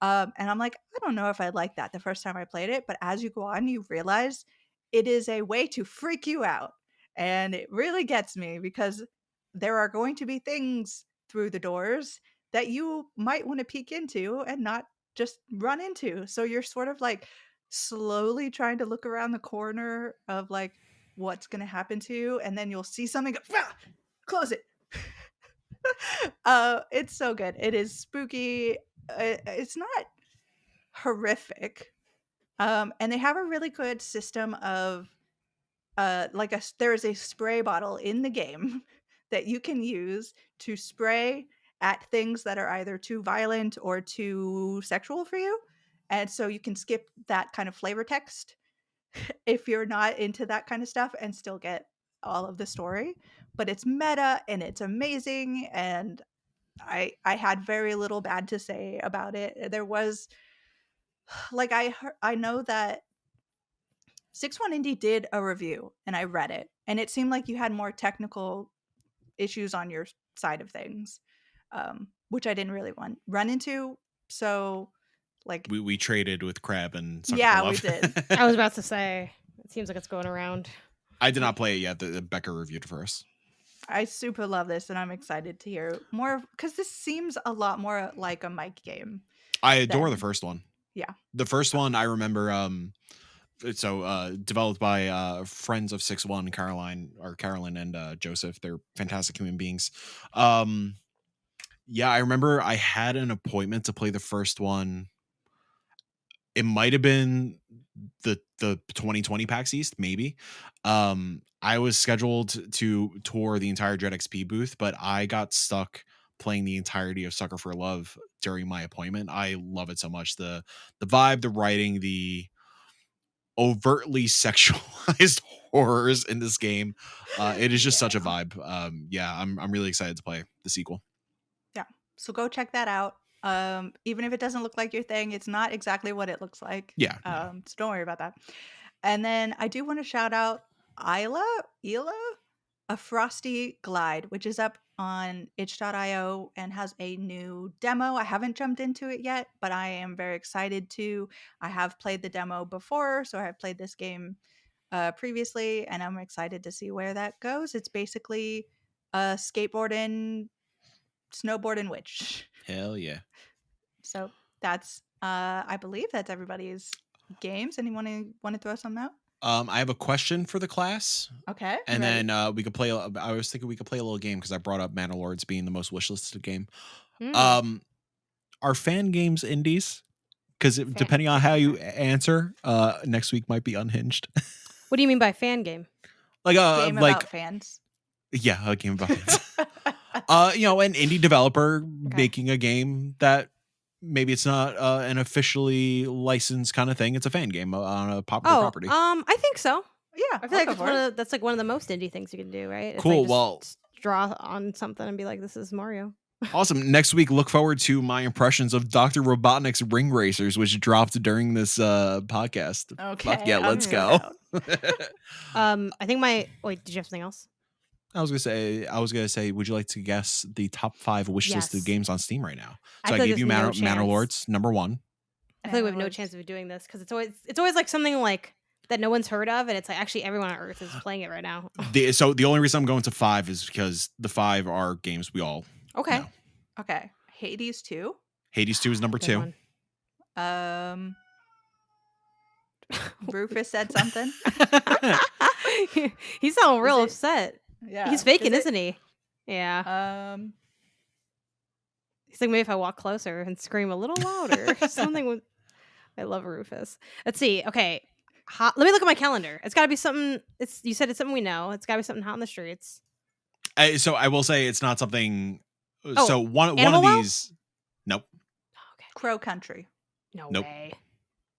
And I'm like, I don't know if I like that the first time I played it, but as you go on you realize it is a way to freak you out, and it really gets me because there are going to be things through the doors that you might want to peek into and not just run into. So you're sort of like slowly trying to look around the corner of like what's going to happen to you, and then you'll see something go, "Ah, close it." It's so good. It is spooky. It's not horrific. And they have a really good system of like there is a spray bottle in the game that you can use to spray at things that are either too violent or too sexual for you, And so you can skip that kind of flavor text if you're not into that kind of stuff and still get all of the story. But it's meta and it's amazing, and I had very little bad to say about it. There was like I know that 6-1 Indie did a review and I read it, and it seemed like you had more technical issues on your side of things, which I didn't really run into. So, like, we traded with Crab and Sucker for yeah, we Love. did. I was about to say, it seems like it's going around. I did not play it yet. The Becca reviewed it for us. I super love this, and I'm excited to hear more because this seems a lot more like a Mike game. I adore the first one. Yeah. The first one I remember. Developed by friends of 6-1, Carolyn and Joseph. They're fantastic human beings. Yeah, I remember I had an appointment to play the first one. It might have been the 2020 PAX East, maybe. I was scheduled to tour the entire Dread XP booth, but I got stuck playing the entirety of Sucker for Love during my appointment. I love it so much. The vibe, the writing, the overtly sexualized horrors in this game. It is just such a vibe. Yeah, I'm really excited to play the sequel. Yeah. So go check that out. Even if it doesn't look like your thing, it's not exactly what it looks like. Yeah. So don't worry about that. And then I do want to shout out Isla, A Frosty Glide, which is up on itch.io and has a new demo. I haven't jumped into it yet, but I am very excited to. I have played the demo before, so I have played this game previously, and I'm excited to see where that goes. It's basically a skateboarding, snowboarding witch. Hell yeah. So that's I believe that's everybody's games. Anyone want to throw something out? I have a question for the class. Okay. And then we could play. I was thinking we could play a little game because I brought up Mana Lords being the most wishlisted game. Are fan games indies? Because depending on how you answer, next week might be unhinged. What do you mean by fan game? Like game about fans. Yeah, a game about fans. An indie developer making a game that maybe it's not an officially licensed kind of thing. It's a fan game on a popular property. I think so. Yeah, I feel like that's like one of the most indie things you can do, right? It's cool. Like well, draw on something and be like, "This is Mario." Awesome. Next week, look forward to my impressions of Dr. Robotnik's Ring Racers, which dropped during this podcast. Okay. Fuck yeah, let's go. I think wait, did you have something else? I was gonna say, would you like to guess the top 5 wishlisted games on Steam right now? So I gave you Mana Lords, number 1. I feel like we have no chance of doing this because it's always like something like that no one's heard of, and it's like actually everyone on Earth is playing it right now. So the only reason I'm going to 5 is because the 5 are games we all know. Okay. Hades 2. Hades 2 is number 2. Rufus said something. He's sounding real upset. Yeah. He's faking, isn't he? Yeah. He's like, maybe if I walk closer and scream a little louder, something would. I love Rufus. Let's see. Okay. Let me look at my calendar. It's got to be something. You said it's something we know. It's got to be something hot in the streets. So I will say it's not something. So one of these. Nope. Okay. Crow Country. No way.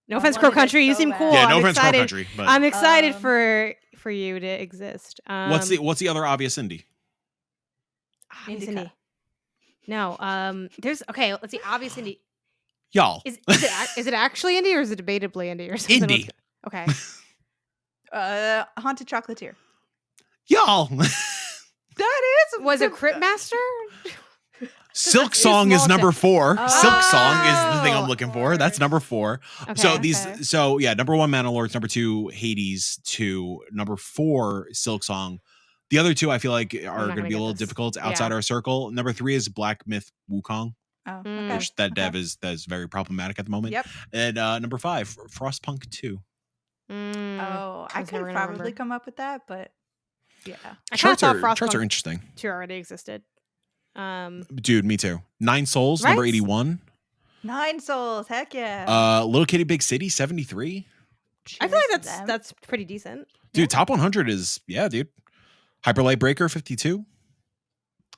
No offense, Crow Country. You seem cool. Yeah, no offense, Crow Country. But I'm excited for you to exist. What's the other obvious indie? Obvious indie. No. There's Let's see. Obvious indie. Y'all. Is it actually indie or is it debatably indie or something? Indie. Okay. Haunted Chocolatier. Y'all. Was it Crypt Master? Silk Song is number 4. Oh. Silk Song is the thing I'm looking for. That's number 4. Okay, so number 1 Mana Lords, number 2 Hades 2, number 4 Silk Song. The other 2 I feel like are going to be a little difficult outside our circle. Number 3 is Black Myth Wukong. Oh, okay. Which that dev is very problematic at the moment. Yep. And number 5 Frostpunk 2. I could probably come up with that, but yeah. I kind of thought Frostpunk charts are interesting. 2 already existed. Dude, me too. 9 Souls, right? Number 81. 9 Souls, heck yeah. Little Kitty Big City, 73. I feel like that's pretty decent. Dude, top 100 is dude. Hyper Light Breaker, 52.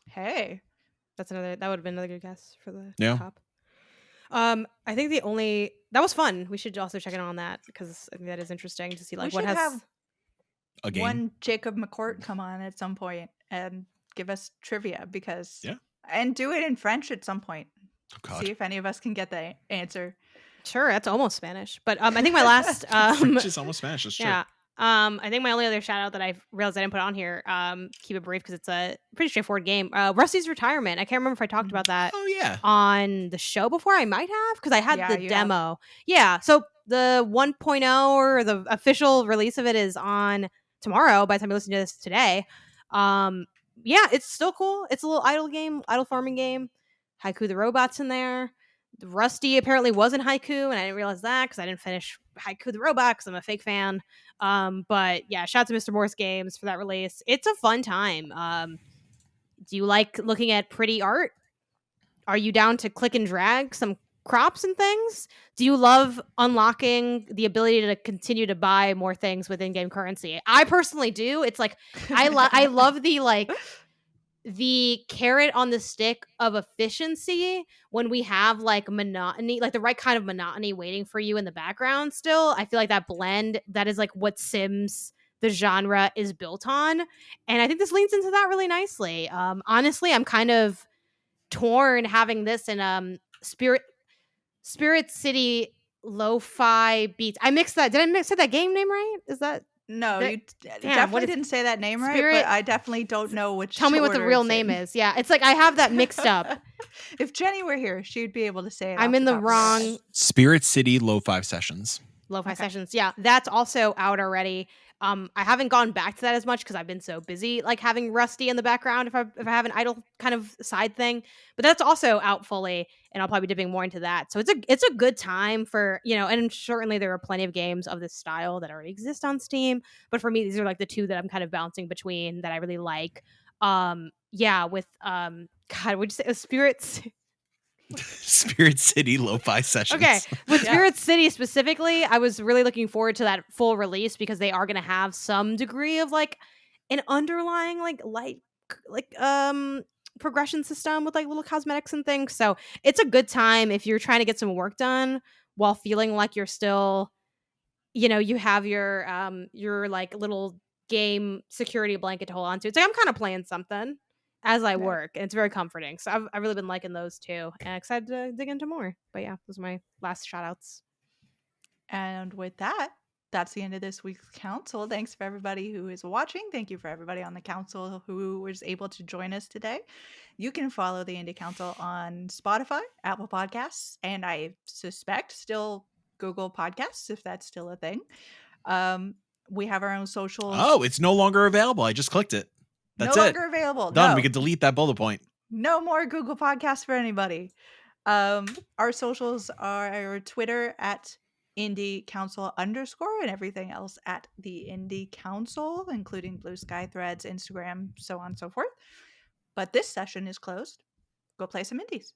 Hey, that would have been another good guess for the top. I think the only that was fun. We should also check in on that because I think that is interesting to see We like what should have has A game. one Jacob McCourt come on at some point and give us trivia and do it in French at some point. Oh God. See if any of us can get the answer. Sure, that's almost Spanish. But I think my last French is almost Spanish. That's true. yeah. I think my only other shout out that I realized I didn't put on here, keep it brief because it's a pretty straightforward game. Rusty's Retirement. I can't remember if I talked about that Oh yeah. on the show before. I might have because I had Yeah, the you have. demo. Yeah. So the 1.0 or the official release of it is on tomorrow by the time you listen to this today. Yeah, it's still cool. It's a little idle farming game. Haiku the robot's in there. Rusty apparently was in Haiku, and I didn't realize that because I didn't finish Haiku the Robot because I'm a fake fan. But yeah, shout out to Mr. Morse Games for that release. It's a fun time. Do you like looking at pretty art? Are you down to click and drag some crops and things? Do you love unlocking the ability to continue to buy more things with in-game currency? I personally do. It's like I love the carrot on the stick of efficiency when we have like monotony, like the right kind of monotony waiting for you in the background still. I feel like that blend, that is like what Sims, the genre, is built on. And I think this leans into that really nicely. Honestly, I'm kind of torn having this in Spirit City Lo-Fi Beats. I mixed that. Did I say that game name right? Is that No, that? you Damn, what definitely is didn't say that name right, Spirit? but I definitely don't know which Tell me what the order real it's name in. is. Yeah, it's like I have that mixed up. If Jenny were here, she'd be able to say it. I'm off in the top of her head. wrong Spirit City Lo-Fi Sessions. Lo-fi Okay. sessions. Yeah, that's also out already. I haven't gone back to that as much because I've been so busy, like having Rusty in the background if I have an idle kind of side thing. But that's also out fully, and I'll probably be dipping more into that. So it's a good time for, and certainly there are plenty of games of this style that already exist on Steam. But for me, these are like the two that I'm kind of bouncing between that I really like. Yeah, with God, would you say Spirits? Spirit City Lo-Fi Sessions. Okay, with Yeah. Spirit City specifically, I was really looking forward to that full release because they are going to have some degree of like an underlying progression system with like little cosmetics and things. So it's a good time if you're trying to get some work done while feeling like you're still, you have your like little game security blanket to hold on to. It's like I'm kind of playing something as I Right. work, and it's very comforting. So I've really been liking those too, and excited to dig into more. But yeah, those are my last shout outs. And with that, that's the end of this week's council. Thanks for everybody who is watching. Thank you for everybody on the council who was able to join us today. You can follow the Indie Council on Spotify, Apple Podcasts, and I suspect still Google Podcasts, if that's still a thing. We have our own socials. Oh, it's no longer available. I just clicked it. That's no it. longer available. Done. No. We could delete that bullet point. No more Google Podcasts for anybody. Our socials are Twitter at Indie Council _ and everything else at the Indie Council, including Blue Sky, Threads, Instagram, so on and so forth. But this session is closed. Go play some indies.